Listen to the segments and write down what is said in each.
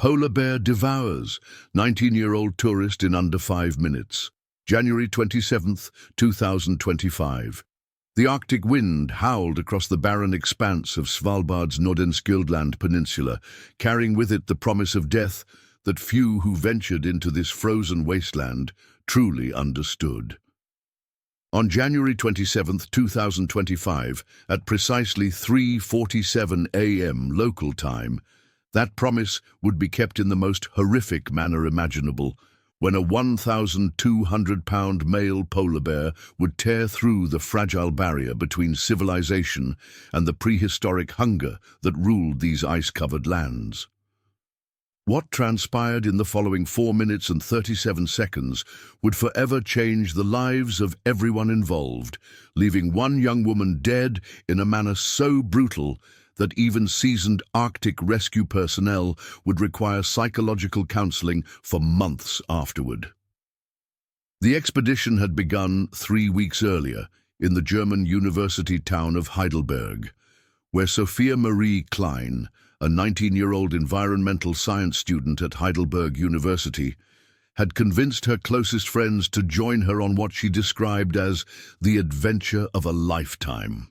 Polar bear devours 19-year-old tourist in under 5 minutes. January 27th, 2025. The Arctic wind howled across the barren expanse of Svalbard's Nordenskjöldland Peninsula, carrying with it the promise of death that few who ventured into this frozen wasteland truly understood. On January 27, 2025, at precisely 3:47 a.m. local time, that promise would be kept in the most horrific manner imaginable, when a 1,200-pound male polar bear would tear through the fragile barrier between civilization and the prehistoric hunger that ruled these ice-covered lands. What transpired in the following 4 minutes and 37 seconds would forever change the lives of everyone involved, leaving one young woman dead in a manner so brutal that even seasoned Arctic rescue personnel would require psychological counseling for months afterward. The expedition had begun 3 weeks earlier in the German university town of Heidelberg, where Sophia Marie Klein, a 19-year-old environmental science student at Heidelberg University, had convinced her closest friends to join her on what she described as the adventure of a lifetime.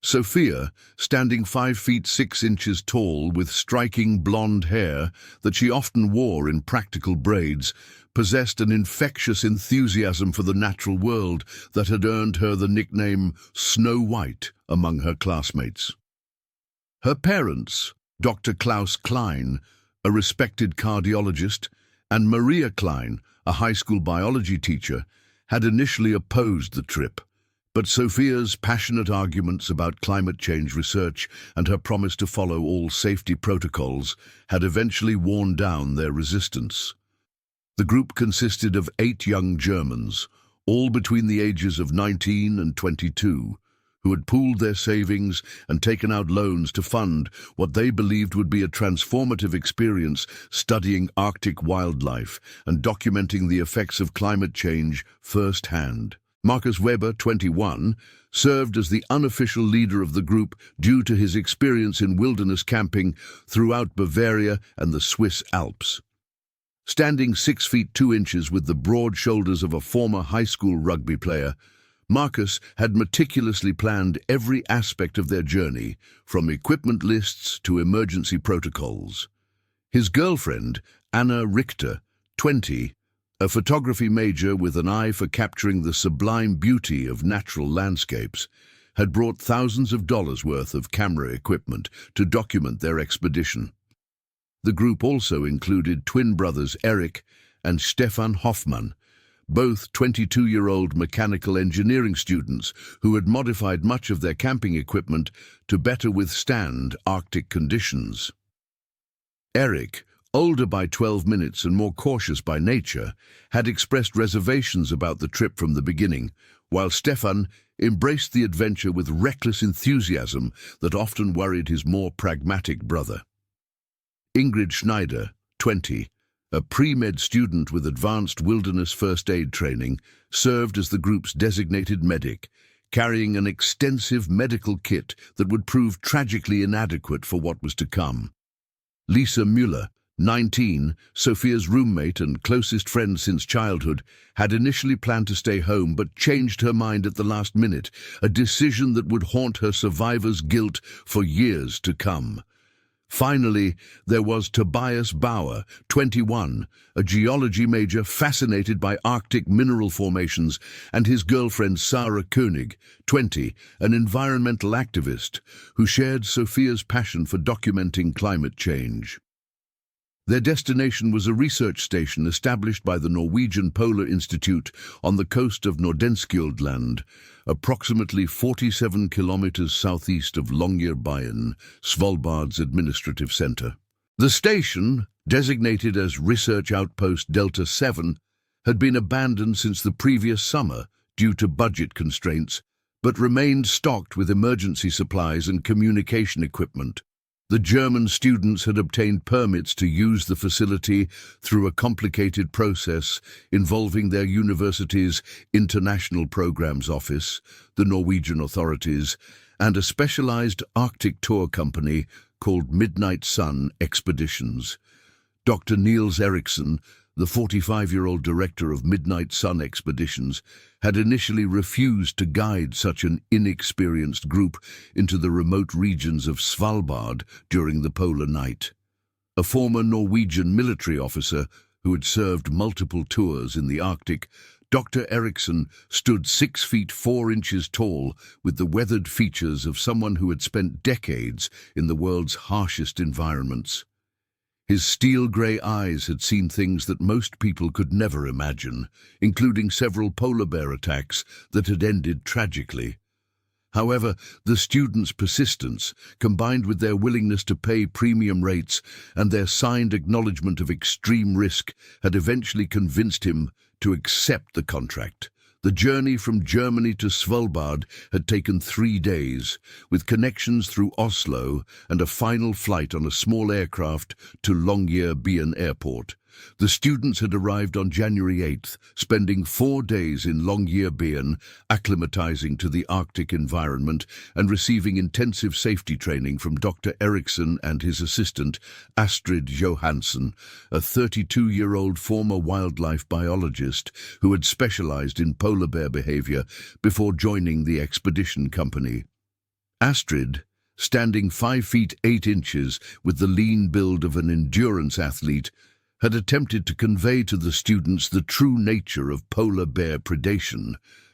Sophia, standing 5 feet 6 inches tall with striking blonde hair that she often wore in practical braids, possessed an infectious enthusiasm for the natural world that had earned her the nickname Snow White among her classmates. Her parents, Dr. Klaus Klein, a respected cardiologist, and Maria Klein, a high school biology teacher, had initially opposed the trip. But Sophia's passionate arguments about climate change research and her promise to follow all safety protocols had eventually worn down their resistance. The group consisted of 8 young Germans, all between the ages of 19 and 22, who had pooled their savings and taken out loans to fund what they believed would be a transformative experience studying Arctic wildlife and documenting the effects of climate change firsthand. Markus Weber, 21, served as the unofficial leader of the group due to his experience in wilderness camping throughout Bavaria and the Swiss Alps. Standing 6 feet 2 inches with the broad shoulders of a former high school rugby player, Markus had meticulously planned every aspect of their journey, from equipment lists to emergency protocols. His girlfriend, Anna Richter, 20, a photography major with an eye for capturing the sublime beauty of natural landscapes, had brought thousands of dollars worth of camera equipment to document their expedition. The group also included twin brothers Eric and Stefan Hoffmann, both 22-year-old mechanical engineering students who had modified much of their camping equipment to better withstand Arctic conditions. Eric, older by 12 minutes and more cautious by nature, had expressed reservations about the trip from the beginning, while Stefan embraced the adventure with reckless enthusiasm that often worried his more pragmatic brother. Ingrid Schneider, 20, a pre-med student with advanced wilderness first aid training, served as the group's designated medic, carrying an extensive medical kit that would prove tragically inadequate for what was to come. Lisa Müller, 19, Sophia's roommate and closest friend since childhood, had initially planned to stay home but changed her mind at the last minute, a decision that would haunt her survivor's guilt for years to come. Finally, there was Tobias Bauer, 21, a geology major fascinated by Arctic mineral formations, and his girlfriend Sarah Koenig, 20, an environmental activist who shared Sophia's passion for documenting climate change. Their destination was a research station established by the Norwegian Polar Institute on the coast of Nordenskjöldland, approximately 47 kilometers southeast of Longyearbyen, Svalbard's administrative center. The station, designated as Research Outpost Delta 7, had been abandoned since the previous summer due to budget constraints, but remained stocked with emergency supplies and communication equipment. The German students had obtained permits to use the facility through a complicated process involving their university's International Programs Office, the Norwegian authorities, and a specialized Arctic tour company called Midnight Sun Expeditions. Dr. Niels Eriksen, the 45-year-old director of Midnight Sun Expeditions, had initially refused to guide such an inexperienced group into the remote regions of Svalbard during the polar night. A former Norwegian military officer who had served multiple tours in the Arctic, Dr. Eriksen stood 6 feet 4 inches tall with the weathered features of someone who had spent decades in the world's harshest environments. His steel-grey eyes had seen things that most people could never imagine, including several polar bear attacks that had ended tragically. However, the students' persistence, combined with their willingness to pay premium rates and their signed acknowledgement of extreme risk, had eventually convinced him to accept the contract. The journey from Germany to Svalbard had taken 3 days, with connections through Oslo and a final flight on a small aircraft to Longyearbyen Airport. The students had arrived on January 8th, spending 4 days in Longyearbyen, acclimatizing to the Arctic environment and receiving intensive safety training from Dr. Eriksen and his assistant, Astrid Johansson, a 32-year-old former wildlife biologist who had specialized in polar bear behavior before joining the expedition company. Astrid, standing 5 feet 8 inches with the lean build of an endurance athlete, had attempted to convey to the students the true nature of polar bear predation,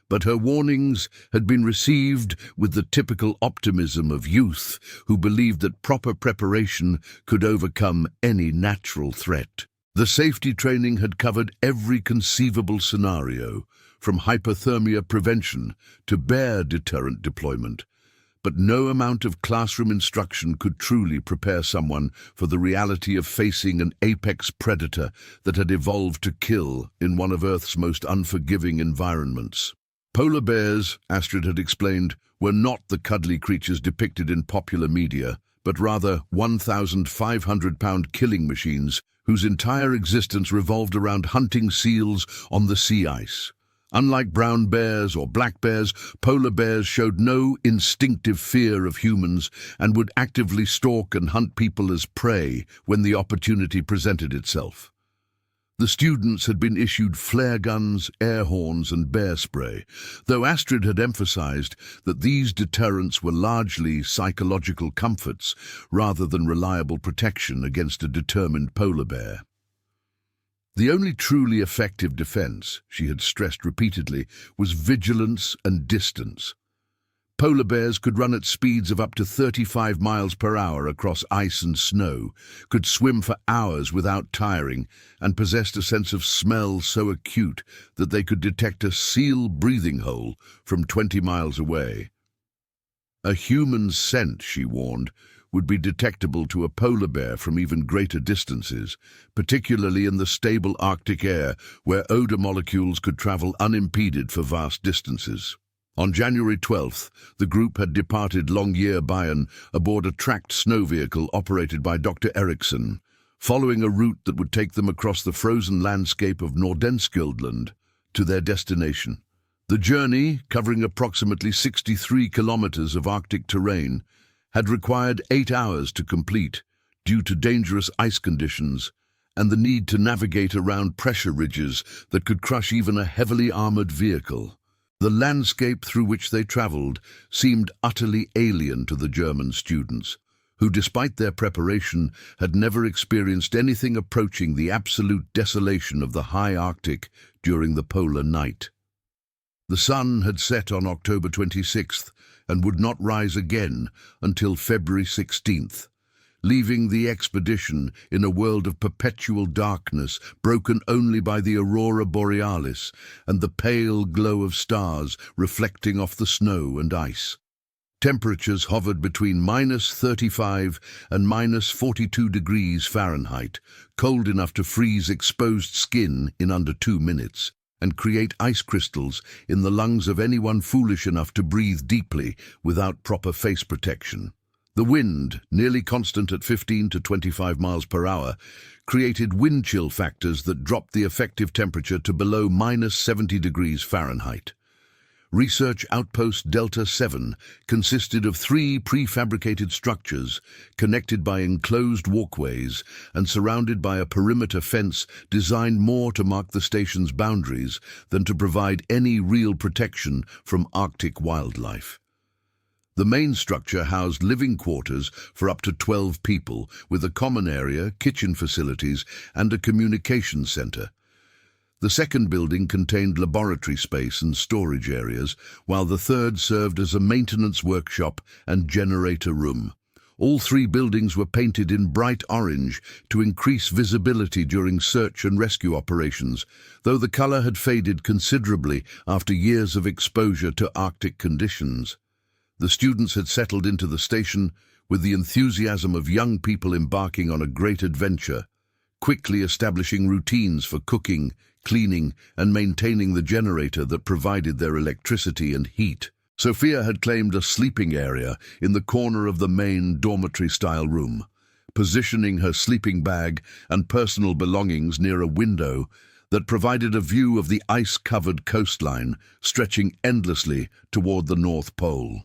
but her warnings had been received with the typical optimism of youth who believed that proper preparation could overcome any natural threat. The safety training had covered every conceivable scenario, from hypothermia prevention to bear deterrent deployment. But no amount of classroom instruction could truly prepare someone for the reality of facing an apex predator that had evolved to kill in one of Earth's most unforgiving environments. Polar bears, Astrid had explained, were not the cuddly creatures depicted in popular media, but rather 1,500-pound killing machines whose entire existence revolved around hunting seals on the sea ice. Unlike brown bears or black bears, polar bears showed no instinctive fear of humans and would actively stalk and hunt people as prey when the opportunity presented itself. The students had been issued flare guns, air horns, and bear spray, though Astrid had emphasized that these deterrents were largely psychological comforts rather than reliable protection against a determined polar bear. The only truly effective defense, she had stressed repeatedly, was vigilance and distance. Polar bears could run at speeds of up to 35 miles per hour across ice and snow, could swim for hours without tiring, and possessed a sense of smell so acute that they could detect a seal breathing hole from 20 miles away. A human scent, she warned, would be detectable to a polar bear from even greater distances, particularly in the stable Arctic air where odor molecules could travel unimpeded for vast distances. On January 12th, the group had departed Longyearbyen aboard a tracked snow vehicle operated by Dr. Eriksen, following a route that would take them across the frozen landscape of Nordenskjöldland to their destination. The journey, covering approximately 63 kilometers of Arctic terrain, had required 8 hours to complete due to dangerous ice conditions and the need to navigate around pressure ridges that could crush even a heavily armored vehicle. The landscape through which they traveled seemed utterly alien to the German students, who, despite their preparation, had never experienced anything approaching the absolute desolation of the high Arctic during the polar night. The sun had set on October 26th and would not rise again until February 16th, leaving the expedition in a world of perpetual darkness broken only by the aurora borealis and the pale glow of stars reflecting off the snow and ice. Temperatures hovered between -35 and -42 degrees Fahrenheit, cold enough to freeze exposed skin in under 2 minutes. And create ice crystals in the lungs of anyone foolish enough to breathe deeply without proper face protection. The wind, nearly constant at 15 to 25 miles per hour, created wind chill factors that dropped the effective temperature to below -70 degrees Fahrenheit. Research Outpost Delta 7 consisted of 3 prefabricated structures connected by enclosed walkways and surrounded by a perimeter fence designed more to mark the station's boundaries than to provide any real protection from Arctic wildlife. The main structure housed living quarters for up to 12 people, with a common area, kitchen facilities, and a communications center. The second building contained laboratory space and storage areas, while the third served as a maintenance workshop and generator room. All 3 buildings were painted in bright orange to increase visibility during search and rescue operations, though the color had faded considerably after years of exposure to Arctic conditions. The students had settled into the station with the enthusiasm of young people embarking on a great adventure, quickly establishing routines for cooking, cleaning, and maintaining the generator that provided their electricity and heat. Sophia had claimed a sleeping area in the corner of the main dormitory-style room, positioning her sleeping bag and personal belongings near a window that provided a view of the ice-covered coastline stretching endlessly toward the North Pole.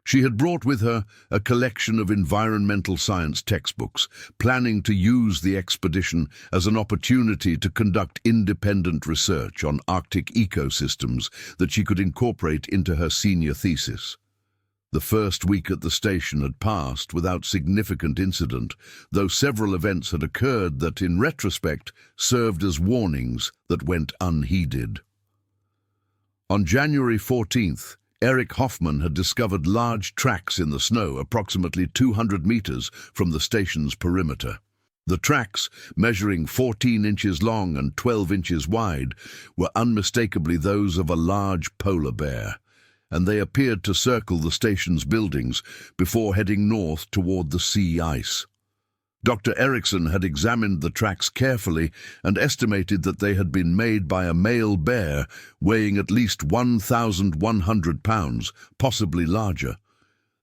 She had brought with her a collection of environmental science textbooks, planning to use the expedition as an opportunity to conduct independent research on Arctic ecosystems that she could incorporate into her senior thesis. The first week at the station had passed without significant incident, though several events had occurred that, in retrospect, served as warnings that went unheeded. On January 14th, Eric Hoffman had discovered large tracks in the snow approximately 200 meters from the station's perimeter. The tracks, measuring 14 inches long and 12 inches wide, were unmistakably those of a large polar bear, and they appeared to circle the station's buildings before heading north toward the sea ice. Dr. Erickson had examined the tracks carefully and estimated that they had been made by a male bear weighing at least 1,100 pounds, possibly larger.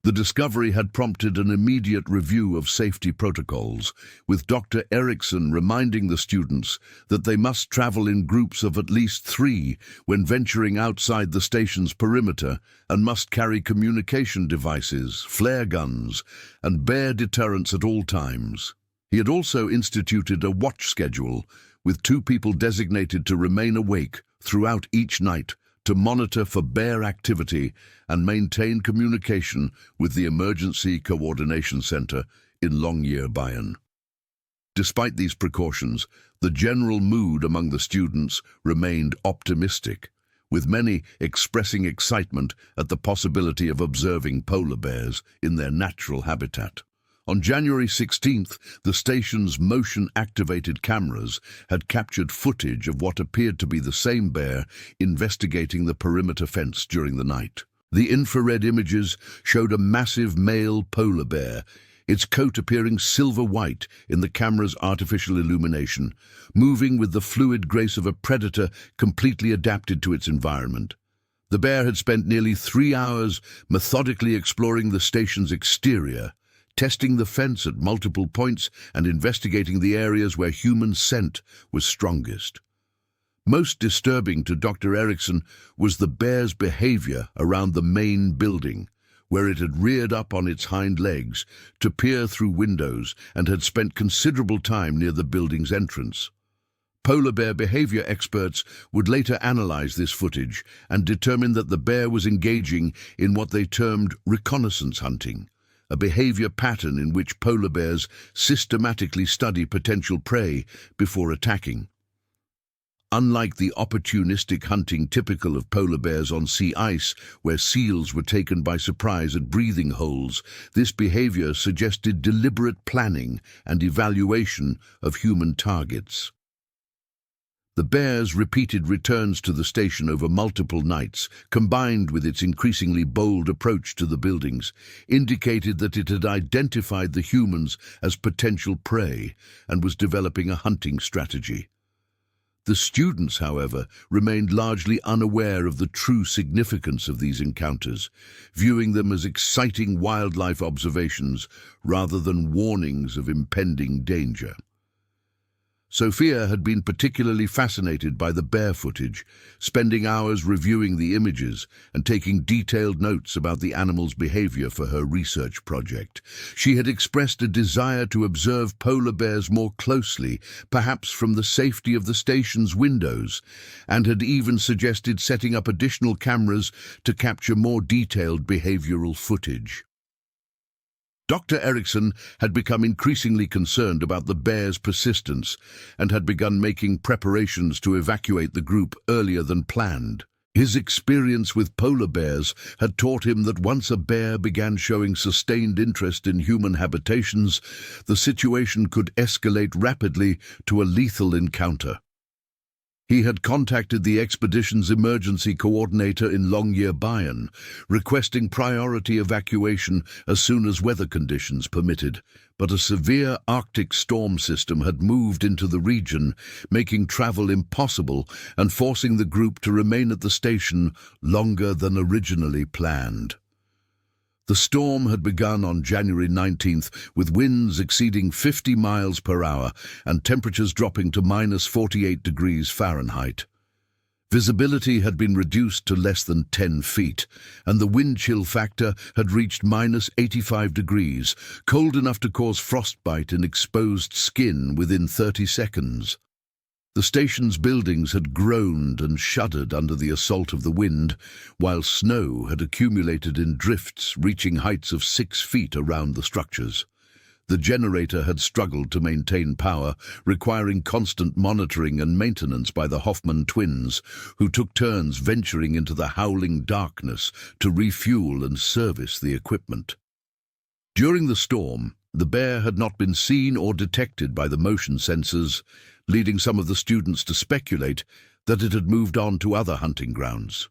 The discovery had prompted an immediate review of safety protocols, with Dr. Erickson reminding the students that they must travel in groups of at least 3 when venturing outside the station's perimeter and must carry communication devices, flare guns, and bear deterrents at all times. He had also instituted a watch schedule, with 2 people designated to remain awake throughout each night to monitor for bear activity and maintain communication with the Emergency Coordination Center in Longyearbyen. Despite these precautions, the general mood among the students remained optimistic, with many expressing excitement at the possibility of observing polar bears in their natural habitat. On January 16th, the station's motion-activated cameras had captured footage of what appeared to be the same bear investigating the perimeter fence during the night. The infrared images showed a massive male polar bear, its coat appearing silver-white in the camera's artificial illumination, moving with the fluid grace of a predator completely adapted to its environment. The bear had spent nearly 3 hours methodically exploring the station's exterior, testing the fence at multiple points and investigating the areas where human scent was strongest. Most disturbing to Dr. Erickson was the bear's behavior around the main building, where it had reared up on its hind legs to peer through windows and had spent considerable time near the building's entrance. Polar bear behavior experts would later analyze this footage and determine that the bear was engaging in what they termed reconnaissance hunting, a behavior pattern in which polar bears systematically study potential prey before attacking. Unlike the opportunistic hunting typical of polar bears on sea ice, where seals were taken by surprise at breathing holes, this behavior suggested deliberate planning and evaluation of human targets. The bear's repeated returns to the station over multiple nights, combined with its increasingly bold approach to the buildings, indicated that it had identified the humans as potential prey and was developing a hunting strategy. The students, however, remained largely unaware of the true significance of these encounters, viewing them as exciting wildlife observations rather than warnings of impending danger. Sophia had been particularly fascinated by the bear footage, spending hours reviewing the images and taking detailed notes about the animal's behavior for her research project. She had expressed a desire to observe polar bears more closely, perhaps from the safety of the station's windows, and had even suggested setting up additional cameras to capture more detailed behavioral footage. Dr. Erickson had become increasingly concerned about the bear's persistence and had begun making preparations to evacuate the group earlier than planned. His experience with polar bears had taught him that once a bear began showing sustained interest in human habitations, the situation could escalate rapidly to a lethal encounter. He had contacted the expedition's emergency coordinator in Longyearbyen, requesting priority evacuation as soon as weather conditions permitted, but a severe Arctic storm system had moved into the region, making travel impossible and forcing the group to remain at the station longer than originally planned. The storm had begun on January 19th, with winds exceeding 50 miles per hour and temperatures dropping to -48 degrees Fahrenheit. Visibility had been reduced to less than 10 feet, and the wind chill factor had reached -85 degrees, cold enough to cause frostbite in exposed skin within 30 seconds. The station's buildings had groaned and shuddered under the assault of the wind, while snow had accumulated in drifts reaching heights of 6 feet around the structures. The generator had struggled to maintain power, requiring constant monitoring and maintenance by the Hoffman twins, who took turns venturing into the howling darkness to refuel and service the equipment. During the storm, the bear had not been seen or detected by the motion sensors, leading some of the students to speculate that it had moved on to other hunting grounds.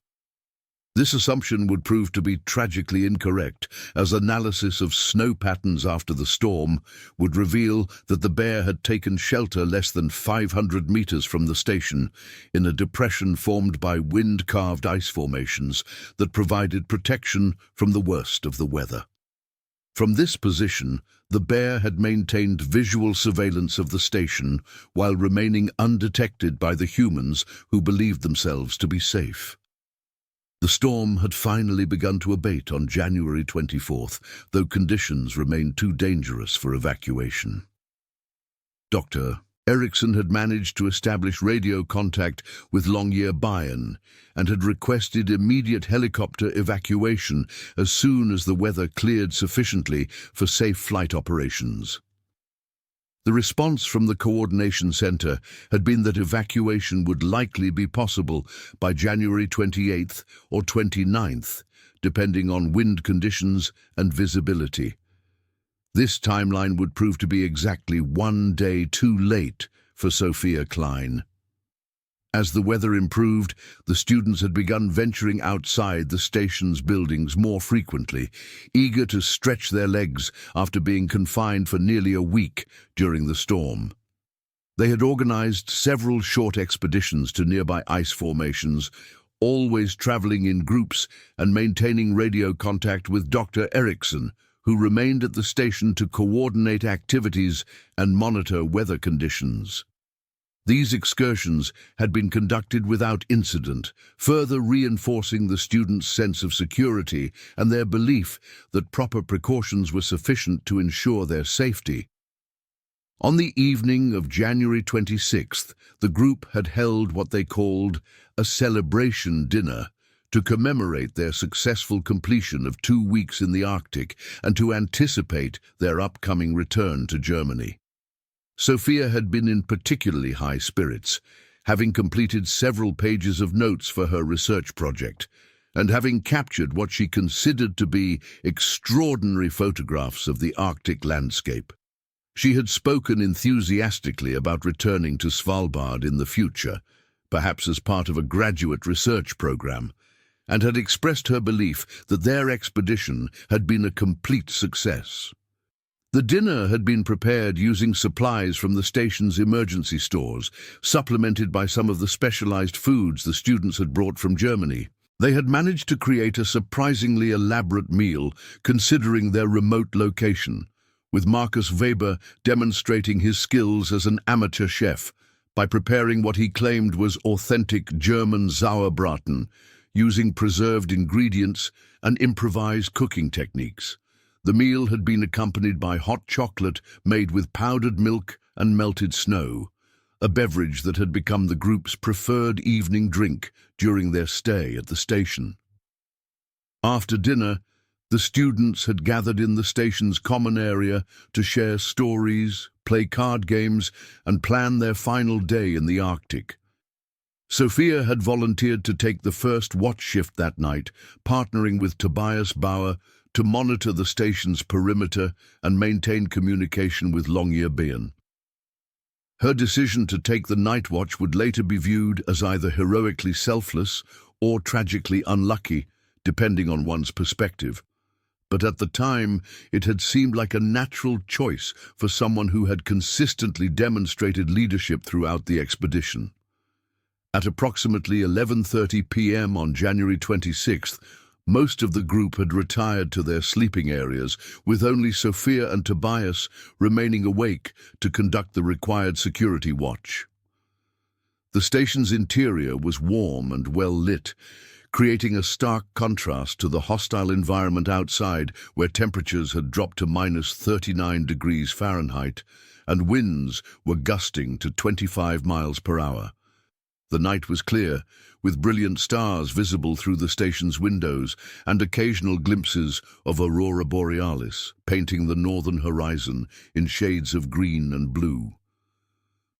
This assumption would prove to be tragically incorrect, as analysis of snow patterns after the storm would reveal that the bear had taken shelter less than 500 meters from the station in a depression formed by wind-carved ice formations that provided protection from the worst of the weather. From this position, the bear had maintained visual surveillance of the station while remaining undetected by the humans who believed themselves to be safe. The storm had finally begun to abate on January 24th, though conditions remained too dangerous for evacuation. Dr. Erickson had managed to establish radio contact with Longyearbyen and had requested immediate helicopter evacuation as soon as the weather cleared sufficiently for safe flight operations. The response from the coordination center had been that evacuation would likely be possible by January 28th or 29th, depending on wind conditions and visibility. This timeline would prove to be exactly 1 day too late for Sophia Klein. As the weather improved, the students had begun venturing outside the station's buildings more frequently, eager to stretch their legs after being confined for nearly a week during the storm. They had organized several short expeditions to nearby ice formations, always traveling in groups and maintaining radio contact with Dr. Erickson, who remained at the station to coordinate activities and monitor weather conditions. These excursions had been conducted without incident, further reinforcing the students' sense of security and their belief that proper precautions were sufficient to ensure their safety. On the evening of January 26th, the group had held what they called a celebration dinner to commemorate their successful completion of 2 weeks in the Arctic and to anticipate their upcoming return to Germany. Sophia had been in particularly high spirits, having completed several pages of notes for her research project, and having captured what she considered to be extraordinary photographs of the Arctic landscape. She had spoken enthusiastically about returning to Svalbard in the future, perhaps as part of a graduate research program, and had expressed her belief that their expedition had been a complete success. The dinner had been prepared using supplies from the station's emergency stores, supplemented by some of the specialized foods the students had brought from Germany. They had managed to create a surprisingly elaborate meal considering their remote location, with Markus Weber demonstrating his skills as an amateur chef by preparing what he claimed was authentic German Sauerbraten, using preserved ingredients and improvised cooking techniques. The meal had been accompanied by hot chocolate made with powdered milk and melted snow, a beverage that had become the group's preferred evening drink during their stay at the station. After dinner, the students had gathered in the station's common area to share stories, play card games, and plan their final day in the Arctic. Sophia had volunteered to take the first watch shift that night, partnering with Tobias Bauer to monitor the station's perimeter and maintain communication with Longyearbyen. Her decision to take the night watch would later be viewed as either heroically selfless or tragically unlucky, depending on one's perspective. But at the time, it had seemed like a natural choice for someone who had consistently demonstrated leadership throughout the expedition. At approximately 11:30 p.m. on January 26th, most of the group had retired to their sleeping areas, with only Sophia and Tobias remaining awake to conduct the required security watch. The station's interior was warm and well lit, creating a stark contrast to the hostile environment outside, where temperatures had dropped to -39 degrees Fahrenheit and winds were gusting to 25 miles per hour. The night was clear, with brilliant stars visible through the station's windows and occasional glimpses of Aurora Borealis, painting the northern horizon in shades of green and blue.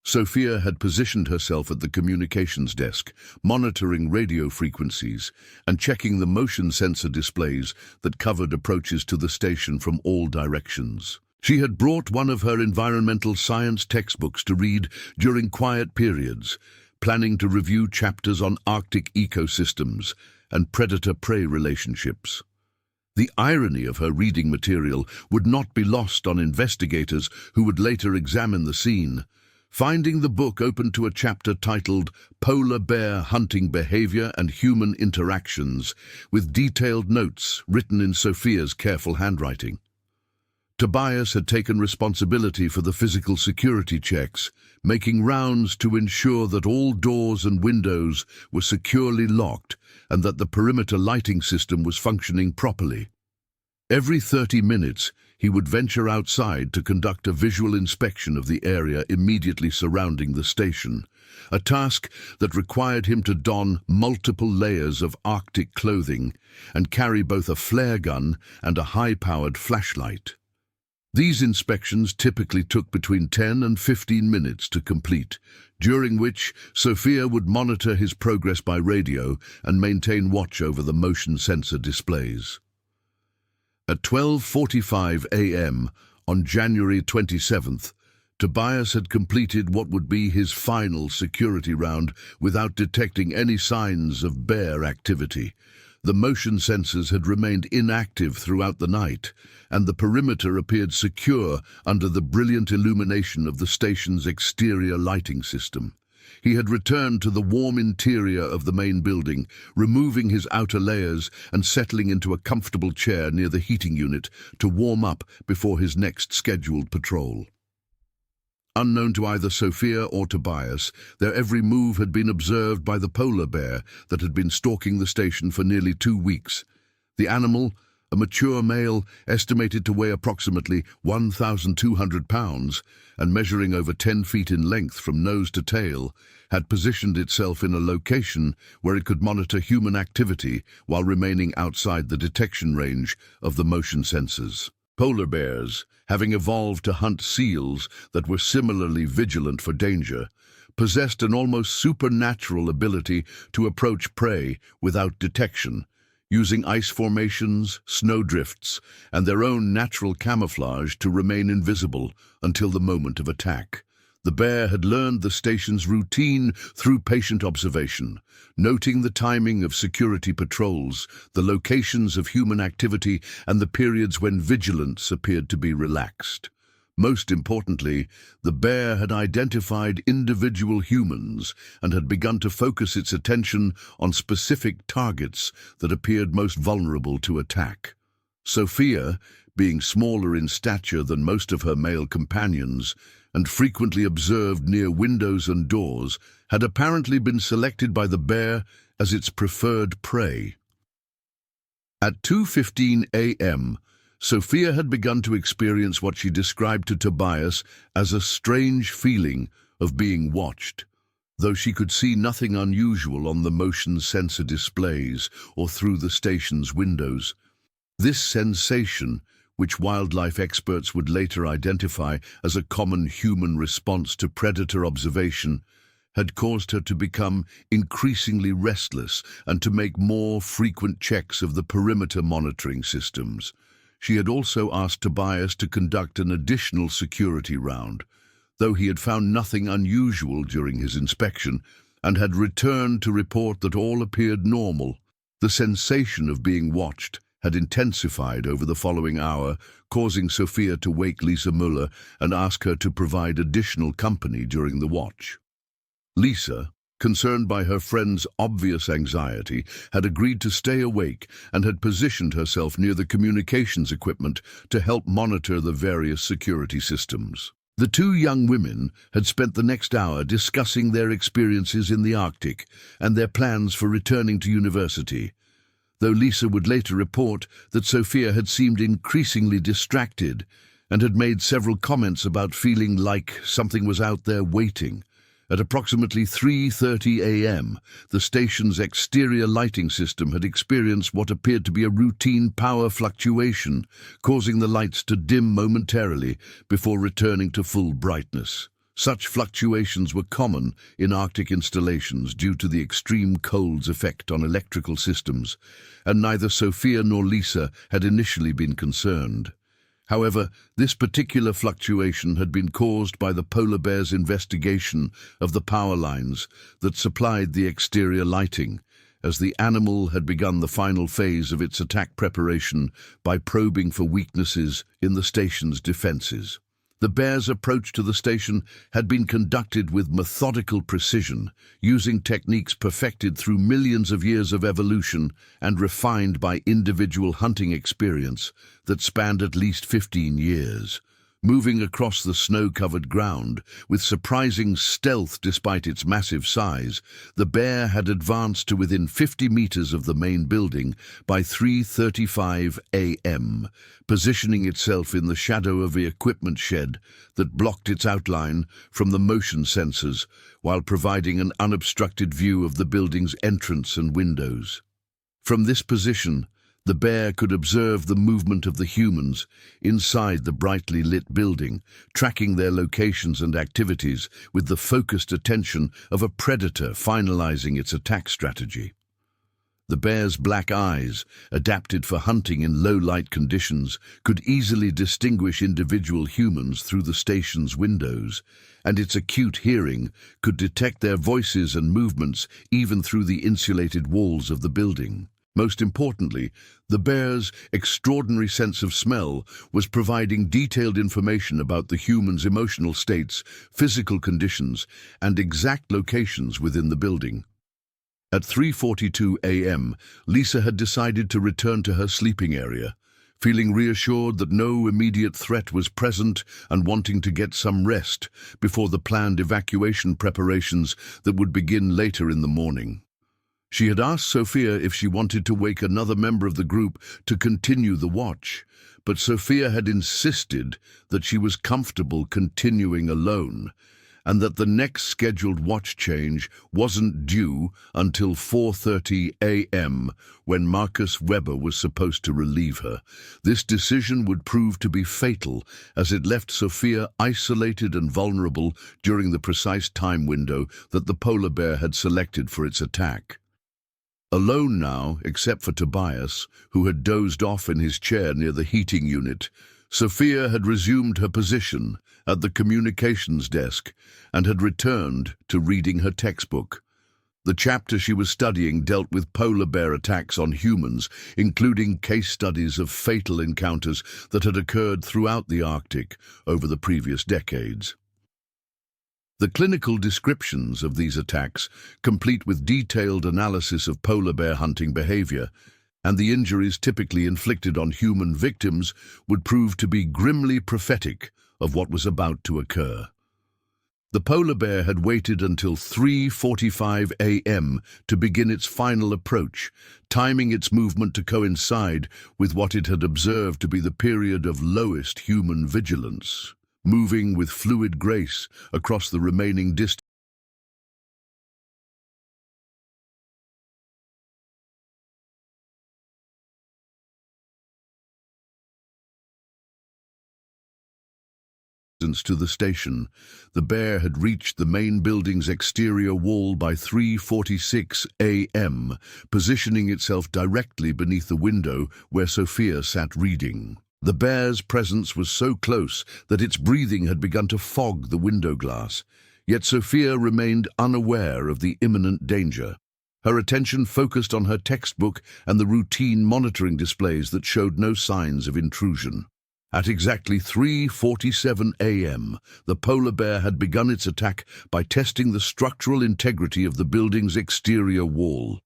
Sophia had positioned herself at the communications desk, monitoring radio frequencies and checking the motion sensor displays that covered approaches to the station from all directions. She had brought one of her environmental science textbooks to read during quiet periods, planning to review chapters on Arctic ecosystems and predator-prey relationships. The irony of her reading material would not be lost on investigators who would later examine the scene, finding the book open to a chapter titled Polar Bear Hunting Behavior and Human Interactions, with detailed notes written in Sophia's careful handwriting. Tobias had taken responsibility for the physical security checks, making rounds to ensure that all doors and windows were securely locked and that the perimeter lighting system was functioning properly. Every 30 minutes, he would venture outside to conduct a visual inspection of the area immediately surrounding the station, a task that required him to don multiple layers of Arctic clothing and carry both a flare gun and a high-powered flashlight. These inspections typically took between 10 and 15 minutes to complete, during which Sophia would monitor his progress by radio and maintain watch over the motion sensor displays. At 12:45 a.m. on January 27th, Tobias had completed what would be his final security round without detecting any signs of bear activity. The motion sensors had remained inactive throughout the night, and the perimeter appeared secure under the brilliant illumination of the station's exterior lighting system. He had returned to the warm interior of the main building, removing his outer layers and settling into a comfortable chair near the heating unit to warm up before his next scheduled patrol. Unknown to either Sophia or Tobias, their every move had been observed by the polar bear that had been stalking the station for nearly 2 weeks. The animal, a mature male estimated to weigh approximately 1,200 pounds and measuring over 10 feet in length from nose to tail, had positioned itself in a location where it could monitor human activity while remaining outside the detection range of the motion sensors. Polar bears, having evolved to hunt seals that were similarly vigilant for danger, possessed an almost supernatural ability to approach prey without detection, using ice formations, snowdrifts, and their own natural camouflage to remain invisible until the moment of attack. The bear had learned the station's routine through patient observation, noting the timing of security patrols, the locations of human activity, and the periods when vigilance appeared to be relaxed. Most importantly, the bear had identified individual humans and had begun to focus its attention on specific targets that appeared most vulnerable to attack. Sophia, being smaller in stature than most of her male companions and frequently observed near windows and doors, had apparently been selected by the bear as its preferred prey. At 2:15 a.m., Sophia had begun to experience what she described to Tobias as a strange feeling of being watched, though she could see nothing unusual on the motion sensor displays or through the station's windows. This sensation, which wildlife experts would later identify as a common human response to predator observation, had caused her to become increasingly restless and to make more frequent checks of the perimeter monitoring systems. She had also asked Tobias to conduct an additional security round, though he had found nothing unusual during his inspection and had returned to report that all appeared normal. The sensation of being watched had intensified over the following hour, causing Sophia to wake Lisa Müller and ask her to provide additional company during the watch. Lisa, concerned by her friend's obvious anxiety, had agreed to stay awake and had positioned herself near the communications equipment to help monitor the various security systems. The two young women had spent the next hour discussing their experiences in the Arctic and their plans for returning to university, though Lisa would later report that Sophia had seemed increasingly distracted and had made several comments about feeling like something was out there waiting. At approximately 3:30 a.m., the station's exterior lighting system had experienced what appeared to be a routine power fluctuation, causing the lights to dim momentarily before returning to full brightness. Such fluctuations were common in Arctic installations due to the extreme cold's effect on electrical systems, and neither Sophia nor Lisa had initially been concerned. However, this particular fluctuation had been caused by the polar bear's investigation of the power lines that supplied the exterior lighting, as the animal had begun the final phase of its attack preparation by probing for weaknesses in the station's defenses. The bear's approach to the station had been conducted with methodical precision, using techniques perfected through millions of years of evolution and refined by individual hunting experience that spanned at least 15 years. Moving across the snow-covered ground with surprising stealth despite its massive size, the bear had advanced to within 50 meters of the main building by 3:35 a.m., positioning itself in the shadow of the equipment shed that blocked its outline from the motion sensors while providing an unobstructed view of the building's entrance and windows. From this position, the bear could observe the movement of the humans inside the brightly lit building, tracking their locations and activities with the focused attention of a predator finalizing its attack strategy. The bear's black eyes, adapted for hunting in low-light conditions, could easily distinguish individual humans through the station's windows, and its acute hearing could detect their voices and movements even through the insulated walls of the building. Most importantly, the bear's extraordinary sense of smell was providing detailed information about the human's emotional states, physical conditions, and exact locations within the building. At 3:42 a.m., Lisa had decided to return to her sleeping area, feeling reassured that no immediate threat was present and wanting to get some rest before the planned evacuation preparations that would begin later in the morning. She had asked Sophia if she wanted to wake another member of the group to continue the watch, but Sophia had insisted that she was comfortable continuing alone, and that the next scheduled watch change wasn't due until 4:30 a.m., when Marcus Weber was supposed to relieve her. This decision would prove to be fatal, as it left Sophia isolated and vulnerable during the precise time window that the polar bear had selected for its attack. Alone now, except for Tobias, who had dozed off in his chair near the heating unit, Sophia had resumed her position at the communications desk and had returned to reading her textbook. The chapter she was studying dealt with polar bear attacks on humans, including case studies of fatal encounters that had occurred throughout the Arctic over the previous decades. The clinical descriptions of these attacks, complete with detailed analysis of polar bear hunting behavior, and the injuries typically inflicted on human victims would prove to be grimly prophetic of what was about to occur. The polar bear had waited until 3:45 a.m. to begin its final approach, timing its movement to coincide with what it had observed to be the period of lowest human vigilance, moving with fluid grace across the remaining distance to the station. The bear had reached the main building's exterior wall by 3:46 a.m., positioning itself directly beneath the window where Sophia sat reading. The bear's presence was so close that its breathing had begun to fog the window glass, yet Sophia remained unaware of the imminent danger. Her attention focused on her textbook and the routine monitoring displays that showed no signs of intrusion. At exactly 3:47 a.m., the polar bear had begun its attack by testing the structural integrity of the building's exterior wall,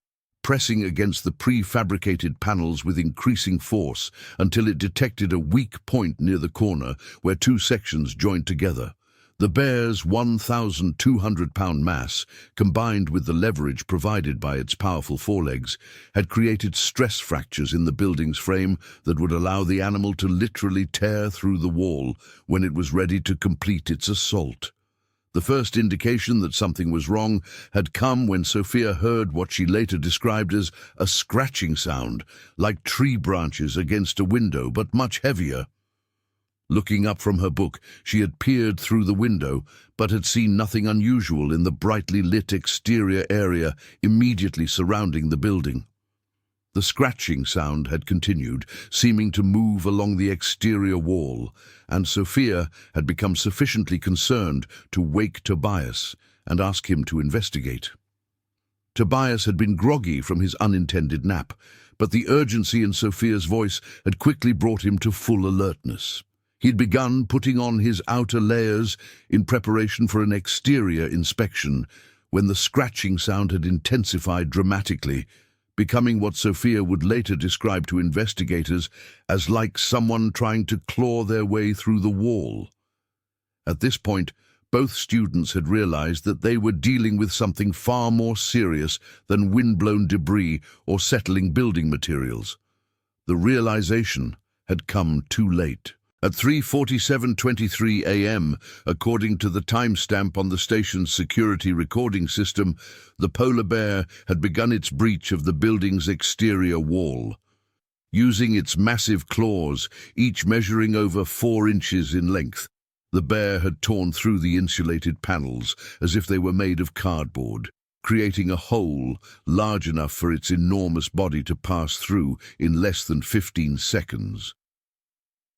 pressing against the prefabricated panels with increasing force until it detected a weak point near the corner where two sections joined together. The bear's 1,200-pound mass, combined with the leverage provided by its powerful forelegs, had created stress fractures in the building's frame that would allow the animal to literally tear through the wall when it was ready to complete its assault. The first indication that something was wrong had come when Sophia heard what she later described as a scratching sound, like tree branches against a window, but much heavier. Looking up from her book, she had peered through the window, but had seen nothing unusual in the brightly lit exterior area immediately surrounding the building. The scratching sound had continued, seeming to move along the exterior wall, and Sophia had become sufficiently concerned to wake Tobias and ask him to investigate. Tobias had been groggy from his unintended nap, but the urgency in Sophia's voice had quickly brought him to full alertness. He'd begun putting on his outer layers in preparation for an exterior inspection when the scratching sound had intensified dramatically, becoming what Sophia would later describe to investigators as like someone trying to claw their way through the wall. At this point, both students had realized that they were dealing with something far more serious than wind-blown debris or settling building materials. The realization had come too late. At 3:47:23 a.m., according to the timestamp on the station's security recording system, the polar bear had begun its breach of the building's exterior wall. Using its massive claws, each measuring over 4 inches in length, the bear had torn through the insulated panels as if they were made of cardboard, creating a hole large enough for its enormous body to pass through in less than 15 seconds.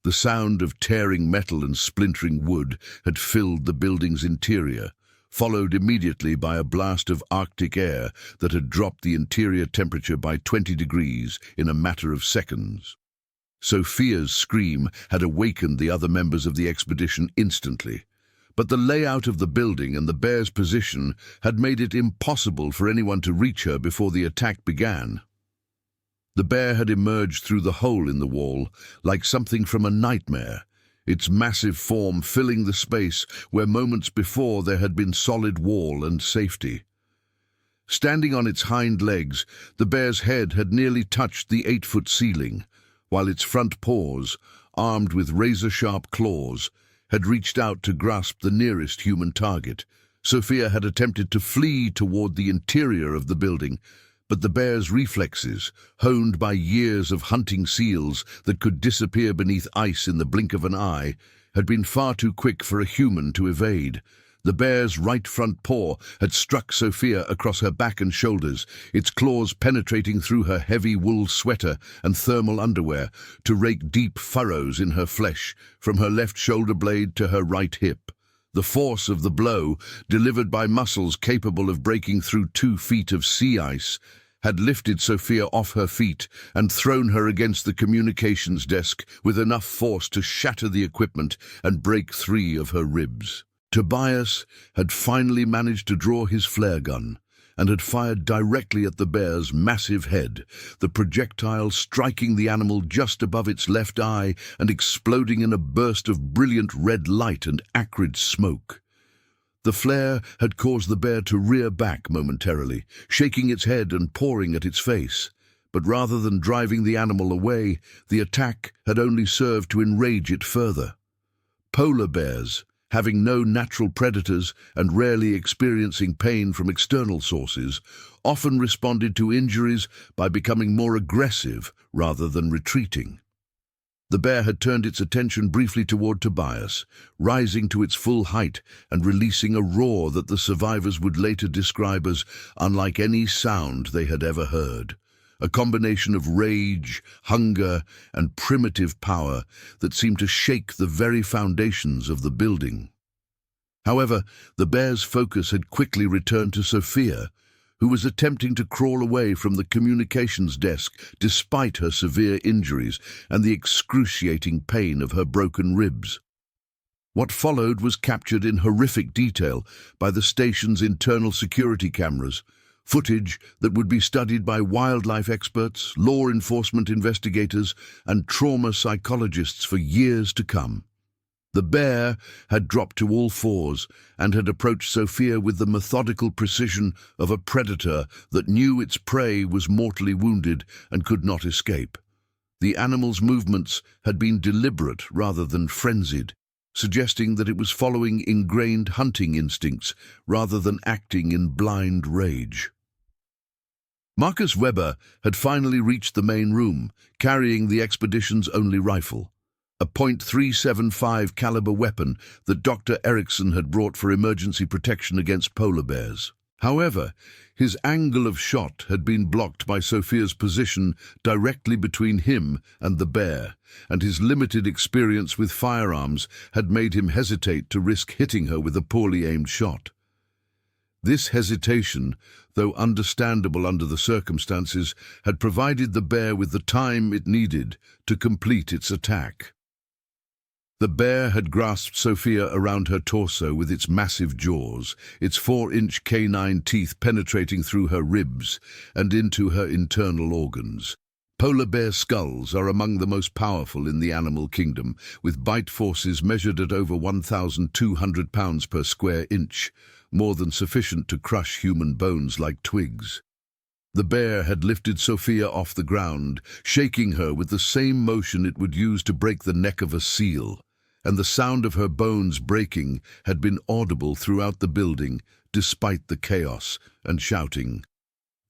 The sound of tearing metal and splintering wood had filled the building's interior, followed immediately by a blast of Arctic air that had dropped the interior temperature by 20 degrees in a matter of seconds. Sophia's scream had awakened the other members of the expedition instantly, but the layout of the building and the bear's position had made it impossible for anyone to reach her before the attack began. The bear had emerged through the hole in the wall like something from a nightmare, its massive form filling the space where moments before there had been solid wall and safety. Standing on its hind legs, the bear's head had nearly touched the 8-foot ceiling, while its front paws, armed with razor-sharp claws, had reached out to grasp the nearest human target. Sophia had attempted to flee toward the interior of the building, but the bear's reflexes, honed by years of hunting seals that could disappear beneath ice in the blink of an eye, had been far too quick for a human to evade. The bear's right front paw had struck Sophia across her back and shoulders, its claws penetrating through her heavy wool sweater and thermal underwear to rake deep furrows in her flesh, from her left shoulder blade to her right hip. The force of the blow, delivered by muscles capable of breaking through 2 feet of sea ice, had lifted Sophia off her feet and thrown her against the communications desk with enough force to shatter the equipment and break 3 of her ribs. Tobias had finally managed to draw his flare gun, and had fired directly at the bear's massive head, the projectile striking the animal just above its left eye and exploding in a burst of brilliant red light and acrid smoke. The flare had caused the bear to rear back momentarily, shaking its head and pawing at its face. But rather than driving the animal away, the attack had only served to enrage it further. Polar bears, having no natural predators and rarely experiencing pain from external sources, often responded to injuries by becoming more aggressive rather than retreating. The bear had turned its attention briefly toward Tobias, rising to its full height and releasing a roar that the survivors would later describe as unlike any sound they had ever heard. A combination of rage, hunger, and primitive power that seemed to shake the very foundations of the building. However, the bear's focus had quickly returned to Sophia, who was attempting to crawl away from the communications desk despite her severe injuries and the excruciating pain of her broken ribs. What followed was captured in horrific detail by the station's internal security cameras, footage that would be studied by wildlife experts, law enforcement investigators, and trauma psychologists for years to come. The bear had dropped to all fours and had approached Sophia with the methodical precision of a predator that knew its prey was mortally wounded and could not escape. The animal's movements had been deliberate rather than frenzied, suggesting that it was following ingrained hunting instincts rather than acting in blind rage. Marcus Weber had finally reached the main room, carrying the expedition's only rifle, a .375 caliber weapon that Dr. Erickson had brought for emergency protection against polar bears. However, his angle of shot had been blocked by Sophia's position directly between him and the bear, and his limited experience with firearms had made him hesitate to risk hitting her with a poorly aimed shot. This hesitation, though understandable under the circumstances, had provided the bear with the time it needed to complete its attack. The bear had grasped Sophia around her torso with its massive jaws, its 4-inch canine teeth penetrating through her ribs and into her internal organs. Polar bear skulls are among the most powerful in the animal kingdom, with bite forces measured at over 1,200 pounds per square inch, more than sufficient to crush human bones like twigs. The bear had lifted Sophia off the ground, shaking her with the same motion it would use to break the neck of a seal, and the sound of her bones breaking had been audible throughout the building, despite the chaos and shouting.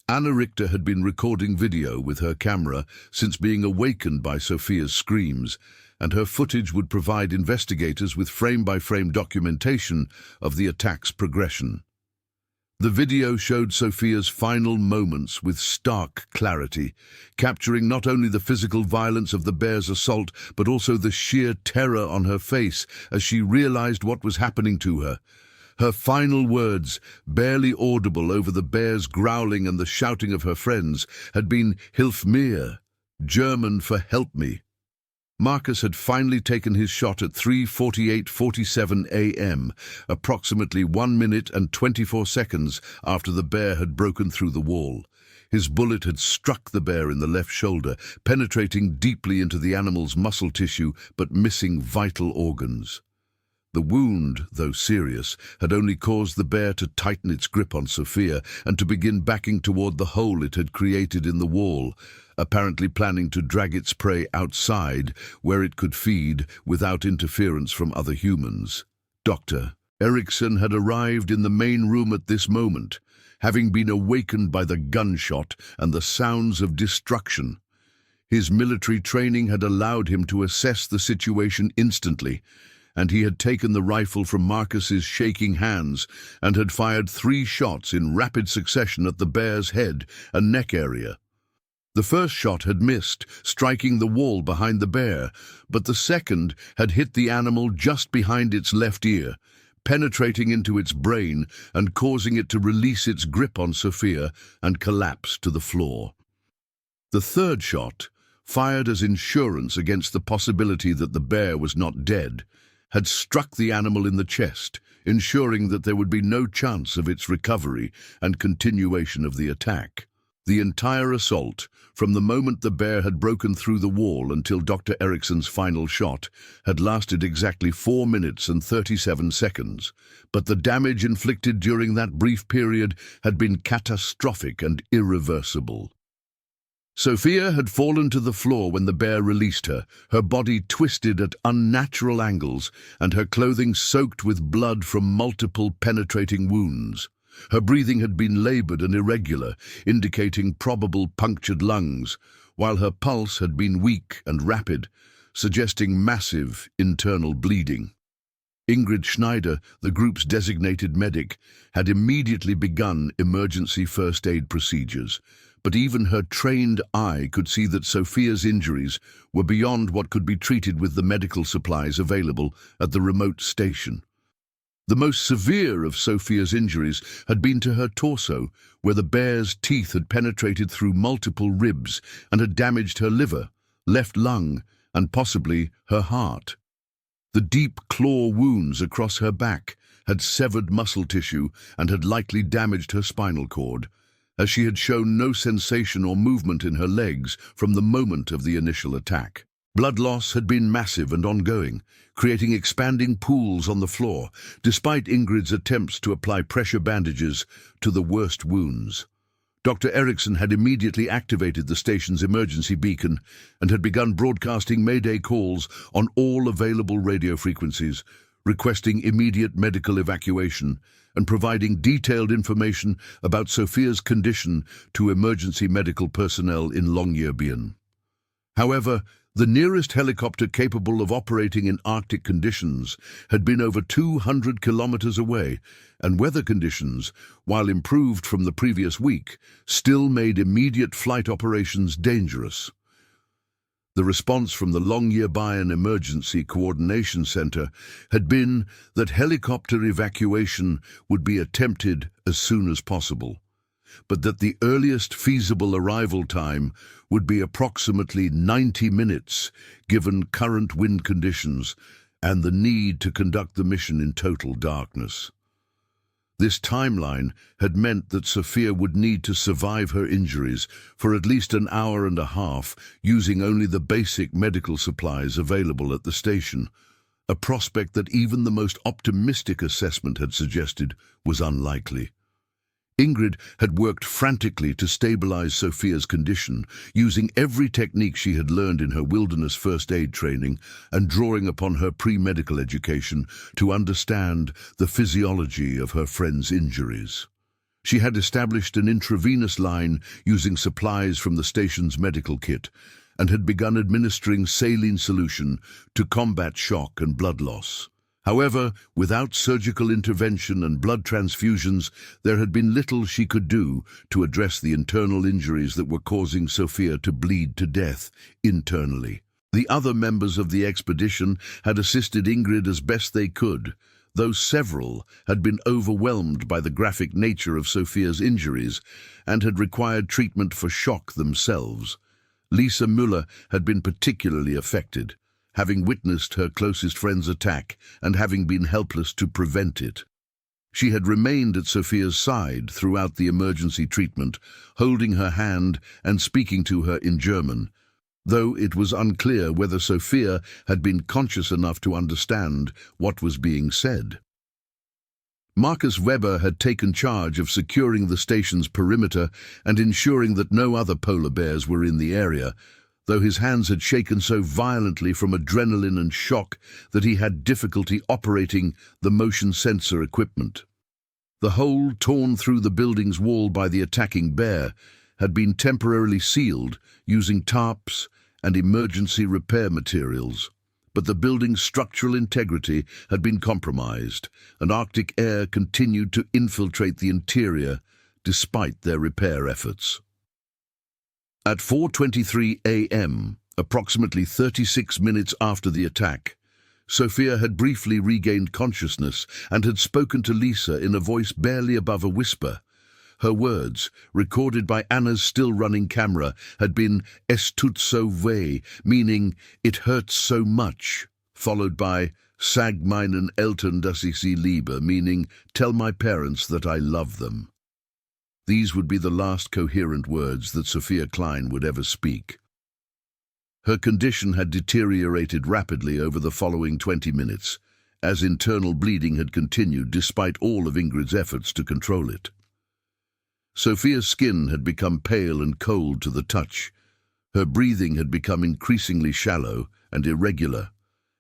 Anna Richter had been recording video with her camera since being awakened by Sophia's screams, and her footage would provide investigators with frame-by-frame documentation of the attack's progression. The video showed Sophia's final moments with stark clarity, capturing not only the physical violence of the bear's assault, but also the sheer terror on her face as she realized what was happening to her. Her final words, barely audible over the bear's growling and the shouting of her friends, had been "Hilf mir," German for "help me." Marcus had finally taken his shot at 3:48:47 a.m., approximately 1 minute and 24 seconds after the bear had broken through the wall. His bullet had struck the bear in the left shoulder, penetrating deeply into the animal's muscle tissue but missing vital organs. The wound, though serious, had only caused the bear to tighten its grip on Sophia and to begin backing toward the hole it had created in the wall, apparently planning to drag its prey outside where it could feed without interference from other humans. Dr. Erickson had arrived in the main room at this moment, having been awakened by the gunshot and the sounds of destruction. His military training had allowed him to assess the situation instantly, and he had taken the rifle from Marcus's shaking hands and had fired 3 shots in rapid succession at the bear's head and neck area. The first shot had missed, striking the wall behind the bear, but the second had hit the animal just behind its left ear, penetrating into its brain and causing it to release its grip on Sophia and collapse to the floor. The third shot, fired as insurance against the possibility that the bear was not dead, had struck the animal in the chest, ensuring that there would be no chance of its recovery and continuation of the attack. The entire assault, from the moment the bear had broken through the wall until Dr. Ericsson's final shot, had lasted exactly 4 minutes and 37 seconds, but the damage inflicted during that brief period had been catastrophic and irreversible. Sophia had fallen to the floor when the bear released her, her body twisted at unnatural angles and her clothing soaked with blood from multiple penetrating wounds. Her breathing had been labored and irregular, indicating probable punctured lungs, while her pulse had been weak and rapid, suggesting massive internal bleeding. Ingrid Schneider, the group's designated medic, had immediately begun emergency first aid procedures, but even her trained eye could see that Sophia's injuries were beyond what could be treated with the medical supplies available at the remote station. The most severe of Sophia's injuries had been to her torso, where the bear's teeth had penetrated through multiple ribs and had damaged her liver, left lung, and possibly her heart. The deep claw wounds across her back had severed muscle tissue and had likely damaged her spinal cord, as she had shown no sensation or movement in her legs from the moment of the initial attack. Blood loss had been massive and ongoing, creating expanding pools on the floor, despite Ingrid's attempts to apply pressure bandages to the worst wounds. Dr. Ericsson had immediately activated the station's emergency beacon and had begun broadcasting Mayday calls on all available radio frequencies, requesting immediate medical evacuation and providing detailed information about Sophia's condition to emergency medical personnel in Longyearbyen. However, the nearest helicopter capable of operating in Arctic conditions had been over 200 kilometers away, and weather conditions, while improved from the previous week, still made immediate flight operations dangerous. The response from the Longyearbyen Emergency Coordination Center had been that helicopter evacuation would be attempted as soon as possible, but that the earliest feasible arrival time would be approximately 90 minutes, given current wind conditions and the need to conduct the mission in total darkness. This timeline had meant that Sophia would need to survive her injuries for at least an hour and a half, using only the basic medical supplies available at the station, a prospect that even the most optimistic assessment had suggested was unlikely. Ingrid had worked frantically to stabilize Sophia's condition, using every technique she had learned in her wilderness first aid training and drawing upon her pre-medical education to understand the physiology of her friend's injuries. She had established an intravenous line using supplies from the station's medical kit and had begun administering saline solution to combat shock and blood loss. However, without surgical intervention and blood transfusions, there had been little she could do to address the internal injuries that were causing Sophia to bleed to death internally. The other members of the expedition had assisted Ingrid as best they could, though several had been overwhelmed by the graphic nature of Sophia's injuries and had required treatment for shock themselves. Lisa Müller had been particularly affected, having witnessed her closest friend's attack and having been helpless to prevent it. She had remained at Sophia's side throughout the emergency treatment, holding her hand and speaking to her in German, though it was unclear whether Sophia had been conscious enough to understand what was being said. Marcus Weber had taken charge of securing the station's perimeter and ensuring that no other polar bears were in the area, though his hands had shaken so violently from adrenaline and shock that he had difficulty operating the motion sensor equipment. The hole torn through the building's wall by the attacking bear had been temporarily sealed using tarps and emergency repair materials, but the building's structural integrity had been compromised, and Arctic air continued to infiltrate the interior despite their repair efforts. At 4:23 a.m., approximately 36 minutes after the attack, Sophia had briefly regained consciousness and had spoken to Lisa in a voice barely above a whisper. Her words, recorded by Anna's still-running camera, had been "Es tut so weh," meaning "it hurts so much," followed by Sag meinen Eltern, dass ich sie liebe, meaning, tell my parents that I love them. These would be the last coherent words that Sophia Klein would ever speak. Her condition had deteriorated rapidly over the following 20 minutes, as internal bleeding had continued despite all of Ingrid's efforts to control it. Sophia's skin had become pale and cold to the touch. Her breathing had become increasingly shallow and irregular,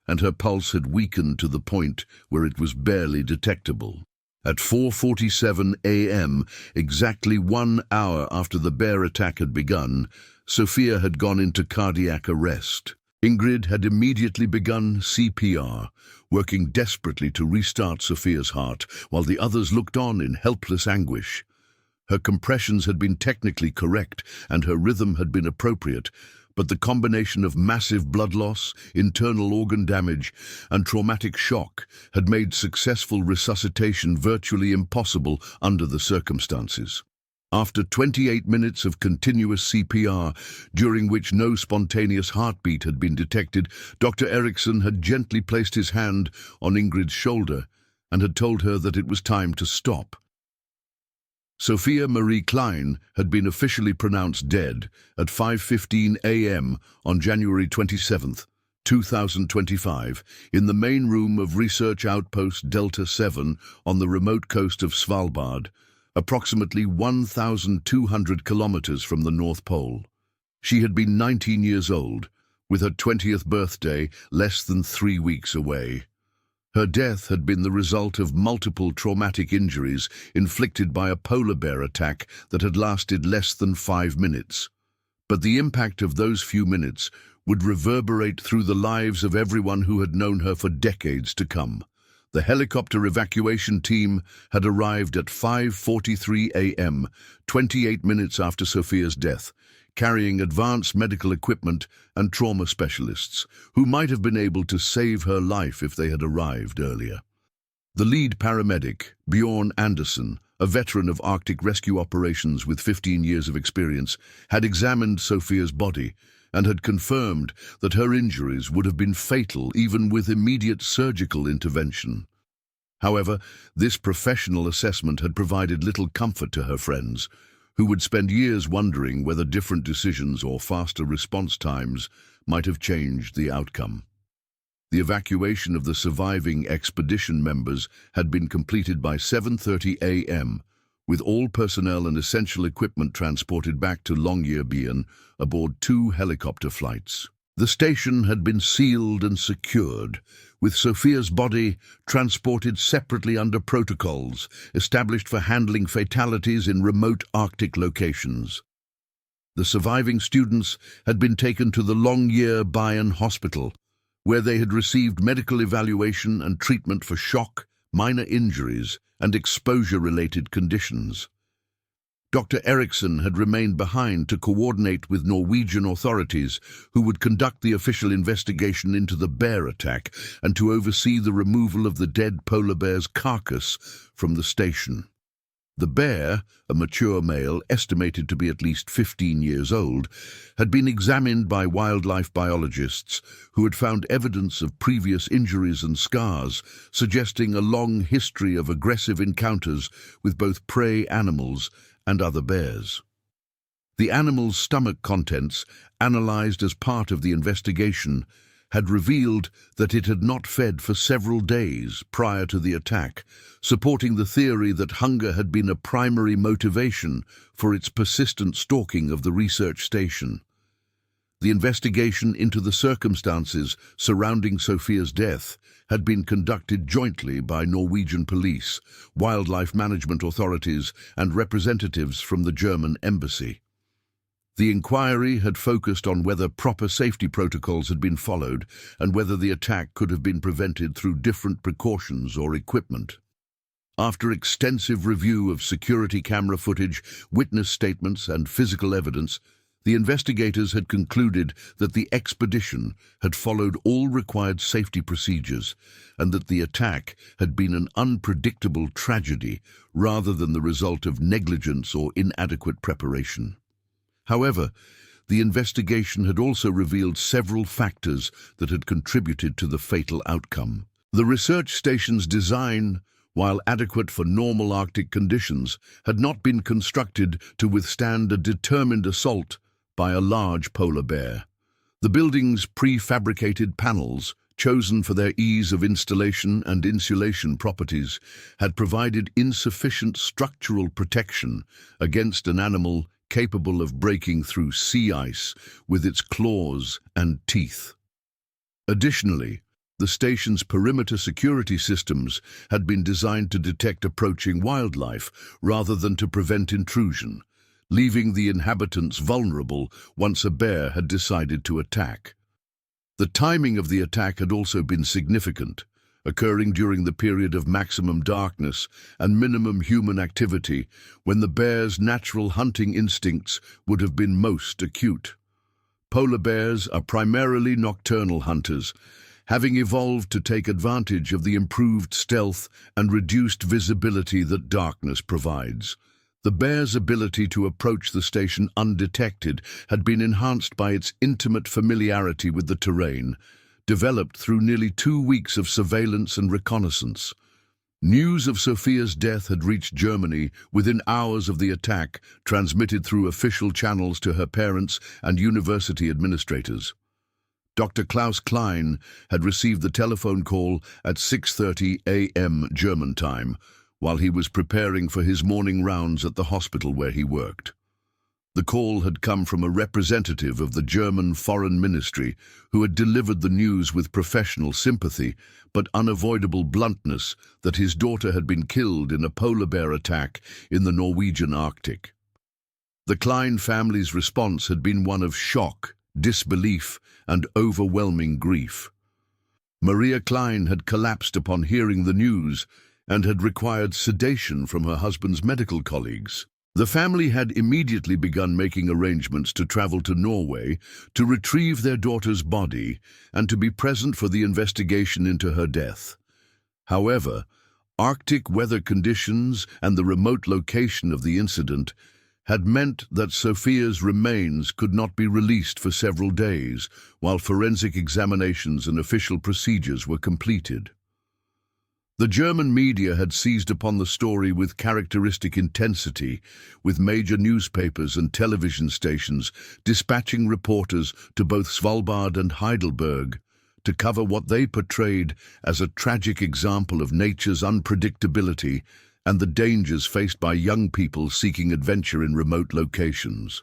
and her pulse had weakened to the point where it was barely detectable. At 4:47 a.m., exactly 1 hour after the bear attack had begun, Sophia had gone into cardiac arrest. Ingrid had immediately begun CPR, working desperately to restart Sophia's heart, while the others looked on in helpless anguish. Her compressions had been technically correct, and her rhythm had been appropriate, but the combination of massive blood loss, internal organ damage, and traumatic shock had made successful resuscitation virtually impossible under the circumstances. After 28 minutes of continuous CPR, during which no spontaneous heartbeat had been detected, Dr. Eriksson had gently placed his hand on Ingrid's shoulder and had told her that it was time to stop. Sophia Marie Klein had been officially pronounced dead at 5:15 a.m. on January 27, 2025, in the main room of Research Outpost Delta 7 on the remote coast of Svalbard, approximately 1,200 kilometers from the North Pole. She had been 19 years old, with her 20th birthday less than 3 weeks away. Her death had been the result of multiple traumatic injuries inflicted by a polar bear attack that had lasted less than 5 minutes. But the impact of those few minutes would reverberate through the lives of everyone who had known her for decades to come. The helicopter evacuation team had arrived at 5:43 a.m., 28 minutes after Sophia's death, carrying advanced medical equipment and trauma specialists, who might have been able to save her life if they had arrived earlier. The lead paramedic, Bjorn Anderson, a veteran of Arctic rescue operations with 15 years of experience, had examined Sophia's body and had confirmed that her injuries would have been fatal even with immediate surgical intervention. However, this professional assessment had provided little comfort to her friends, who would spend years wondering whether different decisions or faster response times might have changed the outcome. The evacuation of the surviving expedition members had been completed by 7:30 a.m., with all personnel and essential equipment transported back to Longyearbyen aboard 2 helicopter flights. The station had been sealed and secured, with Sophia's body transported separately under protocols established for handling fatalities in remote Arctic locations. The surviving students had been taken to the Longyearbyen Hospital, where they had received medical evaluation and treatment for shock, minor injuries, and exposure-related conditions. Dr. Eriksson had remained behind to coordinate with Norwegian authorities, who would conduct the official investigation into the bear attack and to oversee the removal of the dead polar bear's carcass from the station. The bear, a mature male estimated to be at least 15 years old, had been examined by wildlife biologists who had found evidence of previous injuries and scars, suggesting a long history of aggressive encounters with both prey animals and other bears. The animal's stomach contents, analyzed as part of the investigation, had revealed that it had not fed for several days prior to the attack, supporting the theory that hunger had been a primary motivation for its persistent stalking of the research station. The investigation into the circumstances surrounding Sophia's death had been conducted jointly by Norwegian police, wildlife management authorities, and representatives from the German embassy. The inquiry had focused on whether proper safety protocols had been followed and whether the attack could have been prevented through different precautions or equipment. After extensive review of security camera footage, witness statements, and physical evidence, the investigators had concluded that the expedition had followed all required safety procedures and that the attack had been an unpredictable tragedy rather than the result of negligence or inadequate preparation. However, the investigation had also revealed several factors that had contributed to the fatal outcome. The research station's design, while adequate for normal Arctic conditions, had not been constructed to withstand a determined assault by a large polar bear. The building's prefabricated panels, chosen for their ease of installation and insulation properties, had provided insufficient structural protection against an animal capable of breaking through sea ice with its claws and teeth. Additionally, the station's perimeter security systems had been designed to detect approaching wildlife rather than to prevent intrusion, leaving the inhabitants vulnerable once a bear had decided to attack. The timing of the attack had also been significant, occurring during the period of maximum darkness and minimum human activity, when the bear's natural hunting instincts would have been most acute. Polar bears are primarily nocturnal hunters, having evolved to take advantage of the improved stealth and reduced visibility that darkness provides. The bear's ability to approach the station undetected had been enhanced by its intimate familiarity with the terrain, developed through nearly 2 weeks of surveillance and reconnaissance. News of Sophia's death had reached Germany within hours of the attack, transmitted through official channels to her parents and university administrators. Dr. Klaus Klein had received the telephone call at 6:30 a.m. German time, while he was preparing for his morning rounds at the hospital where he worked. The call had come from a representative of the German Foreign Ministry who had delivered the news with professional sympathy but unavoidable bluntness that his daughter had been killed in a polar bear attack in the Norwegian Arctic. The Klein family's response had been one of shock, disbelief, and overwhelming grief. Maria Klein had collapsed upon hearing the news and had required sedation from her husband's medical colleagues. The family had immediately begun making arrangements to travel to Norway to retrieve their daughter's body and to be present for the investigation into her death. However, Arctic weather conditions and the remote location of the incident had meant that Sophia's remains could not be released for several days, while forensic examinations and official procedures were completed. The German media had seized upon the story with characteristic intensity, with major newspapers and television stations dispatching reporters to both Svalbard and Heidelberg to cover what they portrayed as a tragic example of nature's unpredictability and the dangers faced by young people seeking adventure in remote locations.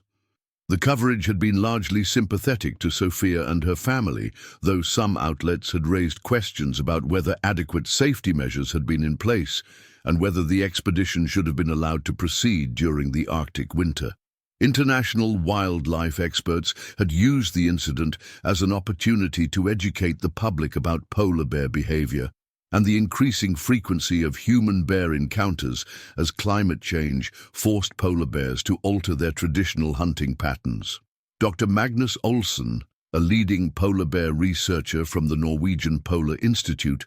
The coverage had been largely sympathetic to Sophia and her family, though some outlets had raised questions about whether adequate safety measures had been in place and whether the expedition should have been allowed to proceed during the Arctic winter. International wildlife experts had used the incident as an opportunity to educate the public about polar bear behavior and the increasing frequency of human-bear encounters as climate change forced polar bears to alter their traditional hunting patterns. Dr. Magnus Olsen, a leading polar bear researcher from the Norwegian Polar Institute,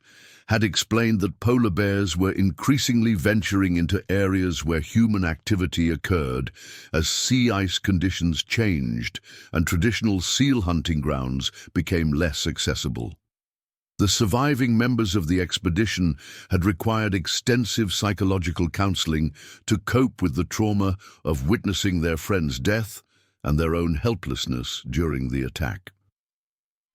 had explained that polar bears were increasingly venturing into areas where human activity occurred as sea ice conditions changed and traditional seal hunting grounds became less accessible. The surviving members of the expedition had required extensive psychological counseling to cope with the trauma of witnessing their friend's death and their own helplessness during the attack.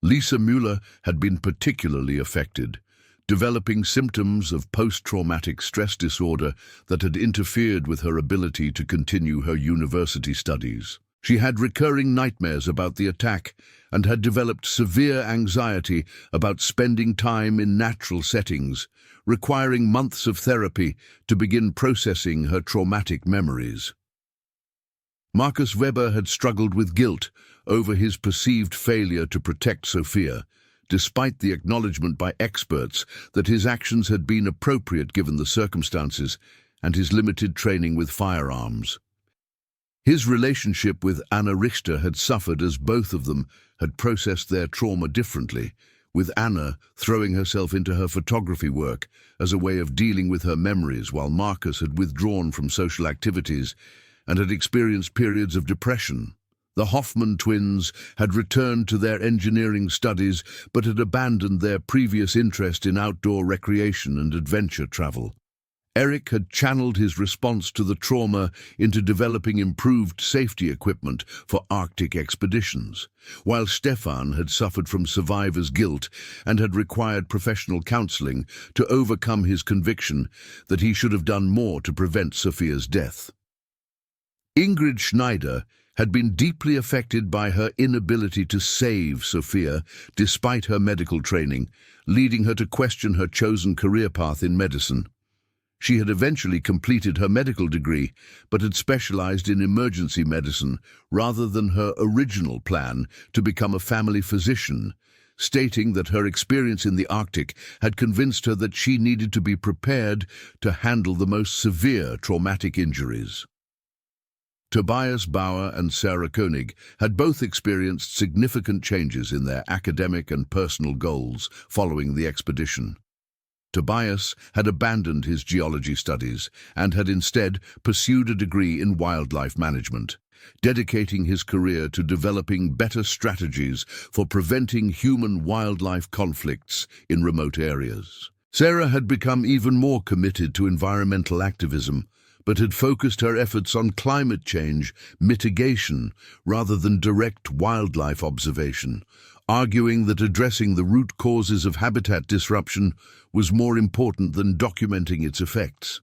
Lisa Müller had been particularly affected, developing symptoms of post-traumatic stress disorder that had interfered with her ability to continue her university studies. She had recurring nightmares about the attack and had developed severe anxiety about spending time in natural settings, requiring months of therapy to begin processing her traumatic memories. Markus Weber had struggled with guilt over his perceived failure to protect Sophia, despite the acknowledgement by experts that his actions had been appropriate given the circumstances and his limited training with firearms. His relationship with Anna Richter had suffered as both of them had processed their trauma differently, with Anna throwing herself into her photography work as a way of dealing with her memories, while Markus had withdrawn from social activities and had experienced periods of depression. The Hoffman twins had returned to their engineering studies but had abandoned their previous interest in outdoor recreation and adventure travel. Eric had channeled his response to the trauma into developing improved safety equipment for Arctic expeditions, while Stefan had suffered from survivor's guilt and had required professional counseling to overcome his conviction that he should have done more to prevent Sophia's death. Ingrid Schneider had been deeply affected by her inability to save Sophia despite her medical training, leading her to question her chosen career path in medicine. She had eventually completed her medical degree, but had specialized in emergency medicine rather than her original plan to become a family physician, stating that her experience in the Arctic had convinced her that she needed to be prepared to handle the most severe traumatic injuries. Tobias Bauer and Sarah Koenig had both experienced significant changes in their academic and personal goals following the expedition. Tobias had abandoned his geology studies and had instead pursued a degree in wildlife management, dedicating his career to developing better strategies for preventing human-wildlife conflicts in remote areas. Sarah had become even more committed to environmental activism, but had focused her efforts on climate change mitigation rather than direct wildlife observation, arguing that addressing the root causes of habitat disruption was more important than documenting its effects.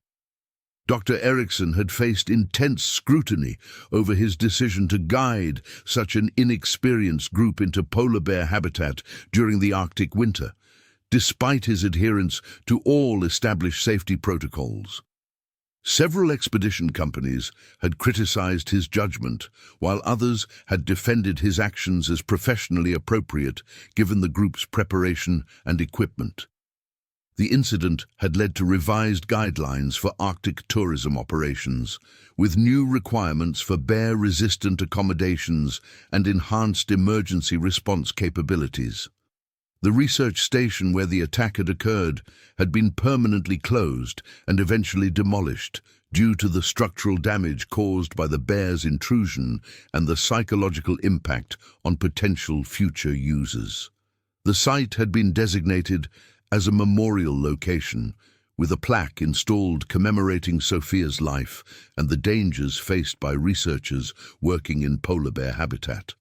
Dr. Erickson had faced intense scrutiny over his decision to guide such an inexperienced group into polar bear habitat during the Arctic winter, despite his adherence to all established safety protocols. Several expedition companies had criticized his judgment, while others had defended his actions as professionally appropriate given the group's preparation and equipment. The incident had led to revised guidelines for Arctic tourism operations, with new requirements for bear-resistant accommodations and enhanced emergency response capabilities. The research station where the attack had occurred had been permanently closed and eventually demolished due to the structural damage caused by the bear's intrusion and the psychological impact on potential future users. The site had been designated as a memorial location, with a plaque installed commemorating Sophia's life and the dangers faced by researchers working in polar bear habitat.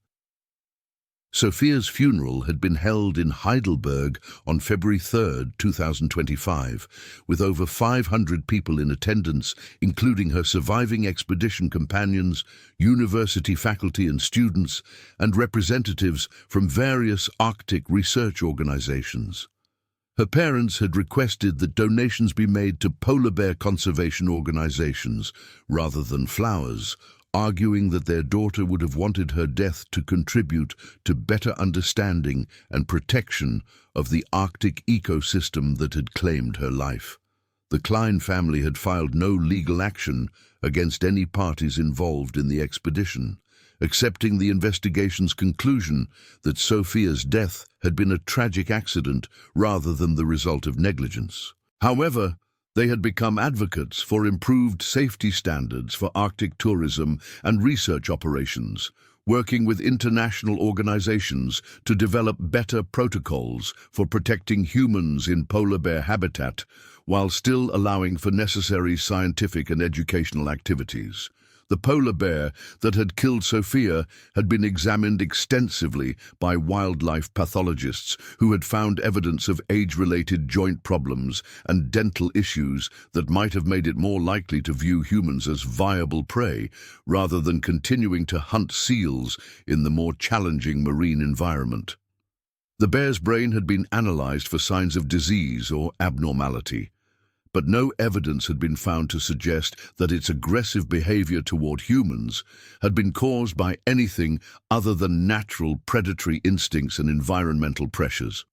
Sophia's funeral had been held in Heidelberg on February 3, 2025, with over 500 people in attendance, including her surviving expedition companions, university faculty and students, and representatives from various Arctic research organizations. Her parents had requested that donations be made to polar bear conservation organizations rather than flowers, arguing that their daughter would have wanted her death to contribute to better understanding and protection of the Arctic ecosystem that had claimed her life. The Klein family had filed no legal action against any parties involved in the expedition, accepting the investigation's conclusion that Sophia's death had been a tragic accident rather than the result of negligence. However, they had become advocates for improved safety standards for Arctic tourism and research operations, working with international organizations to develop better protocols for protecting humans in polar bear habitat, while still allowing for necessary scientific and educational activities. The polar bear that had killed Sophia had been examined extensively by wildlife pathologists who had found evidence of age-related joint problems and dental issues that might have made it more likely to view humans as viable prey rather than continuing to hunt seals in the more challenging marine environment. The bear's brain had been analyzed for signs of disease or abnormality, but no evidence had been found to suggest that its aggressive behavior toward humans had been caused by anything other than natural predatory instincts and environmental pressures.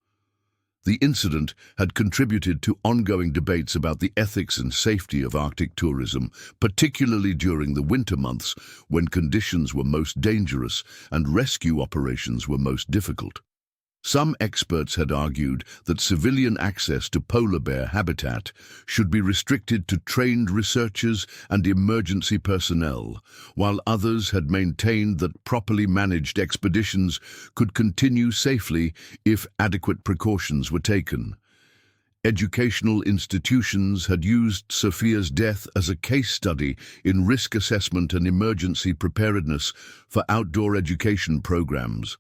The incident had contributed to ongoing debates about the ethics and safety of Arctic tourism, particularly during the winter months when conditions were most dangerous and rescue operations were most difficult. Some experts had argued that civilian access to polar bear habitat should be restricted to trained researchers and emergency personnel, while others had maintained that properly managed expeditions could continue safely if adequate precautions were taken. Educational institutions had used Sophia's death as a case study in risk assessment and emergency preparedness for outdoor education programs.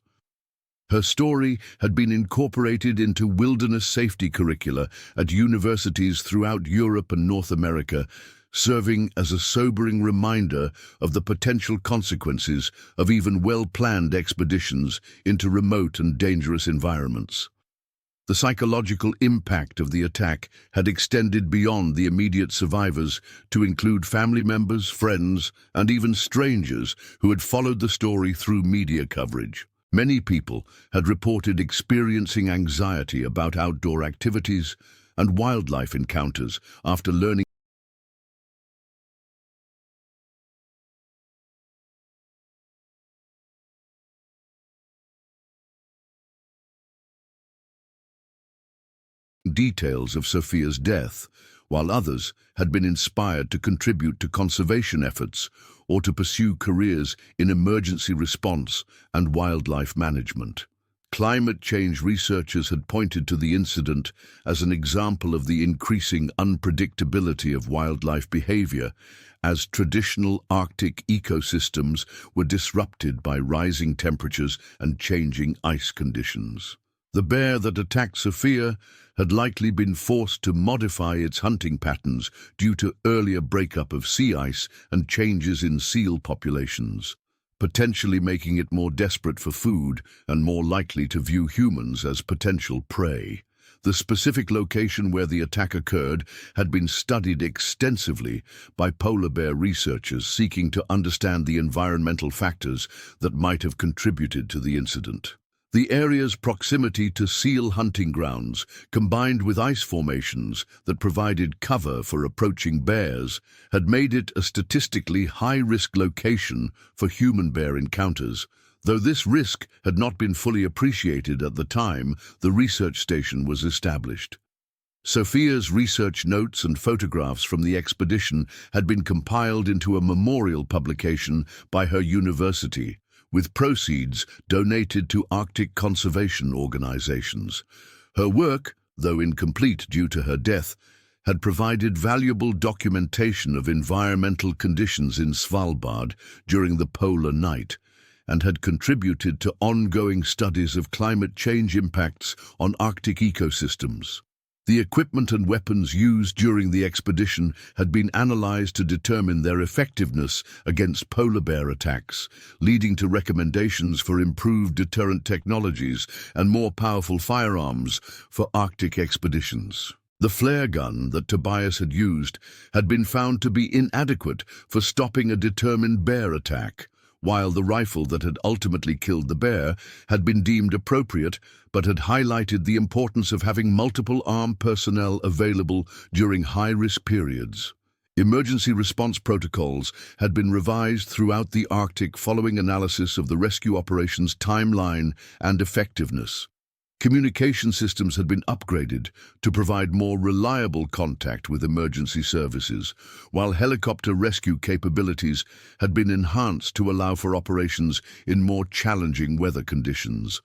Her story had been incorporated into wilderness safety curricula at universities throughout Europe and North America, serving as a sobering reminder of the potential consequences of even well-planned expeditions into remote and dangerous environments. The psychological impact of the attack had extended beyond the immediate survivors to include family members, friends, and even strangers who had followed the story through media coverage. Many people had reported experiencing anxiety about outdoor activities and wildlife encounters after learning details of Sophia's death, while others had been inspired to contribute to conservation efforts or to pursue careers in emergency response and wildlife management. Climate change researchers had pointed to the incident as an example of the increasing unpredictability of wildlife behavior as traditional Arctic ecosystems were disrupted by rising temperatures and changing ice conditions. The bear that attacked Sophia had likely been forced to modify its hunting patterns due to earlier breakup of sea ice and changes in seal populations, potentially making it more desperate for food and more likely to view humans as potential prey. The specific location where the attack occurred had been studied extensively by polar bear researchers seeking to understand the environmental factors that might have contributed to the incident. The area's proximity to seal hunting grounds, combined with ice formations that provided cover for approaching bears, had made it a statistically high-risk location for human-bear encounters. Though this risk had not been fully appreciated at the time the research station was established. Sophia's research notes and photographs from the expedition had been compiled into a memorial publication by her university, with proceeds donated to Arctic conservation organizations. Her work, though incomplete due to her death, had provided valuable documentation of environmental conditions in Svalbard during the polar night, and had contributed to ongoing studies of climate change impacts on Arctic ecosystems. The equipment and weapons used during the expedition had been analyzed to determine their effectiveness against polar bear attacks, leading to recommendations for improved deterrent technologies and more powerful firearms for Arctic expeditions. The flare gun that Tobias had used had been found to be inadequate for stopping a determined bear attack, while the rifle that had ultimately killed the bear had been deemed appropriate but had highlighted the importance of having multiple armed personnel available during high-risk periods. Emergency response protocols had been revised throughout the Arctic following analysis of the rescue operations timeline and effectiveness. Communication systems had been upgraded to provide more reliable contact with emergency services, while helicopter rescue capabilities had been enhanced to allow for operations in more challenging weather conditions.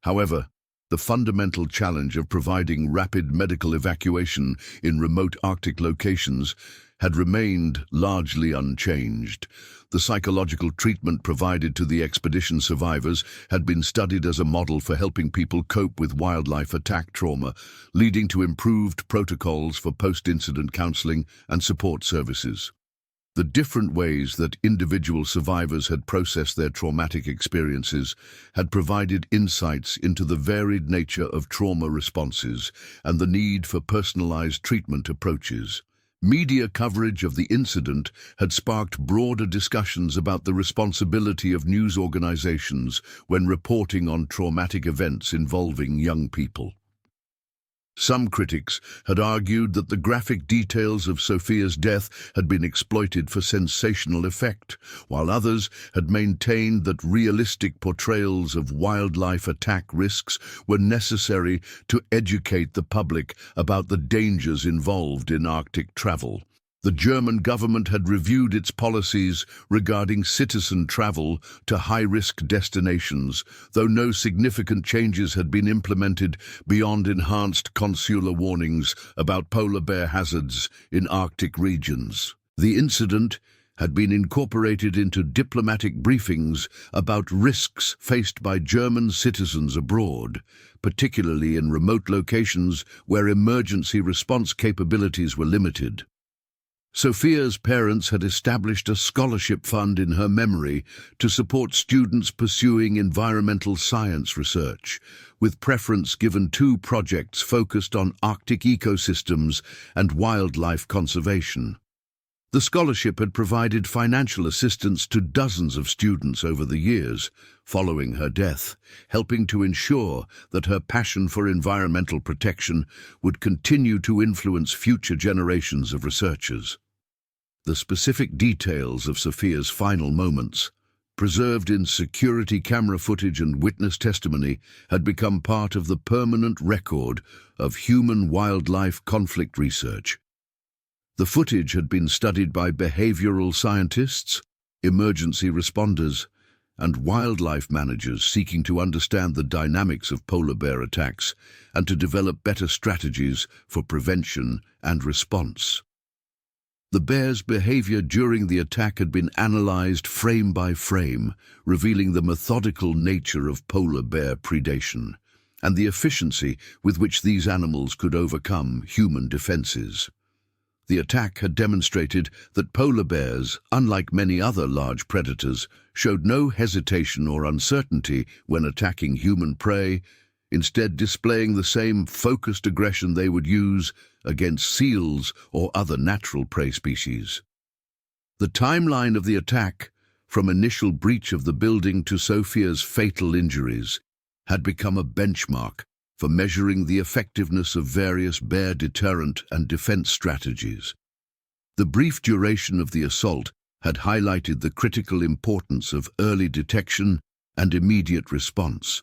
However, the fundamental challenge of providing rapid medical evacuation in remote Arctic locations had remained largely unchanged. The psychological treatment provided to the expedition survivors had been studied as a model for helping people cope with wildlife attack trauma, leading to improved protocols for post-incident counseling and support services. The different ways that individual survivors had processed their traumatic experiences had provided insights into the varied nature of trauma responses and the need for personalized treatment approaches. Media coverage of the incident had sparked broader discussions about the responsibility of news organizations when reporting on traumatic events involving young people. Some critics had argued that the graphic details of Sophia's death had been exploited for sensational effect, while others had maintained that realistic portrayals of wildlife attack risks were necessary to educate the public about the dangers involved in Arctic travel. The German government had reviewed its policies regarding citizen travel to high-risk destinations, though no significant changes had been implemented beyond enhanced consular warnings about polar bear hazards in Arctic regions. The incident had been incorporated into diplomatic briefings about risks faced by German citizens abroad, particularly in remote locations where emergency response capabilities were limited. Sophia's parents had established a scholarship fund in her memory to support students pursuing environmental science research, with preference given to projects focused on Arctic ecosystems and wildlife conservation. The scholarship had provided financial assistance to dozens of students over the years following her death, helping to ensure that her passion for environmental protection would continue to influence future generations of researchers. The specific details of Sophia's final moments, preserved in security camera footage and witness testimony, had become part of the permanent record of human-wildlife conflict research. The footage had been studied by behavioral scientists, emergency responders, and wildlife managers seeking to understand the dynamics of polar bear attacks and to develop better strategies for prevention and response. The bear's behavior during the attack had been analyzed frame by frame, revealing the methodical nature of polar bear predation and the efficiency with which these animals could overcome human defenses. The attack had demonstrated that polar bears, unlike many other large predators, showed no hesitation or uncertainty when attacking human prey, instead displaying the same focused aggression they would use against seals or other natural prey species. The timeline of the attack, from initial breach of the building to Sophia's fatal injuries, had become a benchmark for measuring the effectiveness of various bear deterrent and defense strategies. The brief duration of the assault had highlighted the critical importance of early detection and immediate response.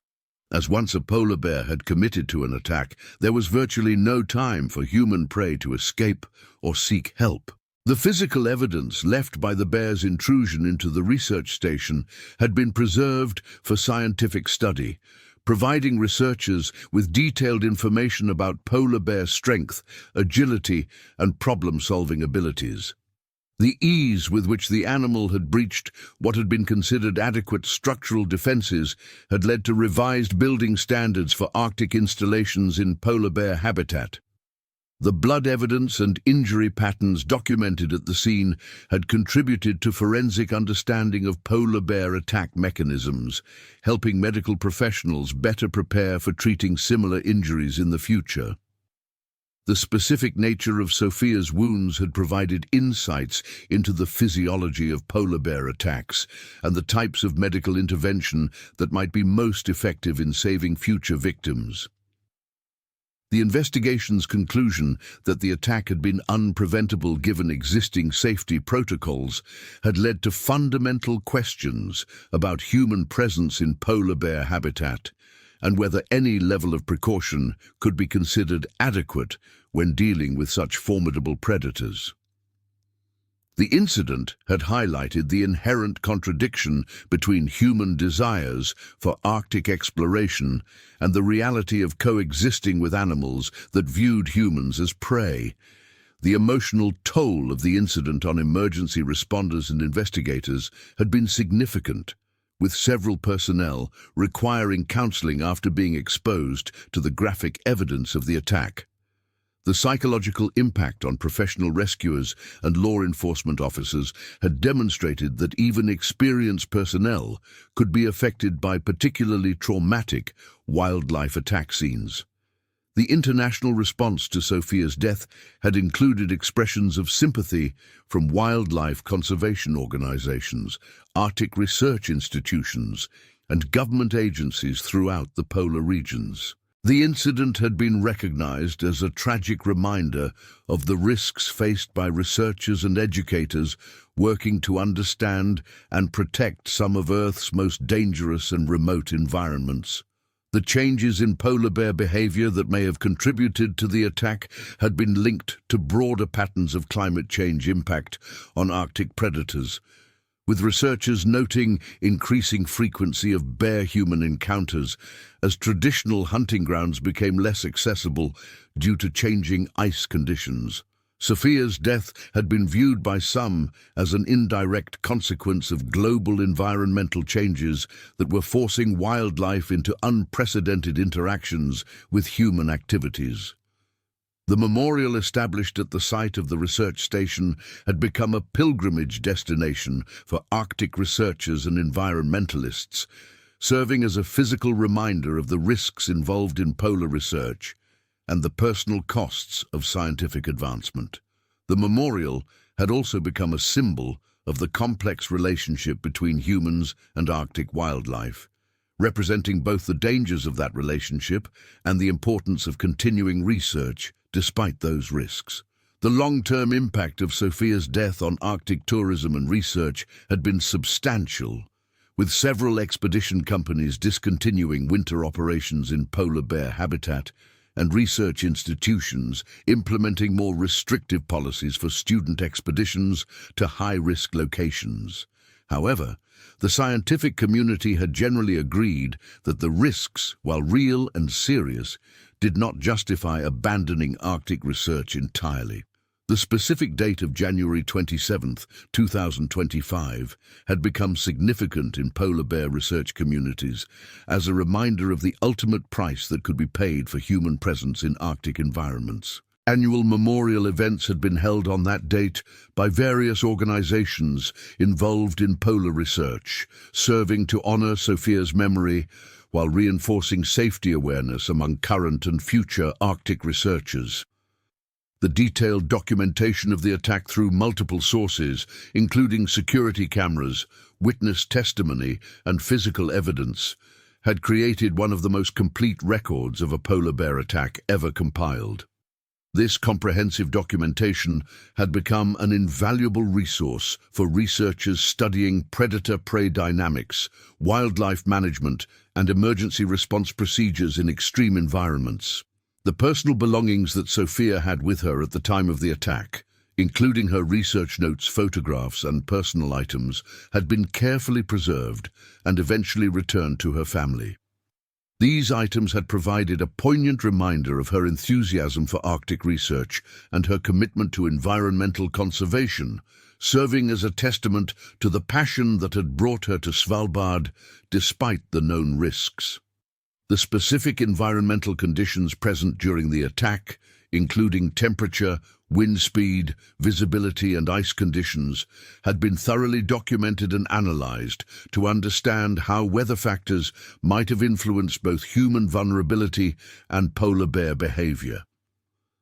As once a polar bear had committed to an attack, there was virtually no time for human prey to escape or seek help. The physical evidence left by the bear's intrusion into the research station had been preserved for scientific study, providing researchers with detailed information about polar bear strength, agility, and problem-solving abilities. The ease with which the animal had breached what had been considered adequate structural defenses had led to revised building standards for Arctic installations in polar bear habitat. The blood evidence and injury patterns documented at the scene had contributed to forensic understanding of polar bear attack mechanisms, helping medical professionals better prepare for treating similar injuries in the future. The specific nature of Sophia's wounds had provided insights into the physiology of polar bear attacks and the types of medical intervention that might be most effective in saving future victims. The investigation's conclusion that the attack had been unpreventable given existing safety protocols had led to fundamental questions about human presence in polar bear habitat and whether any level of precaution could be considered adequate when dealing with such formidable predators. The incident had highlighted the inherent contradiction between human desires for Arctic exploration and the reality of coexisting with animals that viewed humans as prey. The emotional toll of the incident on emergency responders and investigators had been significant, with several personnel requiring counseling after being exposed to the graphic evidence of the attack. The psychological impact on professional rescuers and law enforcement officers had demonstrated that even experienced personnel could be affected by particularly traumatic wildlife attack scenes. The international response to Sophia's death had included expressions of sympathy from wildlife conservation organizations, Arctic research institutions, and government agencies throughout the polar regions. The incident had been recognized as a tragic reminder of the risks faced by researchers and educators working to understand and protect some of Earth's most dangerous and remote environments. The changes in polar bear behavior that may have contributed to the attack had been linked to broader patterns of climate change impact on Arctic predators, with researchers noting increasing frequency of bear-human encounters as traditional hunting grounds became less accessible due to changing ice conditions. Sophia's death had been viewed by some as an indirect consequence of global environmental changes that were forcing wildlife into unprecedented interactions with human activities. The memorial established at the site of the research station had become a pilgrimage destination for Arctic researchers and environmentalists, serving as a physical reminder of the risks involved in polar research and the personal costs of scientific advancement. The memorial had also become a symbol of the complex relationship between humans and Arctic wildlife, representing both the dangers of that relationship and the importance of continuing research despite those risks. The long-term impact of Sophia's death on Arctic tourism and research had been substantial, with several expedition companies discontinuing winter operations in polar bear habitat and research institutions implementing more restrictive policies for student expeditions to high-risk locations. However, the scientific community had generally agreed that the risks, while real and serious, did not justify abandoning Arctic research entirely. The specific date of January 27, 2025, had become significant in polar bear research communities as a reminder of the ultimate price that could be paid for human presence in Arctic environments. Annual memorial events had been held on that date by various organizations involved in polar research, serving to honor Sophia's memory while reinforcing safety awareness among current and future Arctic researchers. The detailed documentation of the attack through multiple sources, including security cameras, witness testimony, and physical evidence, had created one of the most complete records of a polar bear attack ever compiled. This comprehensive documentation had become an invaluable resource for researchers studying predator-prey dynamics, wildlife management, and emergency response procedures in extreme environments. The personal belongings that Sophia had with her at the time of the attack, including her research notes, photographs, and personal items, had been carefully preserved and eventually returned to her family. These items had provided a poignant reminder of her enthusiasm for Arctic research and her commitment to environmental conservation, serving as a testament to the passion that had brought her to Svalbard despite the known risks. The specific environmental conditions present during the attack, including temperature, wind speed, visibility, and ice conditions, had been thoroughly documented and analyzed to understand how weather factors might have influenced both human vulnerability and polar bear behavior.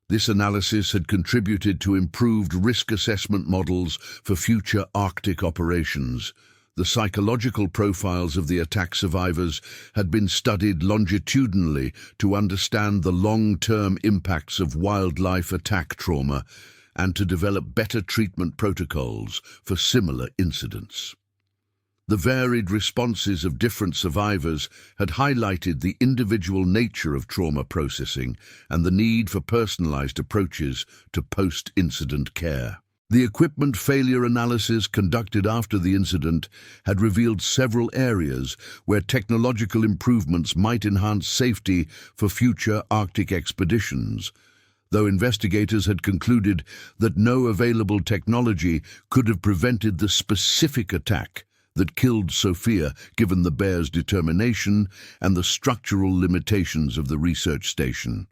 This analysis had contributed to improved risk assessment models for future Arctic operations. The psychological profiles of the attack survivors had been studied longitudinally to understand the long-term impacts of wildlife attack trauma and to develop better treatment protocols for similar incidents. The varied responses of different survivors had highlighted the individual nature of trauma processing and the need for personalized approaches to post-incident care. The equipment failure analysis conducted after the incident had revealed several areas where technological improvements might enhance safety for future Arctic expeditions, though investigators had concluded that no available technology could have prevented the specific attack that killed Sophia, given the bear's determination and the structural limitations of the research station.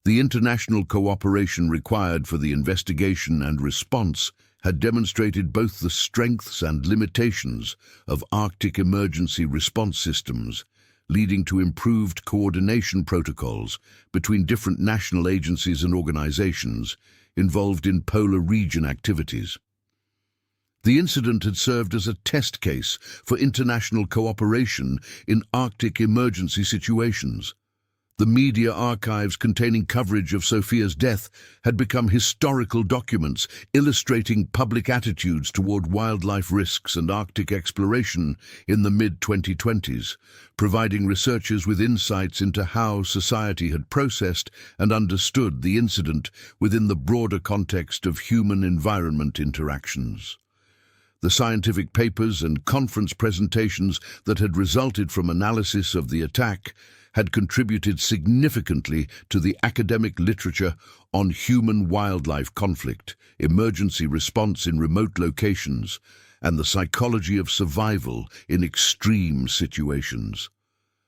The international cooperation required for the investigation and response had demonstrated both the strengths and limitations of Arctic emergency response systems, leading to improved coordination protocols between different national agencies and organizations involved in polar region activities. The incident had served as a test case for international cooperation in Arctic emergency situations. The media archives containing coverage of Sophia's death had become historical documents illustrating public attitudes toward wildlife risks and Arctic exploration in the mid-2020s, providing researchers with insights into how society had processed and understood the incident within the broader context of human-environment interactions. The scientific papers and conference presentations that had resulted from analysis of the attack had contributed significantly to the academic literature on human-wildlife conflict, emergency response in remote locations, and the psychology of survival in extreme situations.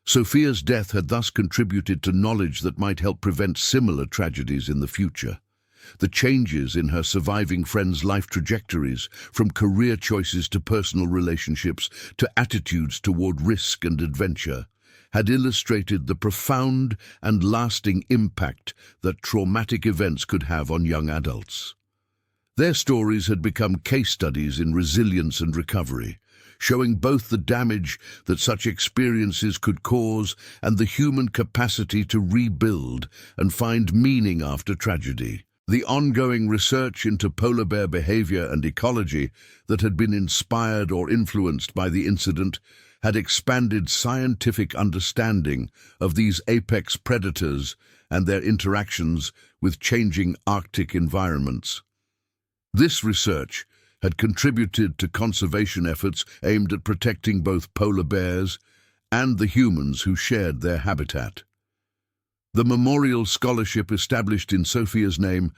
Sophia's death had thus contributed to knowledge that might help prevent similar tragedies in the future. The changes in her surviving friends' life trajectories, from career choices to personal relationships to attitudes toward risk and adventure, had illustrated the profound and lasting impact that traumatic events could have on young adults. Their stories had become case studies in resilience and recovery, showing both the damage that such experiences could cause and the human capacity to rebuild and find meaning after tragedy. The ongoing research into polar bear behavior and ecology that had been inspired or influenced by the incident had expanded scientific understanding of these apex predators and their interactions with changing Arctic environments. This research had contributed to conservation efforts aimed at protecting both polar bears and the humans who shared their habitat. The memorial scholarship established in Sophia's name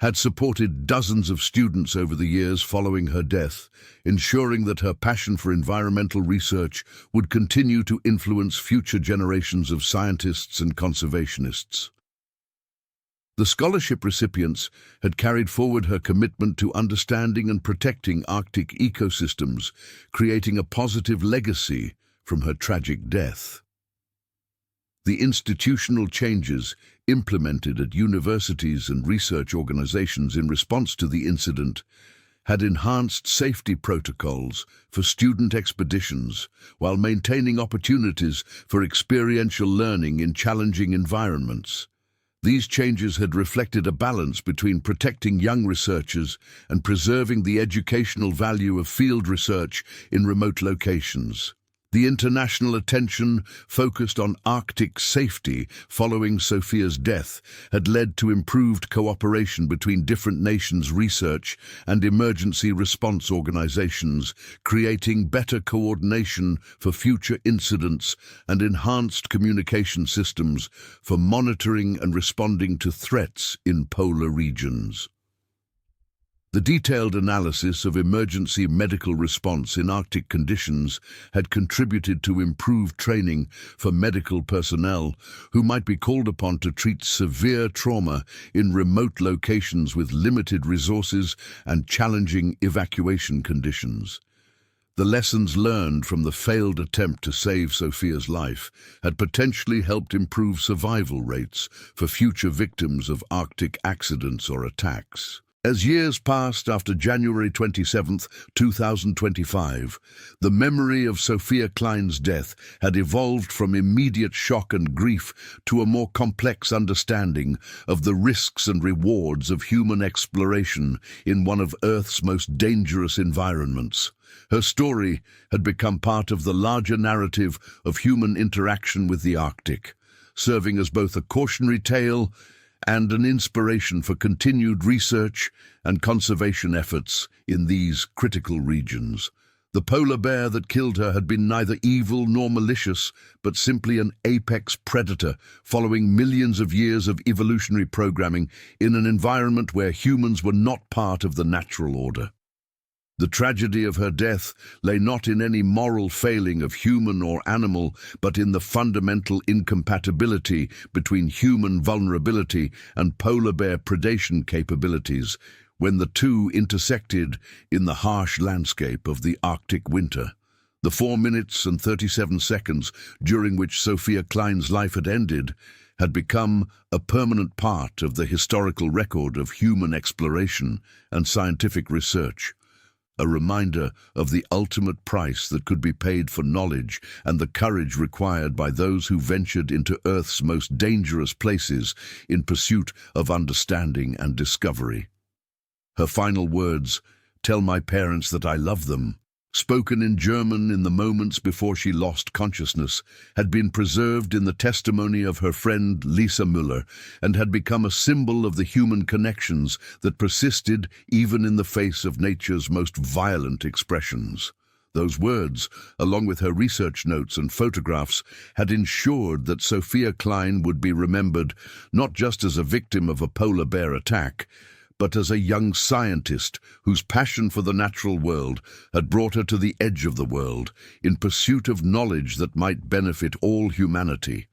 had supported dozens of students over the years following her death, ensuring that her passion for environmental research would continue to influence future generations of scientists and conservationists. The scholarship recipients had carried forward her commitment to understanding and protecting Arctic ecosystems, creating a positive legacy from her tragic death. The institutional changes implemented at universities and research organizations in response to the incident had enhanced safety protocols for student expeditions while maintaining opportunities for experiential learning in challenging environments. These changes had reflected a balance between protecting young researchers and preserving the educational value of field research in remote locations. The international attention focused on Arctic safety following Sophia's death had led to improved cooperation between different nations' research and emergency response organizations, creating better coordination for future incidents and enhanced communication systems for monitoring and responding to threats in polar regions. The detailed analysis of emergency medical response in Arctic conditions had contributed to improved training for medical personnel who might be called upon to treat severe trauma in remote locations with limited resources and challenging evacuation conditions. The lessons learned from the failed attempt to save Sophia's life had potentially helped improve survival rates for future victims of Arctic accidents or attacks. As years passed after January 27, 2025, the memory of Sophia Klein's death had evolved from immediate shock and grief to a more complex understanding of the risks and rewards of human exploration in one of Earth's most dangerous environments. Her story had become part of the larger narrative of human interaction with the Arctic, serving as both a cautionary tale and an inspiration for continued research and conservation efforts in these critical regions. The polar bear that killed her had been neither evil nor malicious, but simply an apex predator following millions of years of evolutionary programming in an environment where humans were not part of the natural order. The tragedy of her death lay not in any moral failing of human or animal, but in the fundamental incompatibility between human vulnerability and polar bear predation capabilities when the two intersected in the harsh landscape of the Arctic winter. The 4 minutes and 37 seconds during which Sophia Klein's life had ended had become a permanent part of the historical record of human exploration and scientific research. a reminder of the ultimate price that could be paid for knowledge and the courage required by those who ventured into Earth's most dangerous places in pursuit of understanding and discovery. Her final words, "Tell my parents that I love them," spoken in German in the moments before she lost consciousness, had been preserved in the testimony of her friend Lisa Müller and had become a symbol of the human connections that persisted even in the face of nature's most violent expressions. Those words, along with her research notes and photographs, had ensured that Sophia Klein would be remembered not just as a victim of a polar bear attack, but as a young scientist whose passion for the natural world had brought her to the edge of the world in pursuit of knowledge that might benefit all humanity.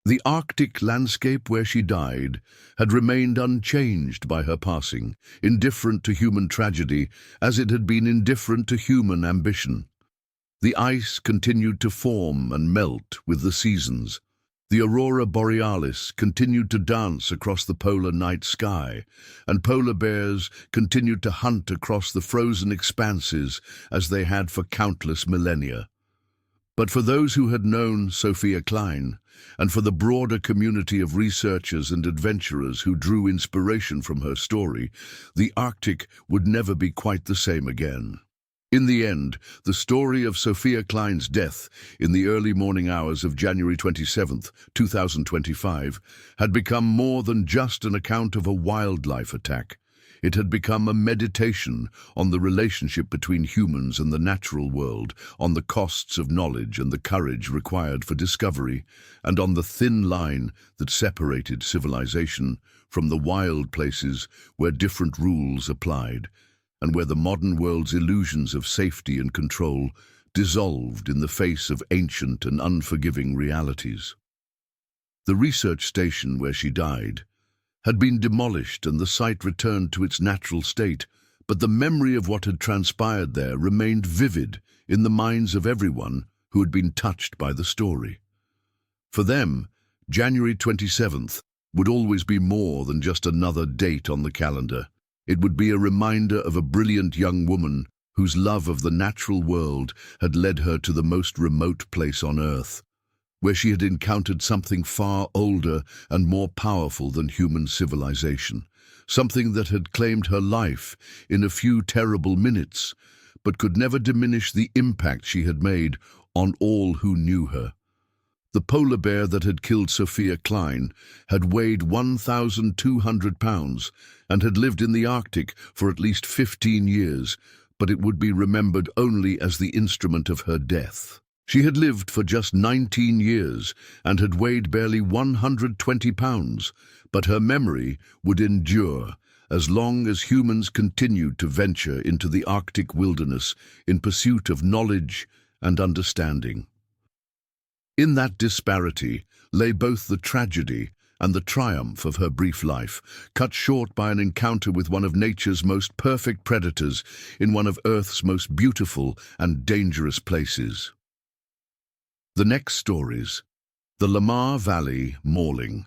The Arctic landscape where she died had remained unchanged by her passing, indifferent to human tragedy as it had been indifferent to human ambition. The ice continued to form and melt with the seasons. The aurora borealis continued to dance across the polar night sky, and polar bears continued to hunt across the frozen expanses as they had for countless millennia. But for those who had known Sophia Klein, and for the broader community of researchers and adventurers who drew inspiration from her story, the Arctic would never be quite the same again. In the end, the story of Sophia Klein's death in the early morning hours of January 27, 2025, had become more than just an account of a wildlife attack. It had become a meditation on the relationship between humans and the natural world, on the costs of knowledge and the courage required for discovery, and on the thin line that separated civilization from the wild places where different rules applied, and where the modern world's illusions of safety and control dissolved in the face of ancient and unforgiving realities. The research station where she died had been demolished and the site returned to its natural state, but the memory of what had transpired there remained vivid in the minds of everyone who had been touched by the story. For them, January 27th would always be more than just another date on the calendar. It would be a reminder of a brilliant young woman whose love of the natural world had led her to the most remote place on Earth, where she had encountered something far older and more powerful than human civilization, something that had claimed her life in a few terrible minutes, but could never diminish the impact she had made on all who knew her. The polar bear that had killed Sophia Klein had weighed 1,200 pounds and had lived in the Arctic for at least 15 years, but it would be remembered only as the instrument of her death. She had lived for just 19 years and had weighed barely 120 pounds, but her memory would endure as long as humans continued to venture into the Arctic wilderness in pursuit of knowledge and understanding. In that disparity lay both the tragedy and the triumph of her brief life, cut short by an encounter with one of nature's most perfect predators in one of Earth's most beautiful and dangerous places. The next stories. The Lamar Valley Mauling.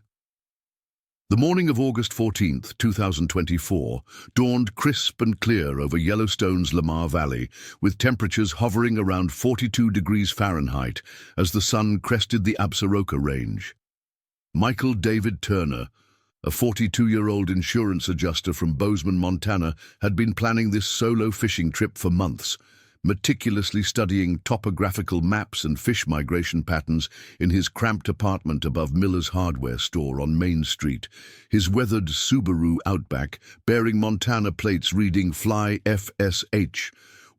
The morning of August 14, 2024, dawned crisp and clear over Yellowstone's Lamar Valley, with temperatures hovering around 42 degrees Fahrenheit as the sun crested the Absaroka Range. Michael David Turner, a 42-year-old insurance adjuster from Bozeman, Montana, had been planning this solo fishing trip for months, meticulously studying topographical maps and fish migration patterns in his cramped apartment above Miller's hardware store on Main Street. His weathered Subaru Outback, bearing Montana plates reading Fly FSH,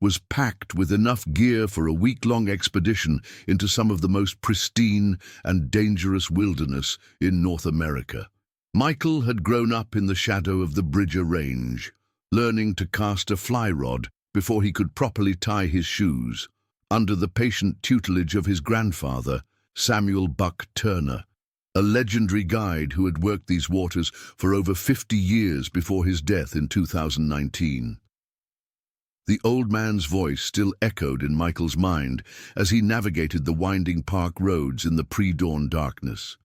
was packed with enough gear for a week-long expedition into some of the most pristine and dangerous wilderness in North America. Michael had grown up in the shadow of the Bridger Range, learning to cast a fly rod before he could properly tie his shoes, under the patient tutelage of his grandfather, Samuel Buck Turner, a legendary guide who had worked these waters for over 50 years before his death in 2019. The old man's voice still echoed in Michael's mind as he navigated the winding park roads in the pre-dawn darkness.